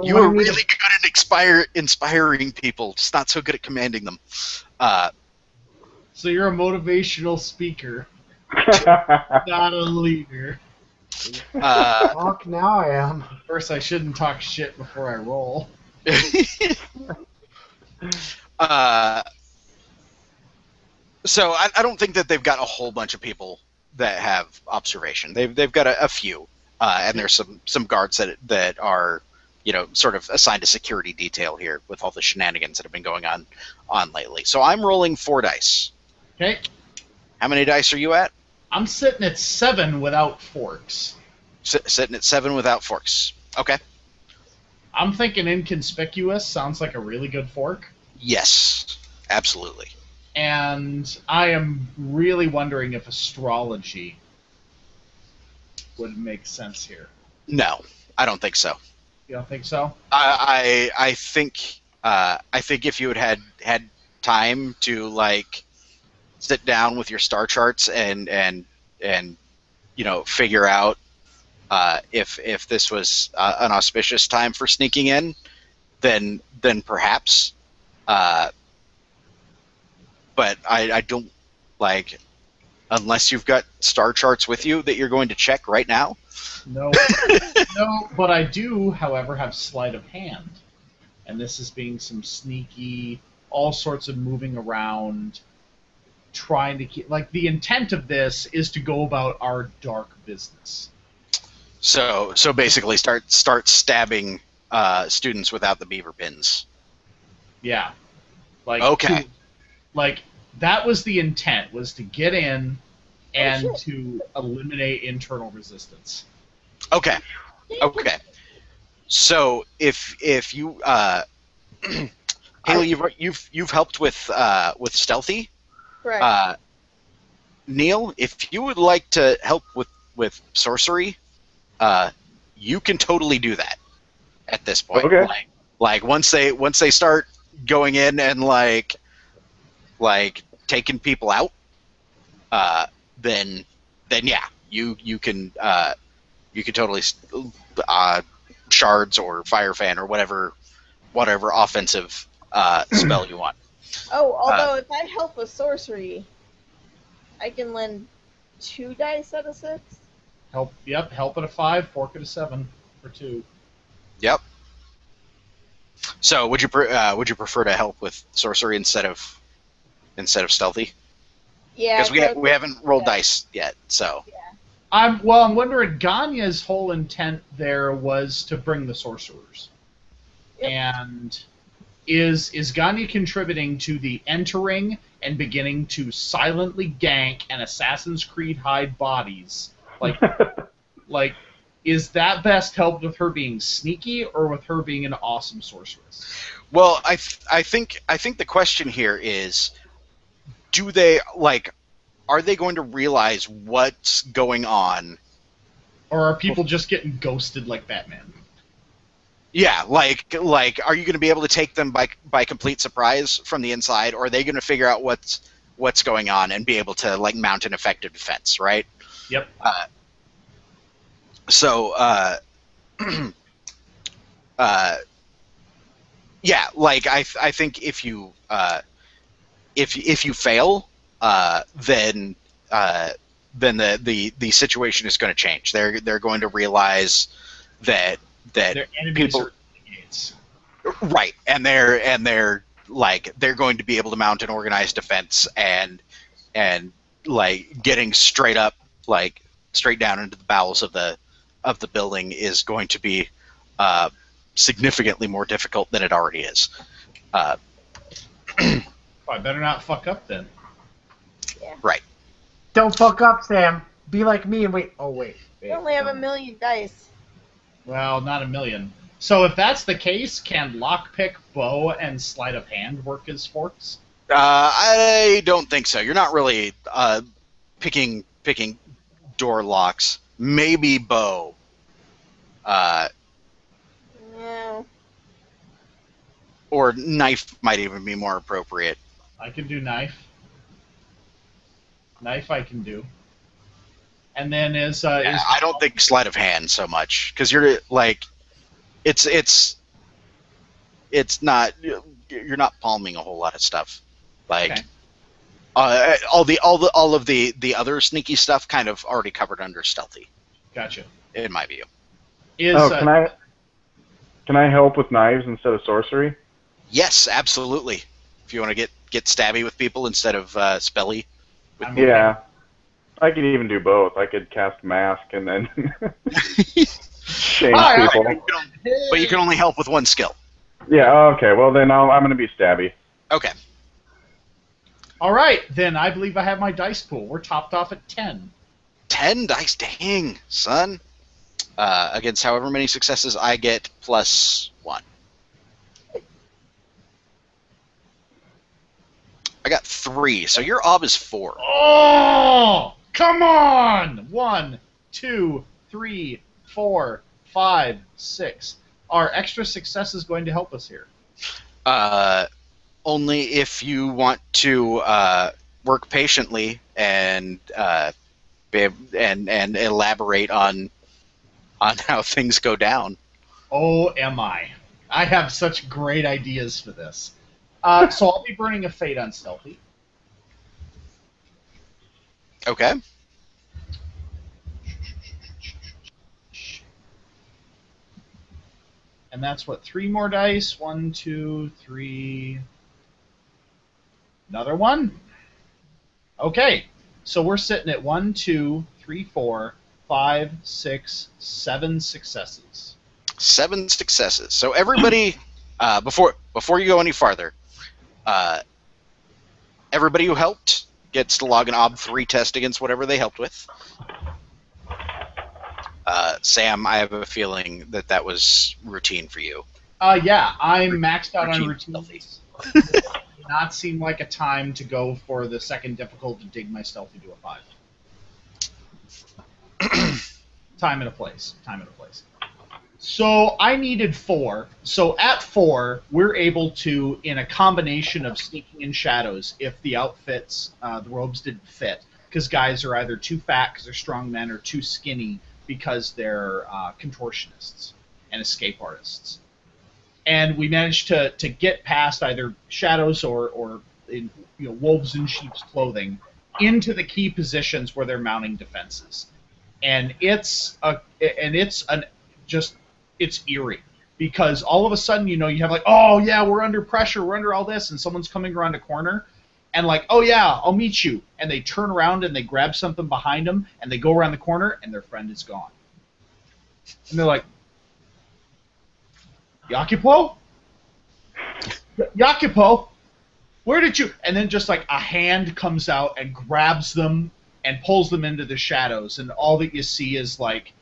You are really good at inspiring people, just not so good at commanding them. So you're a motivational speaker, not a leader. Fuck, now I am. First, I shouldn't talk shit before I roll. So I don't think that they've got a whole bunch of people that have observation. They've got a few, and there's some guards that are sort of assigned to security detail here with all the shenanigans that have been going on lately. So I'm rolling 4 dice. Okay. How many dice are you at? I'm sitting at 7 without forks. Sitting at 7 without forks. Okay. I'm thinking inconspicuous sounds like a really good fork. Yes, absolutely. And I am really wondering if astrology would make sense here. No, I don't think so. You don't think so? I think if you had time to like sit down with your star charts and figure out if this was an auspicious time for sneaking in, then perhaps. But I don't like, unless you've got star charts with you that you're going to check right now. No. No, but I do, however, have sleight of hand. And this is being some sneaky, all sorts of moving around, trying to keep... Like, the intent of this is to go about our dark business. So basically start stabbing students without the beaver pins. Yeah. Like, Okay. That was the intent, was to get in and shit. to eliminate internal resistance. Okay. So if you Haley, you've helped with stealthy. Correct. Neil, if you would like to help with sorcery, you can totally do that at this point. Okay. Like once they start going in and like taking people out, then yeah, you can totally shards or fire fan or whatever offensive spell you want. Oh, although if I help with sorcery, I can lend 2 dice out of 6. Help at a 5, fork at a 7 for 2. Yep. So would you prefer to help with sorcery instead of stealthy? Yeah. Because we haven't rolled dice yet. So I'm wondering, Ganya's whole intent there was to bring the sorcerers. Yep. And Is Ganya contributing to the entering and beginning to silently gank and Assassin's Creed hide bodies? Like, is that best helped with her being sneaky or with her being an awesome sorceress? Well, I think the question here is, do they like? Are they going to realize what's going on? Or are people just getting ghosted like Batman? Yeah, like, are you going to be able to take them by complete surprise from the inside, or are they going to figure out what's going on and be able to like mount an effective defense, right? Yep. So, yeah, like I think if you if you fail, then the situation is going to change. They're going to realize that Their enemies people are gates. right, and they're like they're going to be able to mount an organized defense and like getting straight up like straight down into the bowels of the building is going to be significantly more difficult than it already is. I better not fuck up then. Right. Don't fuck up, Sam. Be like me and wait. Oh, wait. You only have 1,000,000 dice. Well, not 1,000,000. So if that's the case, can lockpick, bow, and sleight of hand work as forks? I don't think so. You're not really picking door locks. Maybe bow. Yeah. Or knife might even be more appropriate. I can do knife. Knife I can do. And then I don't think sleight of hand so much because you're like, it's not you're not palming a whole lot of stuff. Like Okay. all of the other sneaky stuff kind of already covered under stealthy, Gotcha. in my view. Can I help with knives instead of sorcery? Yes, absolutely. If you want to get stabby with people instead of spelly. I'm Yeah. I could even do both. I could cast mask and then change All right. people. But you can only help with one skill. Yeah, okay. Well, then I'm going to be stabby. Okay. All right, then I believe I have my dice pool. We're topped off at 10. 10 dice, dang, son. Against however many successes I get plus 1. I got 3, so your ob is 4. Oh, come on! 1, 2, 3, 4, 5, 6. Are extra successes going to help us here? Only if you want to work patiently and and elaborate on how things go down. Oh, am I? I have such great ideas for this. So I'll be burning a fate on stealthy. Okay. And that's what, 3 more dice? 1, 2, 3. Another one? Okay. So we're sitting at 1, 2, 3, 4, 5, 6, 7 successes. 7 successes. So everybody, before you go any farther, everybody who helped gets to log an OB3 test against whatever they helped with. Sam, I have a feeling that was routine for you. Yeah, I'm maxed out on Routine routines. Did not seem like a time to go for the second difficult to dig my stealthy to a 5. Time and a place. So I needed 4. So at 4, we're able to, in a combination of sneaking and shadows, if the outfits, the robes didn't fit, because guys are either too fat because they're strong men or too skinny because they're contortionists and escape artists. And we managed to get past either shadows or in, wolves in sheep's clothing into the key positions where they're mounting defenses. And it's eerie because all of a sudden, you have like, oh yeah, we're under pressure, we're under all this, and someone's coming around a corner, and like, oh yeah, I'll meet you, and they turn around and they grab something behind them, and they go around the corner, and their friend is gone, and they're like, Yakipo? Yakipo, where did you? And then just like a hand comes out and grabs them and pulls them into the shadows, and all that you see is like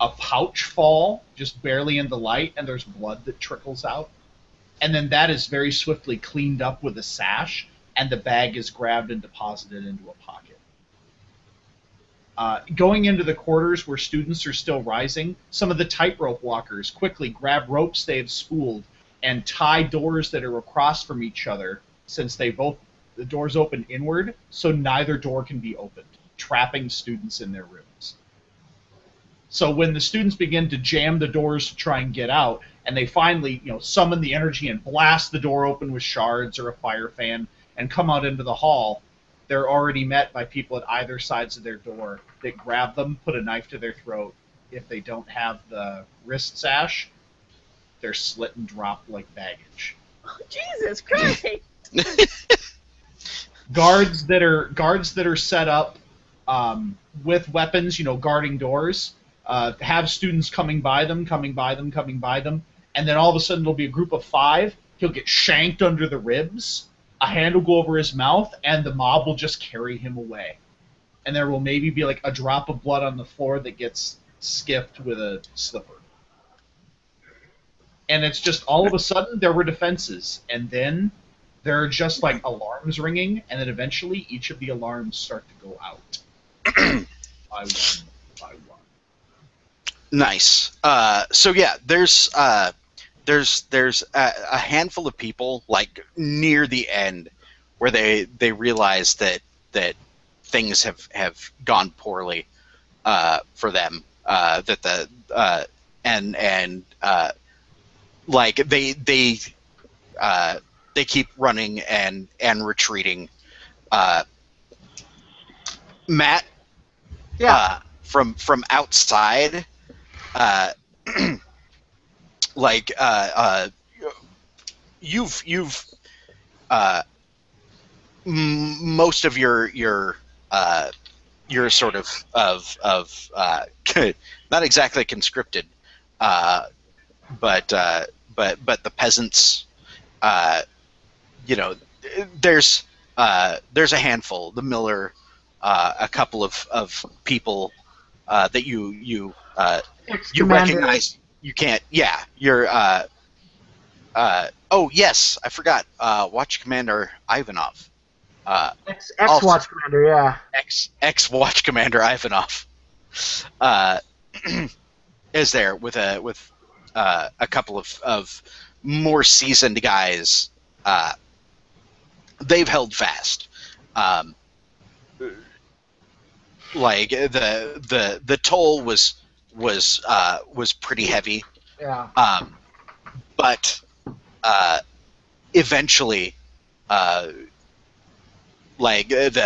a pouch fall, just barely in the light, and there's blood that trickles out. And then that is very swiftly cleaned up with a sash, and the bag is grabbed and deposited into a pocket. Going into the quarters where students are still rising, some of the tightrope walkers quickly grab ropes they have spooled and tie doors that are across from each other, since the doors open inward, so neither door can be opened, trapping students in their rooms. So when the students begin to jam the doors to try and get out, and they finally, summon the energy and blast the door open with shards or a fire fan and come out into the hall, they're already met by people at either sides of their door that grab them, put a knife to their throat. If they don't have the wrist sash, they're slit and dropped like baggage. Oh, Jesus Christ! Guards that are set up with weapons, guarding doors, have students coming by them, and then all of a sudden there'll be a group of 5. He'll get shanked under the ribs, a hand will go over his mouth, and the mob will just carry him away. And there will maybe be like a drop of blood on the floor that gets skipped with a slipper. And it's just all of a sudden there were defenses, and then there are just like alarms ringing, and then eventually each of the alarms start to go out. by one. Nice. So yeah, there's a handful of people like near the end where they realize that things have gone poorly for them. Like they keep running and retreating. Matt, Yeah. from outside, like you've most of your sort of not exactly conscripted, but the peasants, there's a handful, the miller, a couple of people that you recognize. You can't. Yeah, you're. Oh yes, I forgot. Watch Commander Ivanov. Ex Watch Commander, yeah. Ex Watch Commander Ivanov is there with a couple of more seasoned guys. They've held fast. Like the toll was pretty heavy. Yeah. But eventually, like there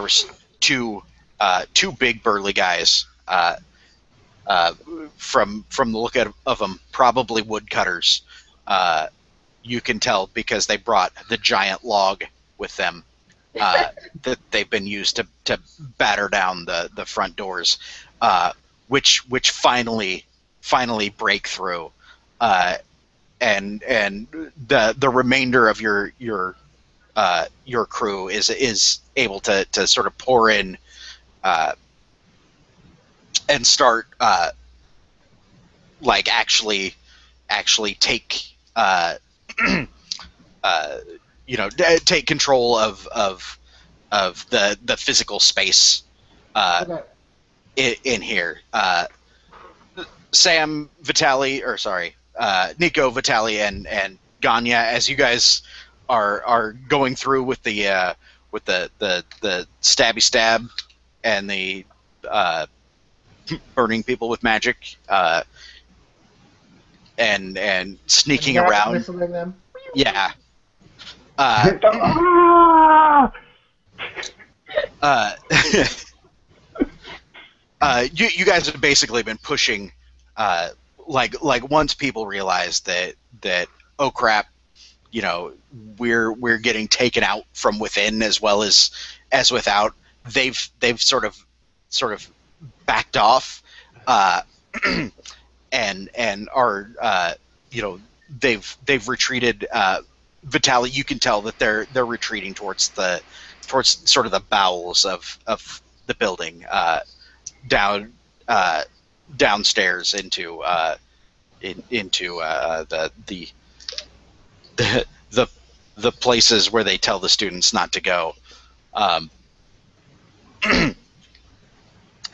was two big burly guys. From the look of them, probably woodcutters. You can tell because they brought the giant log with them that they've been used to batter down the front doors, which finally break through, and the remainder of your crew is able to sort of pour in and start like actually take take control of the physical space Okay. in here. Sam, Vitali, or sorry, Nico, Vitali, and Ganya, as you guys are going through with the stabby stab and the burning people with magic, and sneaking around. Whistling them. Yeah. You guys have basically been pushing, like once people realize that oh crap, we're getting taken out from within as well as without. They've sort of backed off, and are they've retreated. Vitaly, you can tell that they're retreating towards sort of the bowels of the building, down downstairs into the the the places where they tell the students not to go. Um,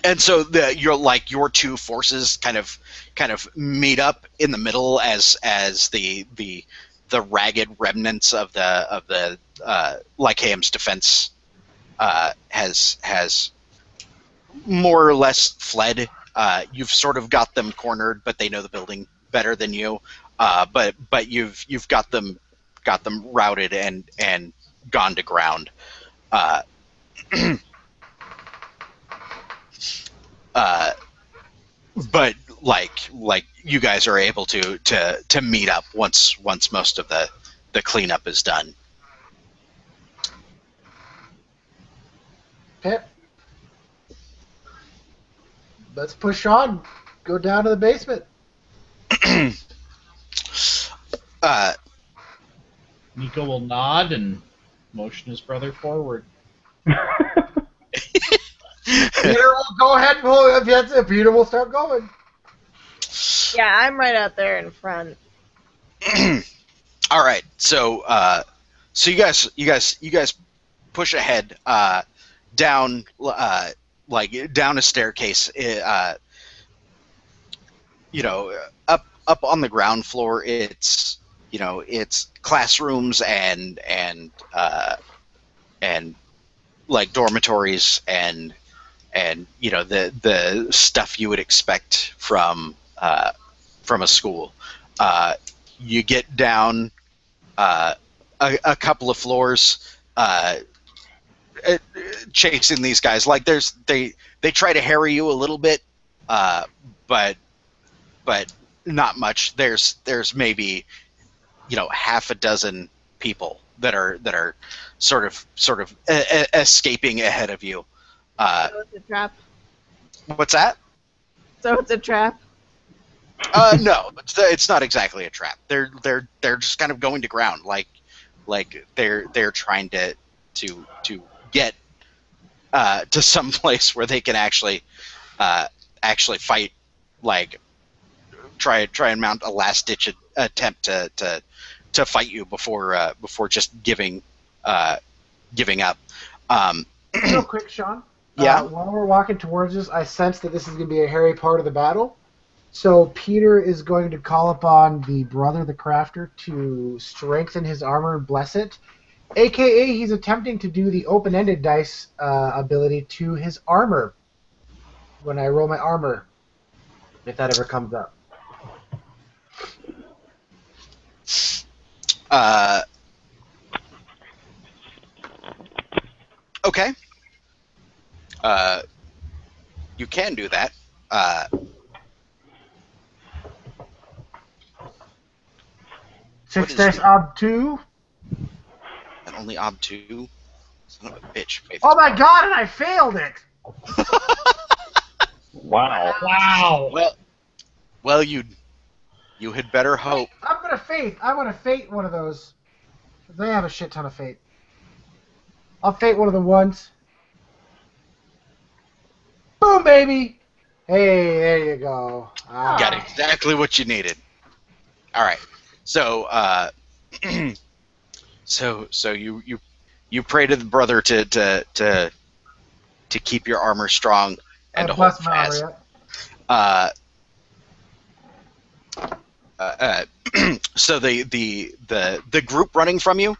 and so your two forces kind of meet up in the middle as the ragged remnants of the Lycaeum's defense has more or less fled. You've sort of got them cornered, but they know the building better than you. But you've got them routed and gone to ground. But like you guys are able to meet up once most of the cleanup is done. Okay. Let's push on. Go down to the basement. Nico will nod and motion his brother forward. Peter will go ahead. If Peter will start going. Yeah, I'm right out there in front. All right, so you guys push ahead down down a staircase. Up on the ground floor. It's it's classrooms and like dormitories and the stuff you would expect from a school. You get down a couple of floors, chasing these guys. Like they try to harry you a little bit, but not much. There's maybe half a dozen people that are sort of escaping ahead of you. So it's a trap. What's that? So it's a trap. No, it's not exactly a trap. They're just kind of going to ground, like they're trying to get to some place where they can actually fight, like try and mount a last ditch attempt to fight you before just giving up. Real quick, Sean. Yeah. While we're walking towards this, I sense that this is going to be a hairy part of the battle. So Peter is going to call upon the brother, the crafter, to strengthen his armor and bless it. AKA, he's attempting to do the open-ended dice ability to his armor when I roll my armor, if that ever comes up. Okay. You can do that. 6 dice ob 2. And only ob 2. Son of a bitch. Oh my god, and I failed it! Wow. Wow. Well, you had better hope. I'm gonna fate one of those. They have a shit ton of fate. I'll fate one of the ones. Boom, baby! Hey, there you go. Ah. Got exactly what you needed. All right. So, so you pray to the brother to keep your armor strong and to hold fast. So the group running from you,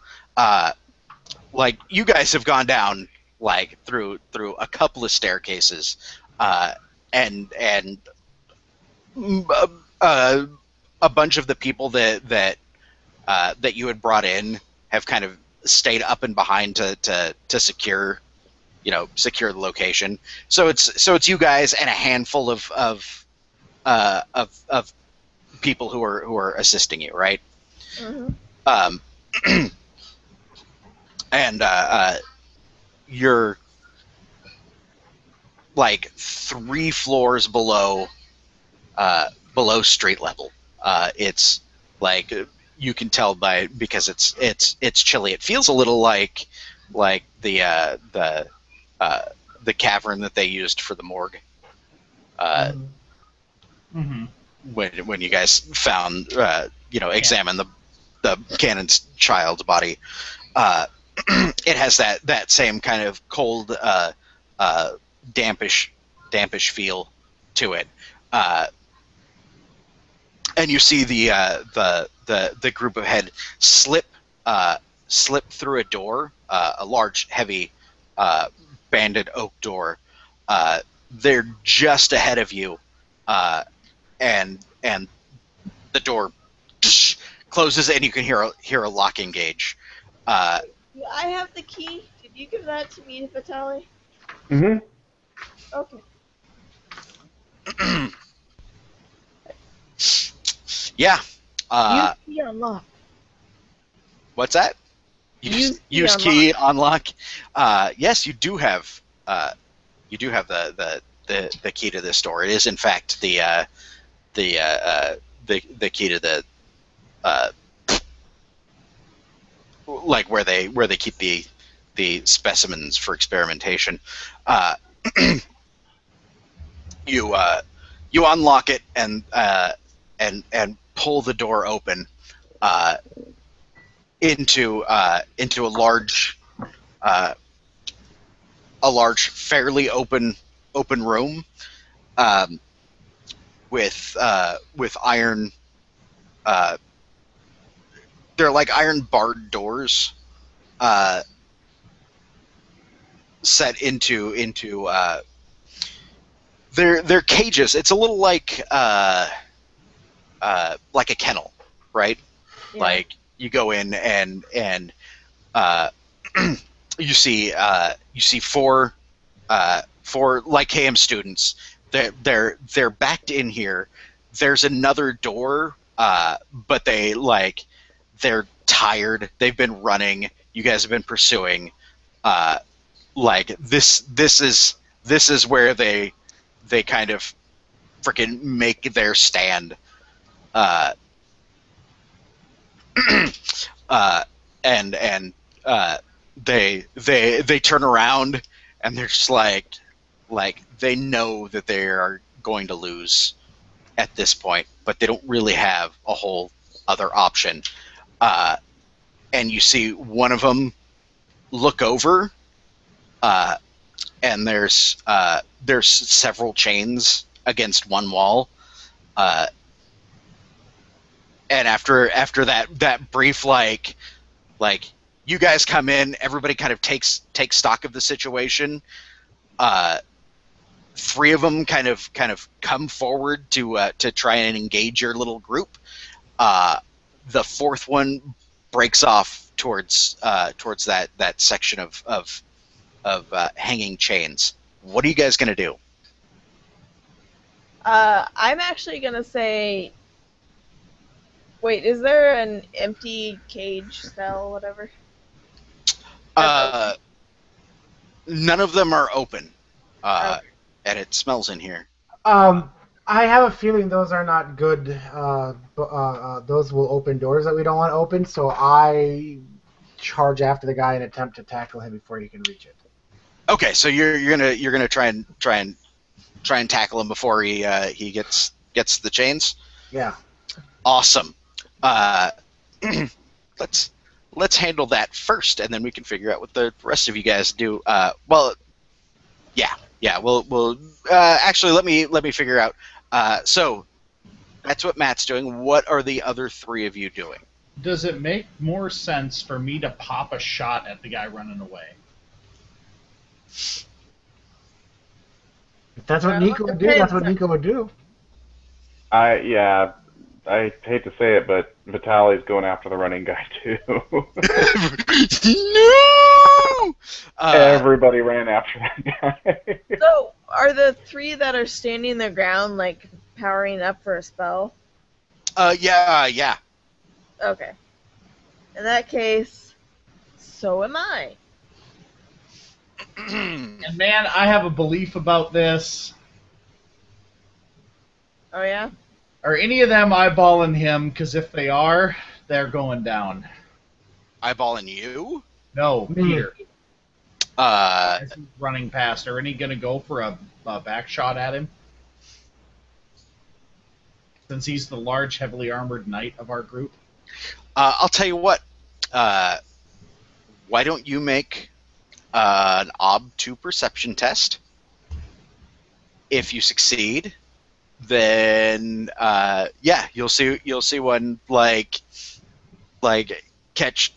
like you guys have gone down like through a couple of staircases, and a bunch of the people that you had brought in have kind of stayed up and behind to secure the location. So it's you guys and a handful of people who are assisting you, right? Mm-hmm. And you're like 3 floors below street level. It's like you can tell because it's chilly. It feels a little like uh, the cavern that they used for the morgue. Mm-hmm. When you guys found examined the cannon's child's body, it has that same kind of cold, dampish feel to it. And you see the group ahead slip through a door, a large, heavy, banded oak door. They're just ahead of you, and the door closes, and you can hear a lock engage. Do I have the key? Did you give that to me, Vitali? Mm-hmm. Okay. Yeah. Use key unlock. What's that? Use key unlock. Yes, you do have the key to this door. It is in fact the key to the like where they keep the specimens for experimentation. You unlock it and pull the door open into a large, fairly open room, with iron. They're like iron barred doors, set into they're cages. It's a little like a kennel, right? Yeah. Like you go in and you see four Lyceum students. They're backed in here. There's another door, but they're tired. They've been running. You guys have been pursuing. This is where they kind of freaking make their stand. And they turn around, and they're just like they know that they are going to lose at this point, but they don't really have a whole other option. And you see one of them look over, and there's several chains against one wall. And after that brief you guys come in, everybody kind of takes stock of the situation. Three of them kind of come forward to try and engage your little group. The fourth one breaks off towards that section of hanging chains. What are you guys gonna do? I'm actually gonna say. Wait, is there an empty cage cell, whatever? None of them are open, Okay. and it smells in here. I have a feeling those are not good. Those will open doors that we don't want to open. So I charge after the guy and attempt to tackle him before he can reach it. Okay, so you're gonna try and tackle him before he gets the chains. Yeah. Awesome. Let's handle that first, and then we can figure out what the rest of you guys do. We'll actually let me figure out. So that's what Matt's doing. What are the other three of you doing? Does it make more sense for me to pop a shot at the guy running away? If that's what Nico would do, that's what Nico would do. I hate to say it, but Vitali's going after the running guy too. No! Everybody ran after that guy. So, are the three that are standing their ground like powering up for a spell? Yeah. Okay. In that case, so am I. And man, I have a belief about this. Oh yeah? Are any of them eyeballing him? Because if they are, they're going down. Eyeballing you? No, Me. Peter. Uh, As he's running past, are any going to go for a back shot at him? Since he's the large, heavily armored knight of our group. I'll tell you what. Why don't you make an Ob2 perception test? If you succeed, then you'll see one like catch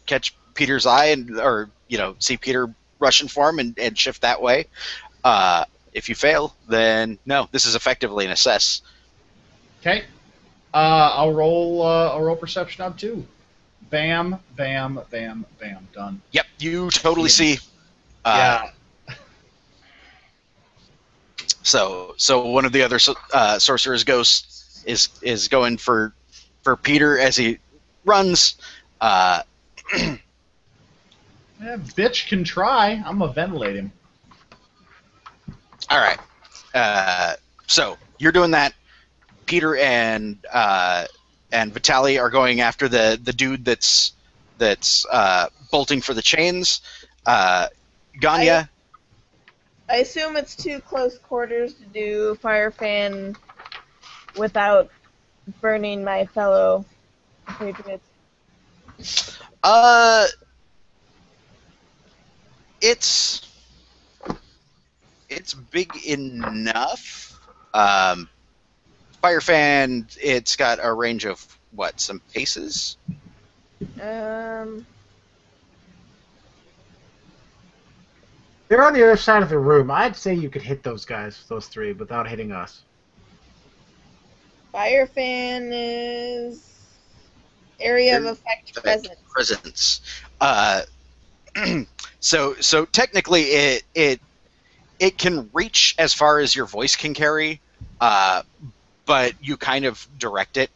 Peter's eye or see Peter rushing for him and shift that way. If you fail, then no, this is effectively an assess. Okay. I'll roll perception up too. Bam, bam, bam, bam. Done. Yep, you totally see. Yeah. So one of the other sorcerer's ghosts is going for Peter as he runs. Yeah, bitch can try. I'm gonna ventilate him. All right. So you're doing that. Peter and Vitaly are going after the dude that's bolting for the chains. Ganya. I assume it's too close quarters to do fire fan without burning my fellow patriots. It's big enough. Fire fan. It's got a range of what? Some paces. They're on the other side of the room. I'd say you could hit those guys, those three, without hitting us. Fire fan is area of effect presence. So technically, it can reach as far as your voice can carry, but you kind of direct it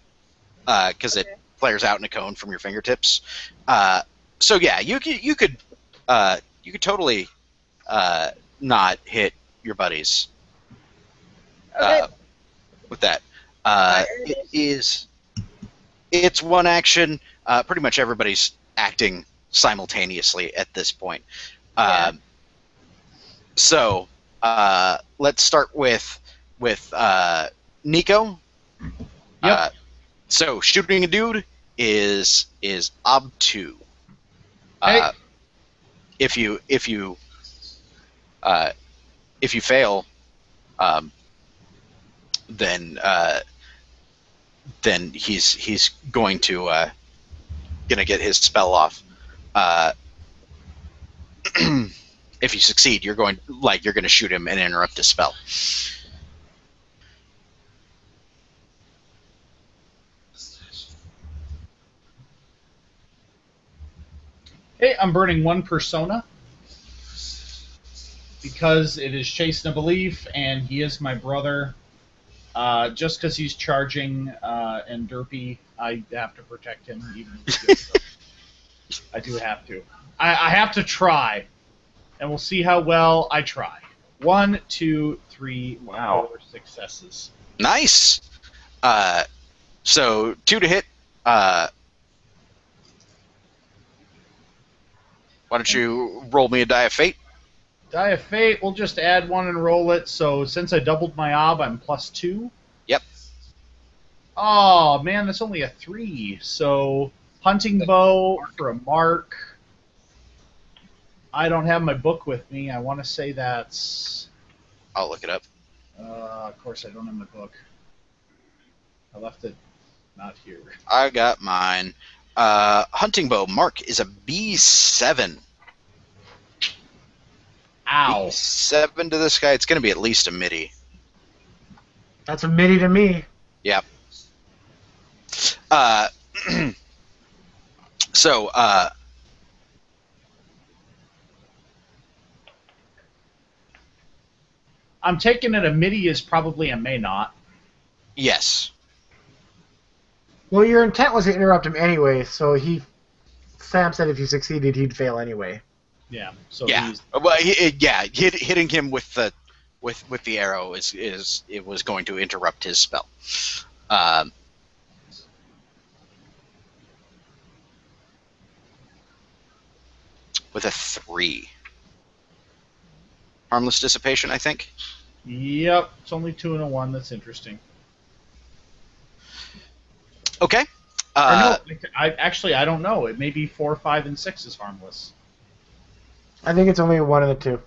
because it flares out in a cone from your fingertips. So yeah, you could totally not hit your buddies with that. It's one action. Pretty much everybody's acting simultaneously at this point. So let's start with Nico. Yep. So shooting a dude is Ob2. Hey. If you fail, then he's going to get his spell off. If you succeed, you're going to shoot him and interrupt his spell. Hey, I'm burning one persona because it is Chase No Belief, and he is my brother. Just because he's charging and derpy, I have to protect him, even if he's good. So I do have to. I have to try, and we'll see how well I try. 1, 2, 3, Wow. 4 successes. Nice. So 2 to hit. Why don't you roll me a die of fate? Die of Fate, we'll just add 1 and roll it. So since I doubled my ob, I'm +2. Yep. Oh, man, that's only a 3. So hunting bow for a mark. I don't have my book with me. I want to say that's... I'll look it up. of course, I don't have my book. I left it not here. I got mine. Hunting bow mark is a B7. Ow. B7 to this guy. It's going to be at least a midi. That's a midi to me. Yep. So, I'm taking it a midi is probably a may not. yes. Well, your intent was to interrupt him anyway, so Sam said if you succeeded, he'd fail anyway. Yeah. So Yeah. he's... Well, hitting him with the arrow is it was going to interrupt his spell. Um, with a 3. Harmless dissipation, I think. Yep, it's only 2 and a 1. That's interesting. Okay. Or no, I don't know. It may be 4, 5, and 6 is harmless. I think it's only one of the two.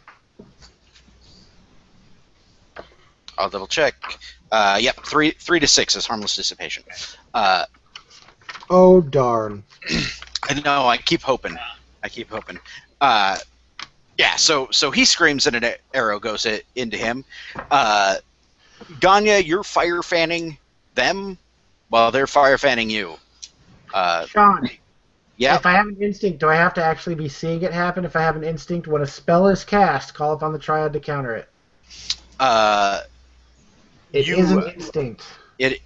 I'll double check. Yep, 3 to 6 is harmless dissipation. Oh darn! I know. I keep hoping. Yeah. So he screams, and an arrow goes into him. Ganya, you're fire fanning them while they're fire fanning you. Sean, Yeah. if I have an instinct, do I have to actually be seeing it happen? If I have an instinct, when a spell is cast, call upon the triad to counter it. It is an instinct. It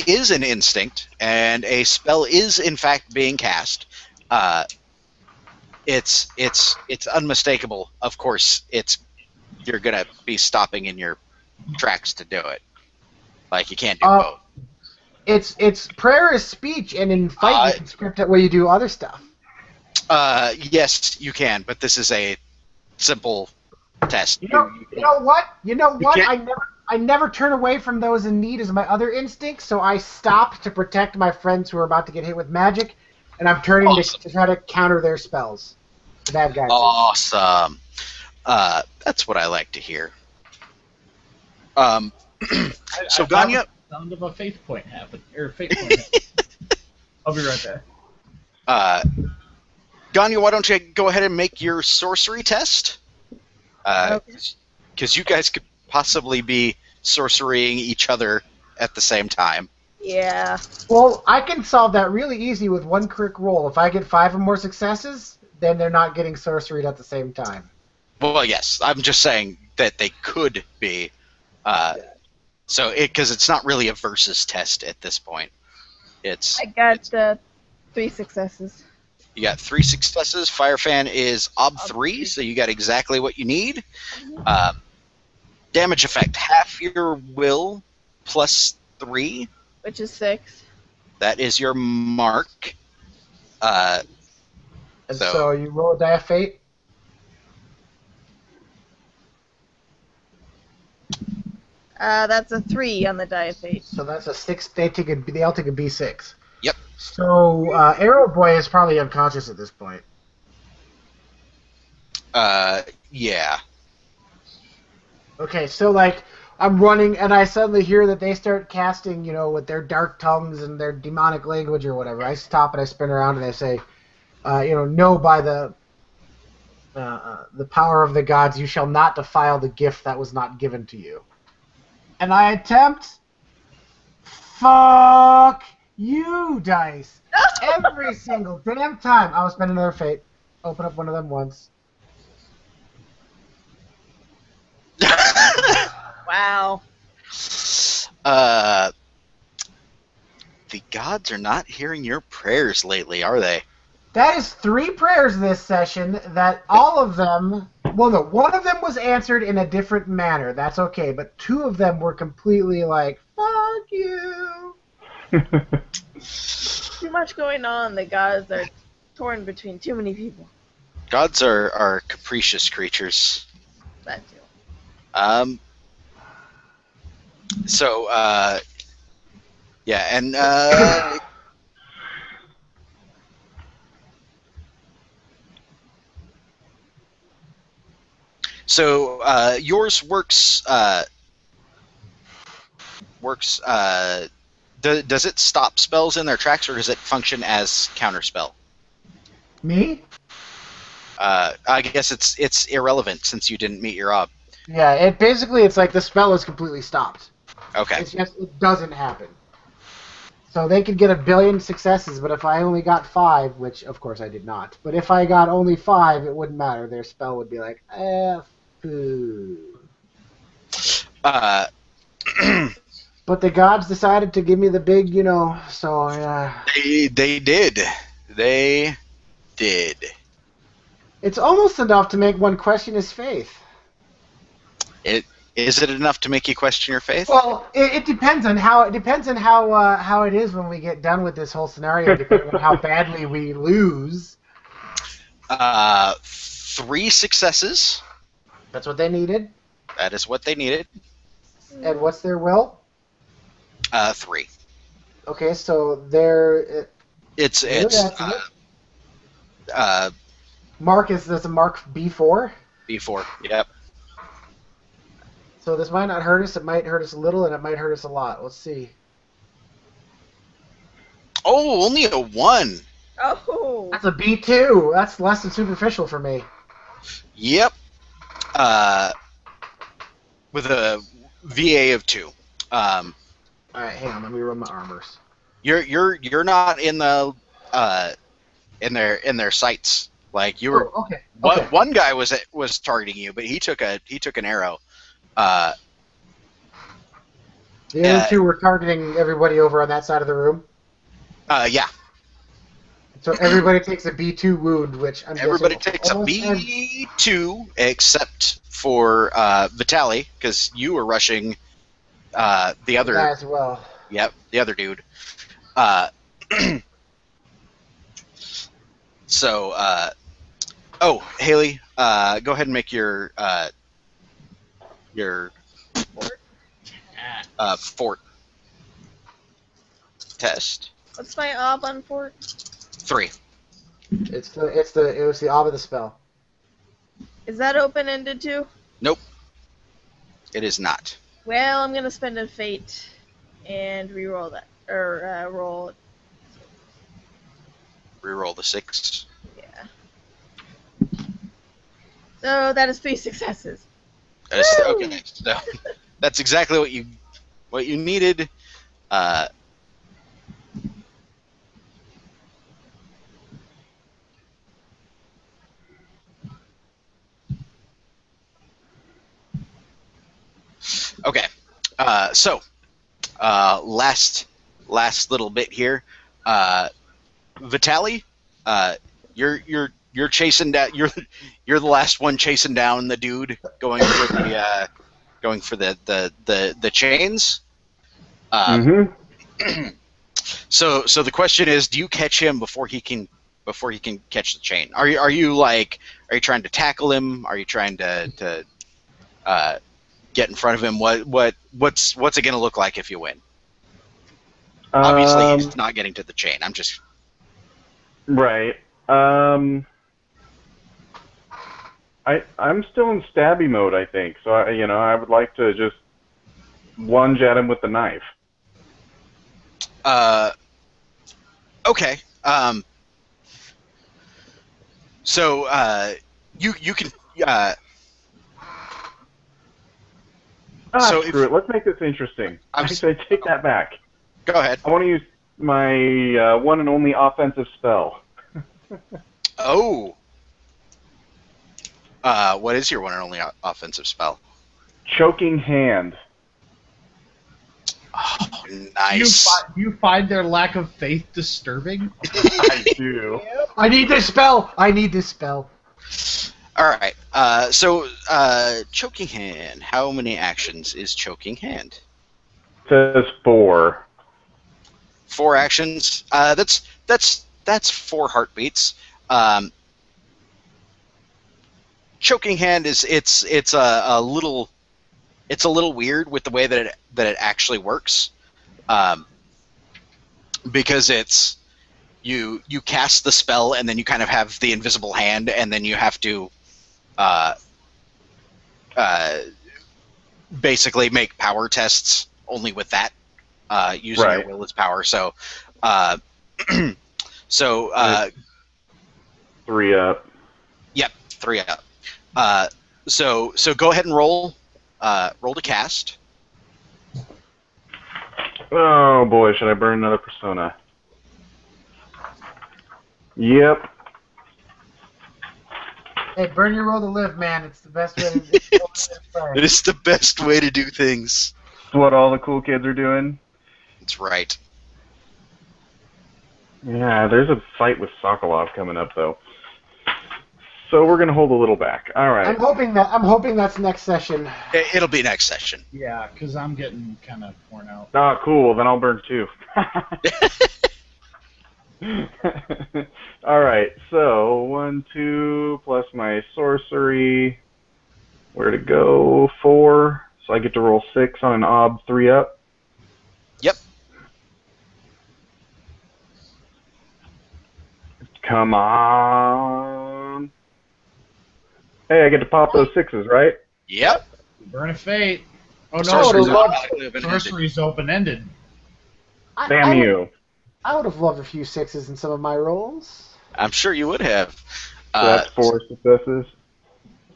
is an instinct, and a spell is in fact being cast. It's unmistakable. Of course, you're gonna be stopping in your tracks to do it. Like you can't do both. It's prayer is speech, and in fight you can script it where you do other stuff. Yes, you can, but this is a simple test. You know what? I never turn away from those in need as my other instinct, so I stop to protect my friends who are about to get hit with magic, and I'm turning to try to counter their spells. The bad guys. Awesome. That's what I like to hear. So I Ganya, sound of a faith point happen or fate point. I'll be right there. Ganya, why don't you go ahead and make your sorcery test? Because you guys could possibly be sorcerying each other at the same time. Yeah. Well, I can solve that really easy with one crit roll. If I get 5 or more successes, then they're not getting sorceried at the same time. Well, yes, I'm just saying that they could be. Because it's not really a versus test at this point. I got 3 successes. You got 3 successes. Firefan is ob 3, so you got exactly what you need. Damage effect, half your will plus 3. Which is 6. That is your mark. And so you roll a die of fate? That's a 3 on the die of fate. So that's a 6. They all take a B6. Yep. So Arrow Boy is probably unconscious at this point. Yeah. Okay, so like I'm running and I suddenly hear that they start casting, with their dark tongues and their demonic language or whatever. I stop and I spin around and I say, no, by the power of the gods, you shall not defile the gift that was not given to you. And I attempt. Fuck you, dice. Every single damn time. I'll spend another fate. Open up one of them once. Wow. The gods are not hearing your prayers lately, are they? That is 3 prayers this session that all of them... Well, no, one of them was answered in a different manner. That's okay. But 2 of them were completely like, fuck you. Too much going on. The gods are torn between too many people. Gods are capricious creatures. That too. Yeah, and so yours works. Does it stop spells in their tracks, or does it function as counterspell? Me? I guess it's irrelevant since you didn't meet your ob. Yeah, it's like the spell is completely stopped. Okay. It's just, it doesn't happen. So they could get a billion successes, but if I only got 5, which of course I did not, but if I got only 5, it wouldn't matter. Their spell would be like, foo. But the gods decided to give me the big, so yeah. They did. They did. It's almost enough to make one question his faith. Is it enough to make you question your faith? Well, it depends on how how it is when we get done with this whole scenario, depending on how badly we lose. 3 successes. That's what they needed. That is what they needed. And what's their will? 3. Okay, so they're It's Mark is there's a Mark B4. B4. Yep. So this might not hurt us. It might hurt us a little, and it might hurt us a lot. Let's see. Oh, only a 1. Oh. That's a B2. That's less than superficial for me. Yep. With a VA of 2. All right, hang on. Let me roll my armors. You're not in the in their sights. Like you were. Oh, okay. Okay. One guy was targeting you, but he took an arrow. The other two were targeting everybody over on that side of the room. Yeah. So everybody takes a B2 wound, which I'm Everybody guessing takes a B2 except for Vitaly, because you were rushing the other guy as well. Yep, the other dude. So, Haley, go ahead and make your fort test. What's my ob on fort? 3. It was the ob of the spell. Is that open-ended too? Nope. It is not. Well, I'm gonna spend a fate and re-roll that, or roll. Reroll the 6. Yeah. So that is 3 successes. That is, Woo! okay. So that's exactly what you needed. Okay. So last little bit here. Vitaly, you're chasing down. You're the last one chasing down the dude going for the chains. So the question is, do you catch him before he can catch the chain? Are you trying to tackle him? Are you trying to get in front of him? What's it going to look like if you win? Obviously, he's not getting to the chain. I'm just right. I'm still in stabby mode, I think. So I would like to just lunge at him with the knife. Okay. So you can. So screw it. Let's make this interesting. Actually, I take that back. Go ahead. I want to use my one and only offensive spell. Oh. What is your one and only offensive spell? Choking Hand. Oh, nice. You find their lack of faith disturbing? I do. I need this spell. All right. So Choking Hand. How many actions is Choking Hand? It says 4. 4 actions. That's 4 heartbeats. Choking Hand is it's a little weird with the way that it actually works, because it's you cast the spell and then you kind of have the invisible hand and then you have to basically make power tests only with that, using your will as power. So 3 up. Yep, 3 up. So go ahead and roll to cast. Oh boy, should I burn another persona? Yep. Hey, burn your roll to live, man. It's the best way to do It is the best way to do things. It's what all the cool kids are doing. That's right. Yeah, there's a fight with Sokolov coming up, though. So we're gonna hold a little back. All right. I'm hoping that's next session. It'll be next session. Yeah, because I'm getting kind of worn out. Ah, cool. Then I'll burn too. All right. So 1, 2 plus my sorcery. Where to go? 4. So I get to roll 6 on an ob 3 up. Yep. Come on. Hey, I get to pop those 6s, right? Yep. Burn a fate. Oh no, Sorcery's loved- automatically open-ended. sorcery's open-ended. Damn you. I would have loved a few 6s in some of my rolls. I'm sure you would have. So that's 4 successes.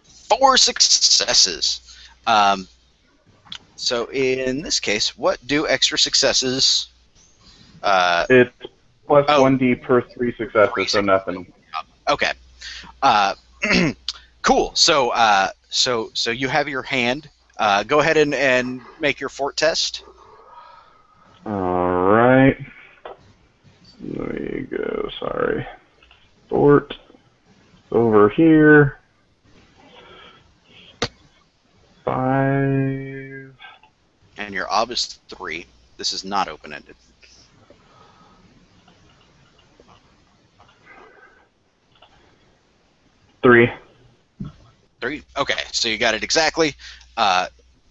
4 successes. So in this case, what do extra successes? It's plus Oh. 1d per 3 successes, so nothing. Okay. Cool. So so you have your hand. Go ahead and make your fort test. All right. There you go. Sorry. Fort. Over here. 5. And your ob is 3. This is not open-ended. 3. 3. Okay, so you got it exactly.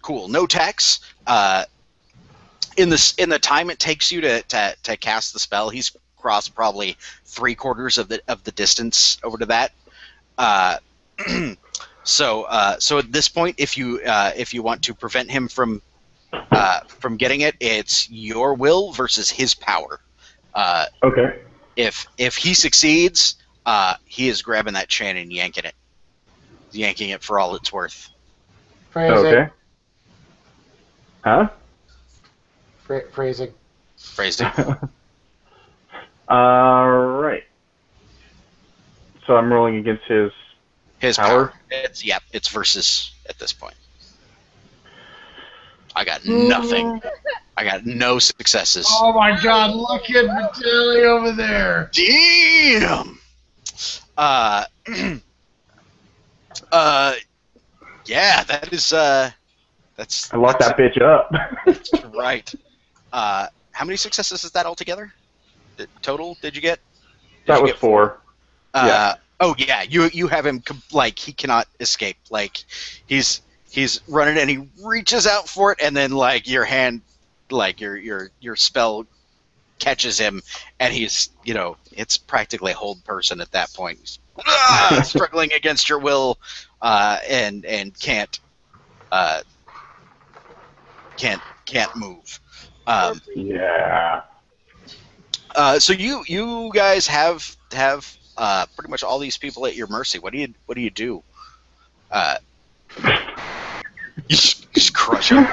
Cool. No tax. In the time it takes you to cast the spell, he's crossed probably 3/4 of the distance over to that. So at this point, if you want to prevent him from getting it, it's your will versus his power. Okay. If he succeeds, he is grabbing that chain and yanking it for all it's worth. Phrasing. Okay. Huh? Phrasing. Phrasing. All right. So I'm rolling against his His power. It's versus at this point. I got nothing. I got no successes. Oh my god, look at Vitaly over there! Damn. Yeah, that is that's I locked that bitch up. right. How many successes is that altogether? Total? Did you get? That was 4. Yeah. Oh yeah, you have him like he cannot escape. Like he's running and he reaches out for it, and then like your hand, like your spell catches him, and he's it's practically hold person at that point. He's, struggling against your will, and can't move. Yeah. So you guys have pretty much all these people at your mercy. What do you do? You just crush them.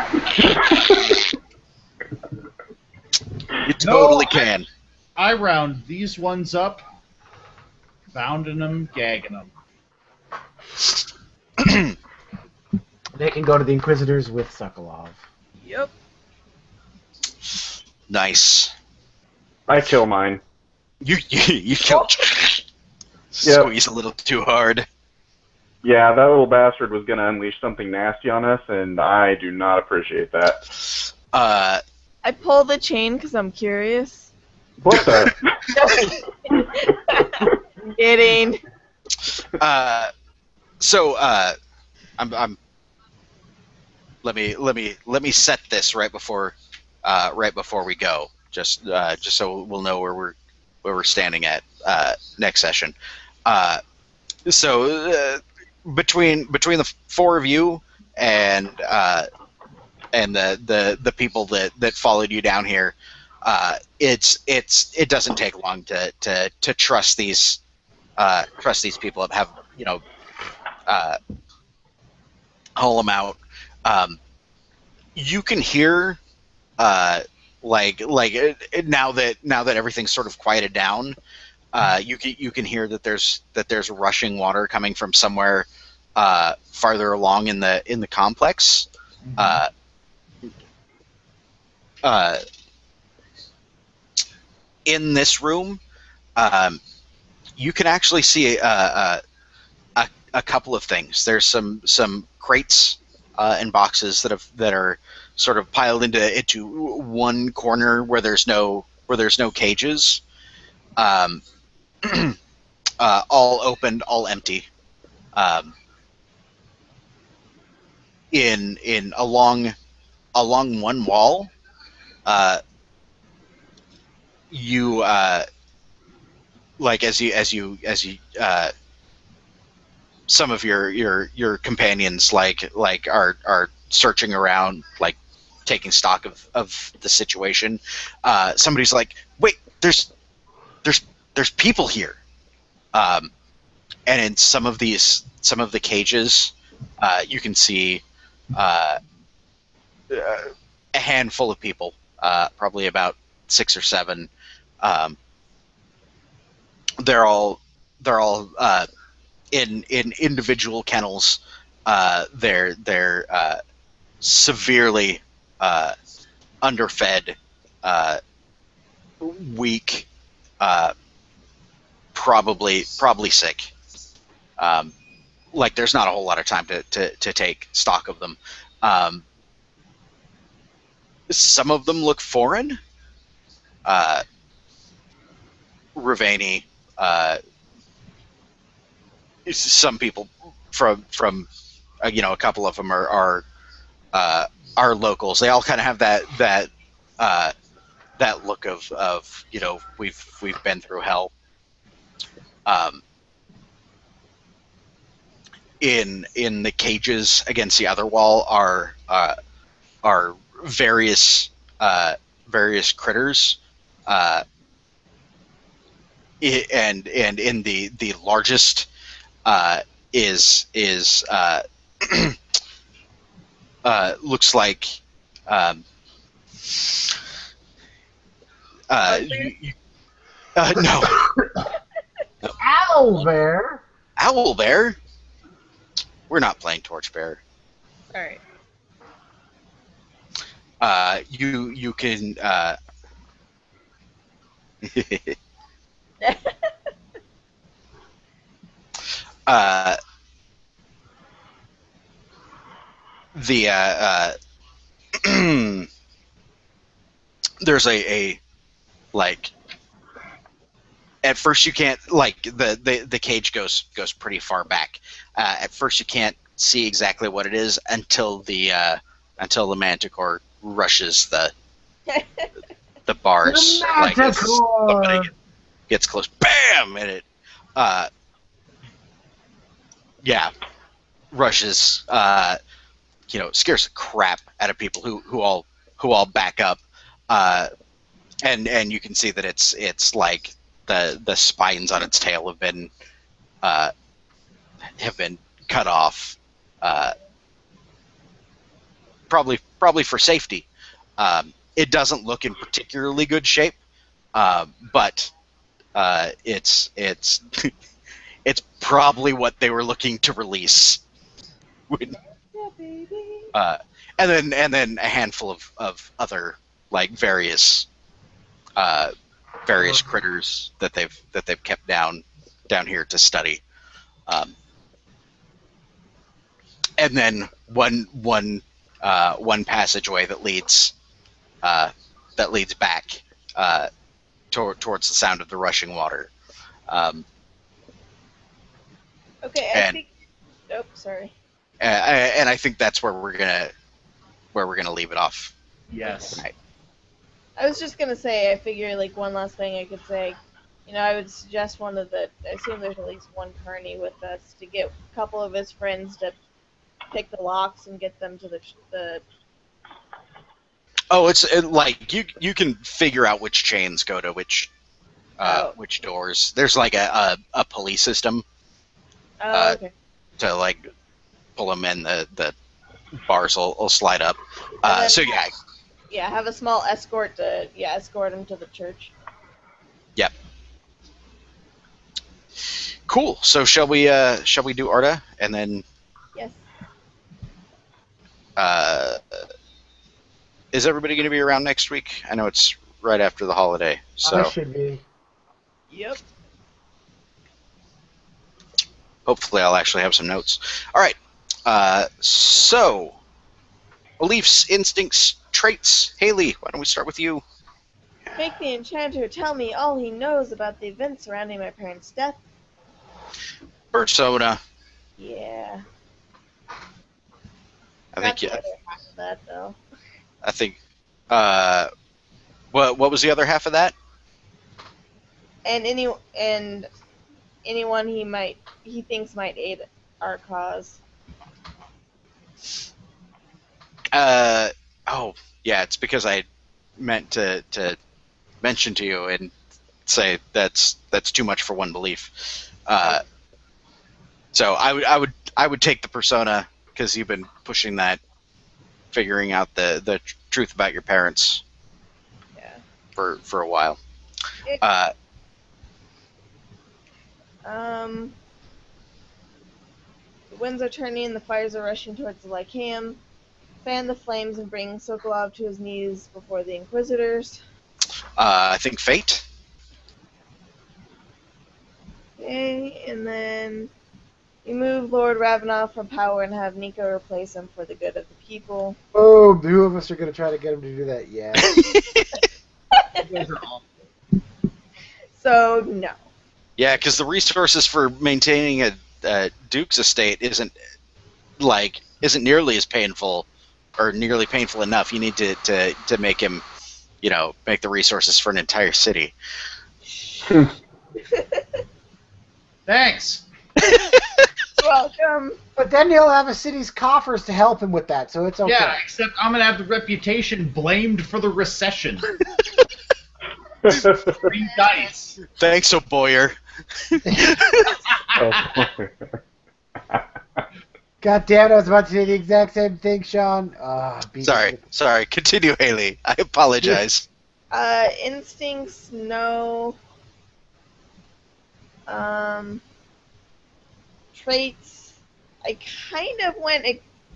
You totally can. I round these ones up, bounding them, gagging them. They can go to the Inquisitors with Sokolov. Yep. Nice. I kill mine. You killed. Squeeze a little too hard. Yeah, that little bastard was going to unleash something nasty on us, and I do not appreciate that. I pull the chain because I'm curious. What the? Kidding. So I'm let me set this right before we go, just so we'll know where we're standing at next session. So between the 4 of you and the people that followed you down here, it doesn't take long to trust these people, have haul them out. You can hear like now that everything's sort of quieted down, you can hear that there's rushing water coming from somewhere farther along in the complex. In this room, you can actually see a a couple of things. There's some crates and boxes that are sort of piled into one corner where there's no cages. All opened, all empty. Um, in along one wall, you like as you some of your companions are searching around, like taking stock of the situation. Somebody's like, wait, there's people here. And in some of the cages, you can see a handful of people, probably about 6 or 7. Um, they're all in individual kennels. They're severely underfed, uh, weak, uh, probably sick. Um, like there's not a whole lot of time to take stock of them. Um, some of them look foreign. Ravani, some people from a couple of them are locals. They all kind of have uh, that look of we've been through hell. Um, in the cages against the other wall are various critters, uh, and in the largest is looks like um, no. Owl bear. Owl bear. We're not playing Torchbearer. All right. You can uh, the there's a like at first you can't, like the cage goes pretty far back. At first you can't see exactly what it is until the manticore rushes the bars. The Like as manticore! somebody gets close, bam, and it yeah, rushes, scares the crap out of people who all back up, and you can see that it's like the spines on its tail uh, have been cut off, probably for safety. It doesn't look in particularly good shape, but it's it's probably what they were looking to release. Yeah, baby. And then a handful of other like various critters that they've kept down here to study, and then one passageway that leads back towards the sound of the rushing water. Okay, I And think. Oh, sorry. and I think that's where we're gonna leave it off. Yes. Tonight. I was just gonna say, I figure like one last thing I could say. I would suggest I assume there's at least one Carney with us to get a couple of his friends to pick the locks and get them to the. Oh, like you can figure out which chains go to which doors. There's like a pulley system Oh, okay. to like pull them in. The bars will slide up. Then- So yeah. Yeah, have a small escort to escort him to the church. Yep. Cool. So shall we do Arda and then Yes. is everybody going to be around next week? I know it's right after the holiday. I So should be. Yep. hopefully I'll actually have some notes. All right. So, beliefs, instincts, traits. Haley, why don't we start with you? Make the enchanter tell me all he knows about the events surrounding my parents' death. Persona. Yeah. I Not think. the Yeah. other half of that, though. I think. What was the other half of that? And anyone he thinks might aid our cause. Oh, yeah. It's because I meant to mention to you and say that's too much for one belief. So I would take the persona because you've been pushing that, figuring out the truth about your parents Yeah. for a while. It, Uh, the winds are turning, the fires are rushing towards the Lycaeum. Fan the flames and bring Sokolov to his knees before the Inquisitors. I think fate. Okay, and then remove Lord Ravenov from power and have Nico replace him for the good of the people. Oh, two of us are going to try to get him to do that. Yeah. You guys are awful. So, no. Yeah, because the resources for maintaining a Duke's estate isn't nearly as painful or nearly painful enough. You need to make him, make the resources for an entire city. Thanks. Welcome. But then he'll have a city's coffers to help him with that, so it's okay. Yeah, except I'm gonna have the reputation blamed for the recession. 3 dice. Thanks, O'Boyer. God damn it, I was about to say the exact same thing, Sean. Sorry. Continue, Haley. I apologize. Instincts, no. Traits, I kind of went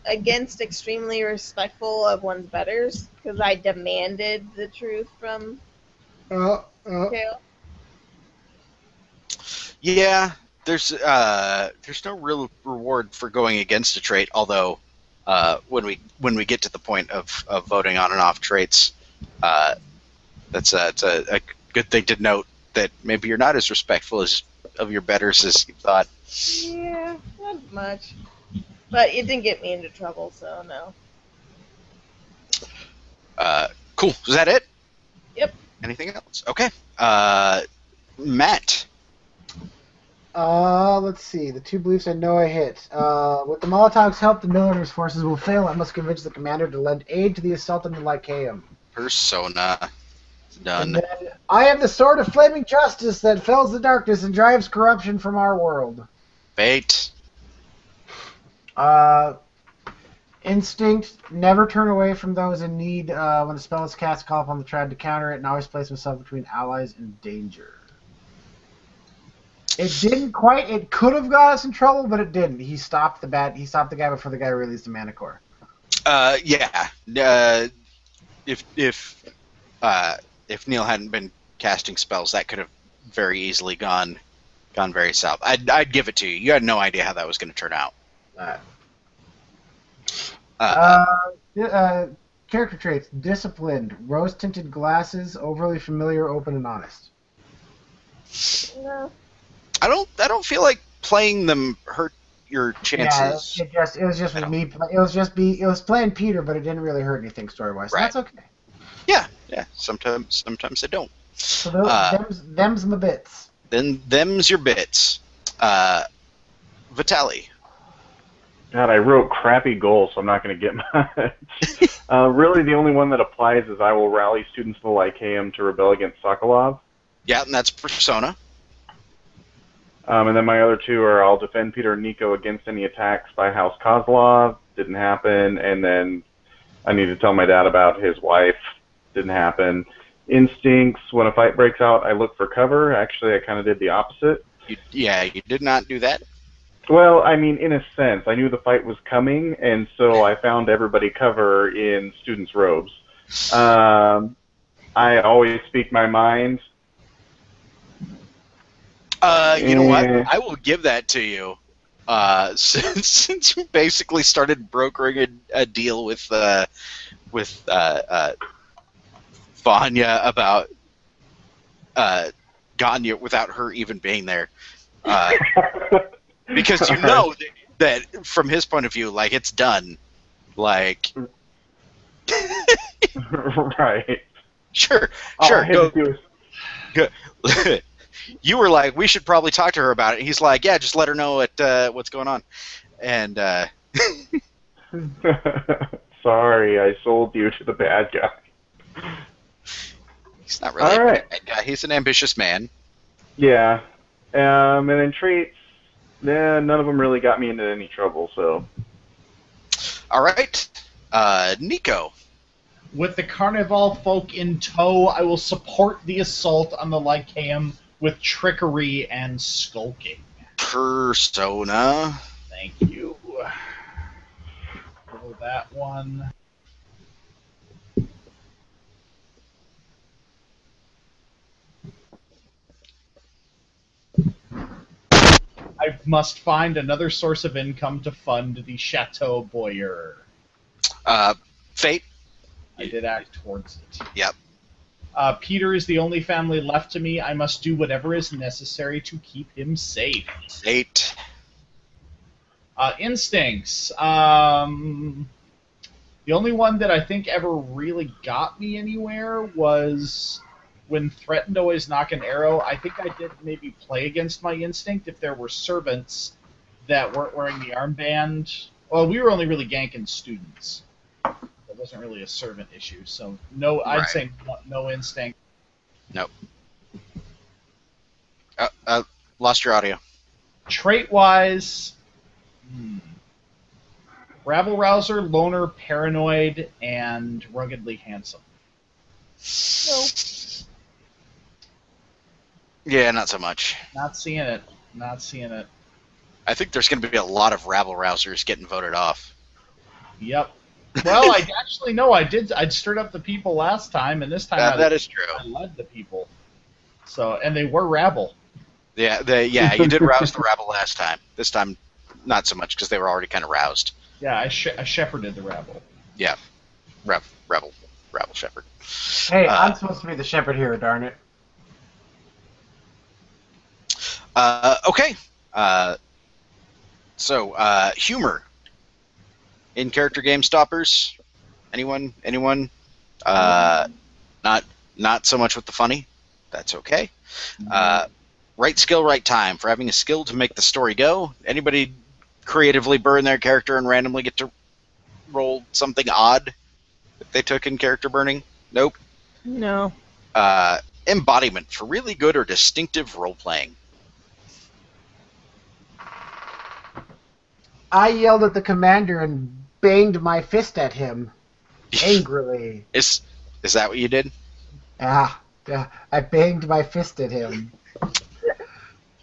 against extremely respectful of one's betters because I demanded the truth from Kale. Yeah, there's no real reward for going against a trait. Although, when we get to the point of voting on and off traits, it's a good thing to note that maybe you're not as respectful of your betters as you thought. Yeah, not much. But it didn't get me into trouble, so no. Cool. Is that it? Yep. Anything else? Okay. Matt. Let's see. The two beliefs I know I hit. With the Molotov's help, the Milliners' forces will fail. I must convince the commander to lend aid to the assault on the Lycaeum. Persona. Done. And then, I am the sword of flaming justice that fells the darkness and drives corruption from our world. Fate. Instinct, never turn away from those in need. When a spell is cast, call upon the tribe to counter it, and always place himself between allies in danger. It didn't quite. It could have got us in trouble, but it didn't. He stopped the guy before the guy released the mana core. Yeah. If Neil hadn't been casting spells, that could have very easily gone very south. I'd give it to you. You had no idea how that was going to turn out. Character traits: disciplined, rose-tinted glasses, overly familiar, open and honest. No. I don't feel like playing them hurt your chances. Yeah, it was just with me. It was playing Peter, but it didn't really hurt anything story-wise. So Right. that's okay. Yeah. Sometimes they don't. So them's my bits. Then them's your bits. Vitaly. God, I wrote crappy goals, so I'm not going to get much. Really, the only one that applies is I will rally students of the Lycaeum to rebel against Sokolov. Yeah, and that's Persona. And then my other two are I'll defend Peter and Nico against any attacks by House Kozlov. Didn't happen. And then I need to tell my dad about his wife. Didn't happen. Instincts, when a fight breaks out, I look for cover. Actually, I kind of did the opposite. You did not do that. Well, I mean, in a sense, I knew the fight was coming, and so I found everybody cover in students' robes. I always speak my mind. You know what? I will give that to you. since you basically started brokering a deal with Vanya about Ganya without her even being there, because you know that from his point of view, like it's done. Like, Right. sure, All I had go. to do is You were like, we should probably talk to her about it. He's like, yeah, just let her know what's going on. And sorry, I sold you to the bad guy. he's not really All a right. bad guy. He's an ambitious man. Yeah. And then traits, none of them really got me into any trouble, so. All right, Nico. With the Carnival folk in tow, I will support the assault on the Lycaeum with trickery and skulking. Persona. Thank you. Roll that one. I must find another source of income to fund the Chateau Boyer. Fate. I did act towards it. Yep. Peter is the only family left to me. I must do whatever is necessary to keep him safe. Fate. Instincts. The only one that I think ever really got me anywhere was when threatened to always knock an arrow. I think I did maybe play against my instinct if there were servants that weren't wearing the armband. Well, we were only really ganking students. It wasn't really a servant issue, so no. I'd Right. say no instinct. Nope. Lost your audio. Trait-wise, rabble-rouser, loner, paranoid, and ruggedly handsome. Nope. Yeah, not so much. Not seeing it. Not seeing it. I think there's going to be a lot of rabble rousers getting voted off. Yep. Well, I actually no, I did. I stirred up the people last time, and this time That is true. I led the people. So, and they were rabble. Yeah, you did rouse the rabble last time. This time, not so much because they were already kind of roused. Yeah, I shepherded the rabble. Yeah, rebel shepherd. Hey, I'm supposed to be the shepherd here, darn it. Okay. So humor in character game stoppers. Anyone? Not so much with the funny. That's okay. Right skill, right time for having a skill to make the story go. Anybody creatively burn their character and randomly get to roll something odd that they took in character burning? Nope. No. Embodiment for really good or distinctive role playing. I yelled at the commander and banged my fist at him angrily. Is that what you did? I banged my fist at him.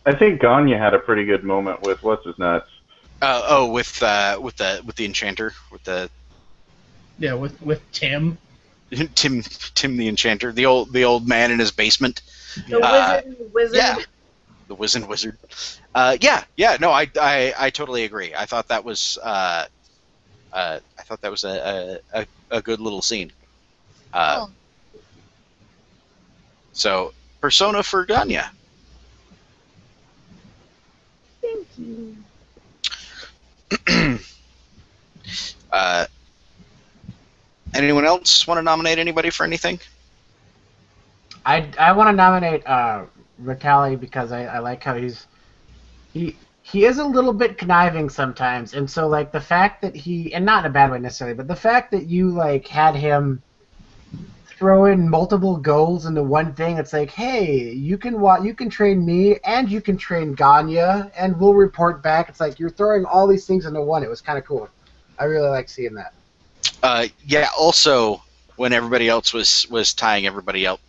I think Ganya had a pretty good moment with what's his nuts. With the enchanter, with the Yeah, with Tim. Tim the enchanter, the old man in his basement. The wizard. Yeah, the wizard. Yeah. No, I totally agree. I thought that was a good little scene. Oh. So persona for Ganya. Thank you. Anyone else want to nominate anybody for anything? I want to nominate Vitali because I like how he is a little bit conniving sometimes, and so like the fact that and not in a bad way necessarily, but the fact that you like had him throw in multiple goals into one thing, it's like, hey, you can train me and you can train Ganya and we'll report back. It's like you're throwing all these things into one. It was kind of cool. I really like seeing that. Yeah. Also, when everybody else was tying everybody up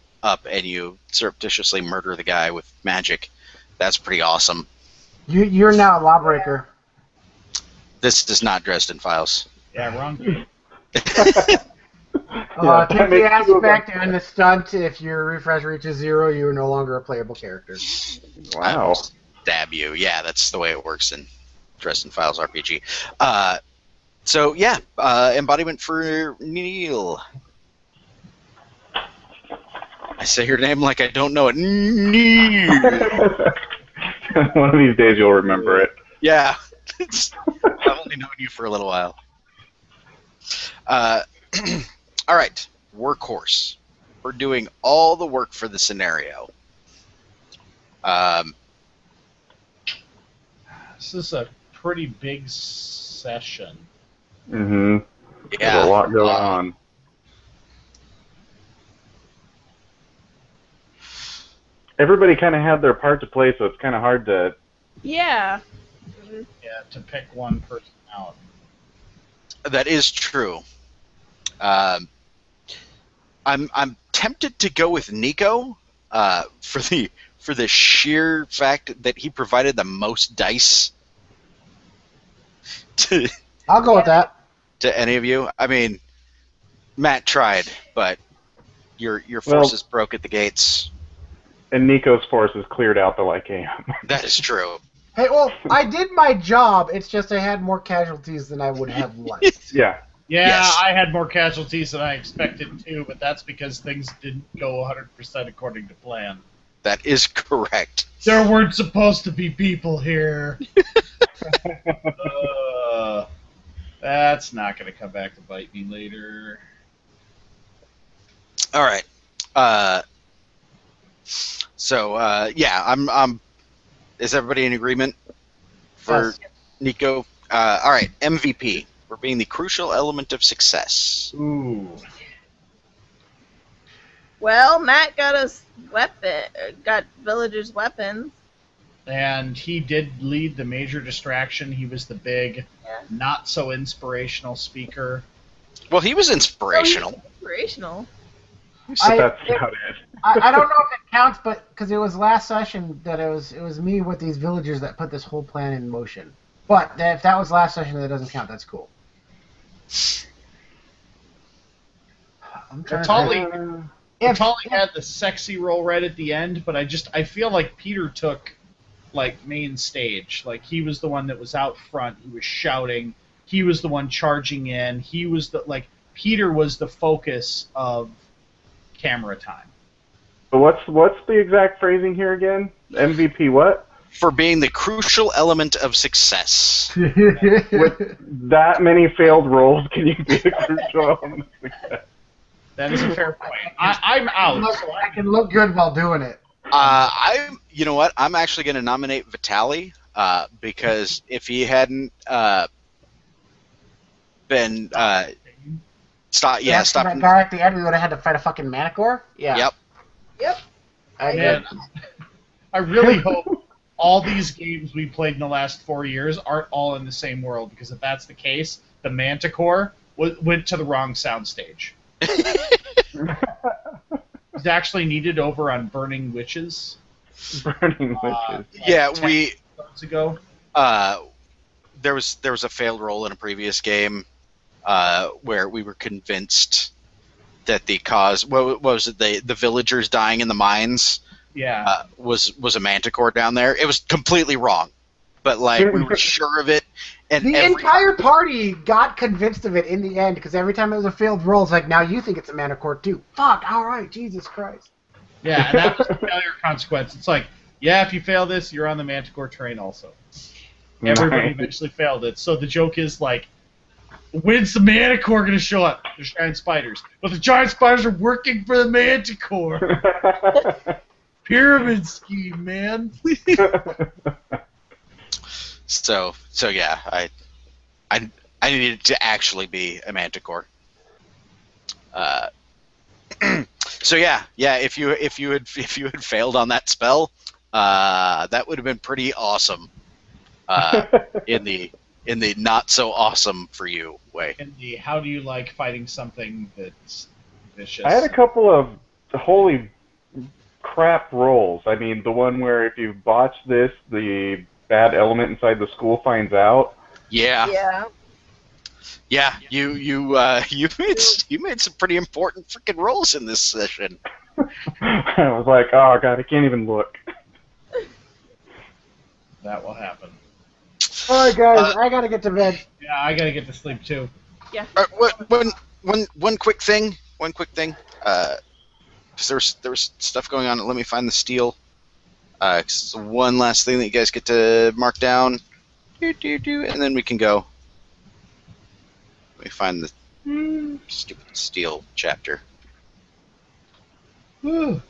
and you surreptitiously murder the guy with magic, that's pretty awesome. You're now a lawbreaker. This is not Dresden Files. Yeah, wrong game. Take the aspect and the stunt. If your refresh reaches 0, you are no longer a playable character. Wow. Stab you. Yeah, that's the way it works in Dresden Files RPG. So yeah, embodiment for Neil. I say your name like I don't know it. Neil. One of these days you'll remember it. Yeah. I've only known you for a little while. All right, workhorse. We're doing all the work for the scenario. This is a pretty big session. Mm-hmm. Yeah. There's a lot going on. Everybody kind of had their part to play, so it's kind of hard to... Yeah. Yeah, to pick one person out. That is true. I'm tempted to go with Nico for the sheer fact that he provided the most dice to I'll go with that. any of you. I mean, Matt tried, but your forces broke at the gates. And Nico's forces cleared out the Lycaeum. That is true. Hey, well, I did my job. It's just I had more casualties than I would have liked. Yeah. Yeah, Yes. I had more casualties than I expected too, but that's because things didn't go 100% according to plan. That is correct. There weren't supposed to be people here. That's not going to come back to bite me later. All right. Yeah, I'm. Is everybody in agreement for Yes. Nico? All right, MVP. We're being the crucial element of success. Ooh. Well, Matt got us got villagers' weapons. And he did lead the major distraction. He was the big, Yeah. not so inspirational speaker. Well, he was inspirational. Oh, inspirational. But that's about it. I don't know if it counts, but because it was last session that it was me with these villagers that put this whole plan in motion. But if that was last session, that doesn't count. That's cool. I'm trying Totally. If- Tolly had the sexy role right at the end, but I feel like Peter took like main stage. Like he was the one that was out front. He was shouting. He was the one charging in. He was Peter was the focus of camera time. So what's the exact phrasing here again? MVP what? For being the crucial element of success. With that many failed rolls, can you be a crucial element of success? That is a fair point. I'm out. I can look good while doing it. You know what? I'm actually going to nominate Vitali because if he hadn't been stopping. That guy at the end, we would have had to fight a fucking Manicore. Yeah. Yep. Man, I really hope all these games we played in the last 4 years aren't all in the same world, because if that's the case, the Manticore went to the wrong soundstage. It's actually needed over on Burning Witches. Burning witches. Yeah, 10 months ago. there was a failed roll in a previous game where we were convinced that the cause, what was it, the villagers dying in the mines, Yeah. was a manticore down there. It was completely wrong, but like we were sure of it. And The entire party got convinced of it in the end, because every time it was a failed roll, it's like, now you think it's a Manicore too. Fuck, alright, Jesus Christ. Yeah, and that was the failure consequence. It's like, yeah, if you fail this, you're on the Manticore train also. Everybody eventually failed it. So the joke is like, when's the Manticore going to show up? There's giant spiders. But the giant spiders are working for the Manticore. Pyramid scheme, man. So yeah, I needed to actually be a manticore. So yeah, if you had failed on that spell, that would have been pretty awesome. In the not so awesome for you way. And the how do you like fighting something that's vicious? I had a couple of holy crap rolls. I mean, the one where if you botch this, the bad element inside the school finds out. Yeah. You made some pretty important freaking rolls in this session. I was like, oh god, I can't even look. That will happen. All right, guys, I gotta get to bed. Yeah, I gotta get to sleep too. Yeah. One quick thing. One quick thing. 'Cause there was stuff going on. Let me find the steel. 'Cause it's one last thing that you guys get to mark down. And then we can go. Let me find the stupid steel chapter. Whew.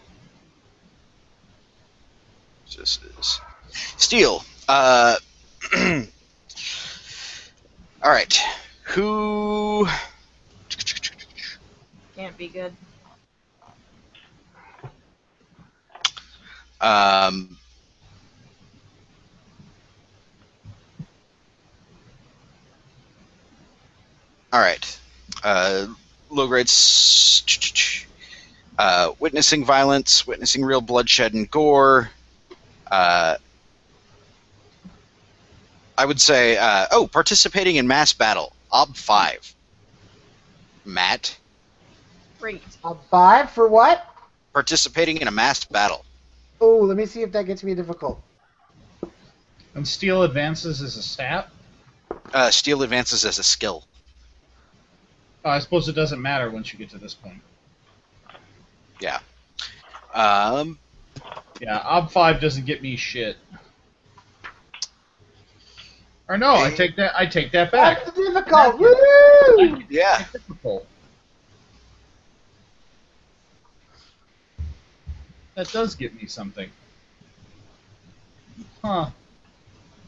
This is steel. All right. Who? Can't be good. Um, all right. Low grades. Witnessing violence, witnessing real bloodshed and gore. I would say, participating in mass battle. Ob 5. Matt, Great. A 5 for what? participating in a mass battle. Oh, let me see if that gets me difficult. And steel advances as a stat? Steel advances as a skill. Oh, I suppose it doesn't matter once you get to this point. Yeah. Yeah, Ob 5 doesn't get me shit. Or no, I take that back. That's difficult. Woo! Yeah. Difficult. That does get me something. Huh.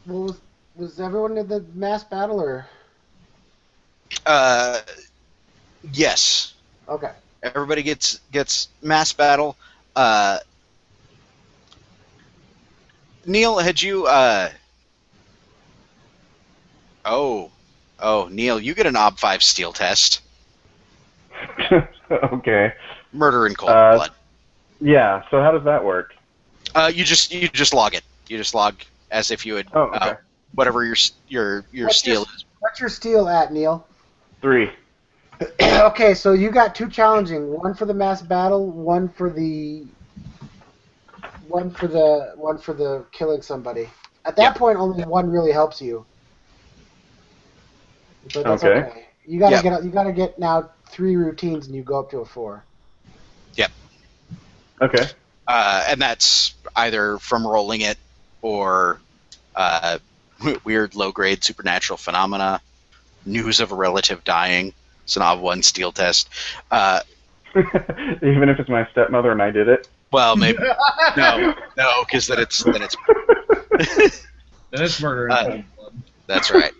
Well, was everyone in the mass battle or? Yes. Okay. Everybody gets mass battle. Neil, had you? Neil, you get an Ob 5 steel test. Okay. Murder in cold Uh, blood. Yeah. So how does that work? You just log it. You just log as if you had Oh, okay. whatever your What's steel your- is. What's your steel at, Neil? 3. Okay, so you got 2 challenging. One for the mass battle. One for the killing somebody. At that Yep. point, only one really helps you. But that's Okay. okay. You gotta Yep. you gotta get now 3 routines, and you go up to a 4. Okay. And that's either from rolling it or weird low-grade supernatural phenomena, news of a relative dying. It's an Ob 1 steel test. Even if it's my stepmother and I did it. Well, maybe no, because then it's Then it's murder in cold blood. that's right.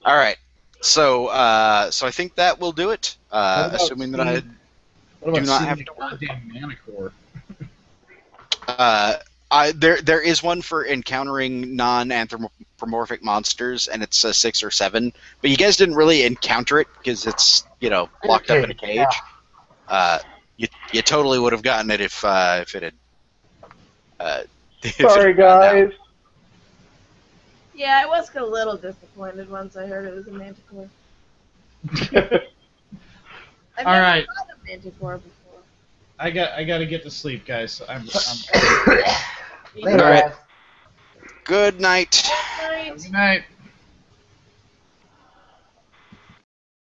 All right. So I think that will do it. What about Assuming that I What do about not seeing have the to work. goddamn manicore? There is one for encountering non-anthropomorphic monsters, and it's a 6 or 7. But you guys didn't really encounter it because it's locked up in a cage. Yeah. You totally would have gotten it if it had. If it Sorry, had gotten out. guys. Yeah, I was a little disappointed once I heard it was a manticore. I've All never right. fought a manticore before. I got to get to sleep, guys. I'm Later, All right. guys. Good night. Night. Good night.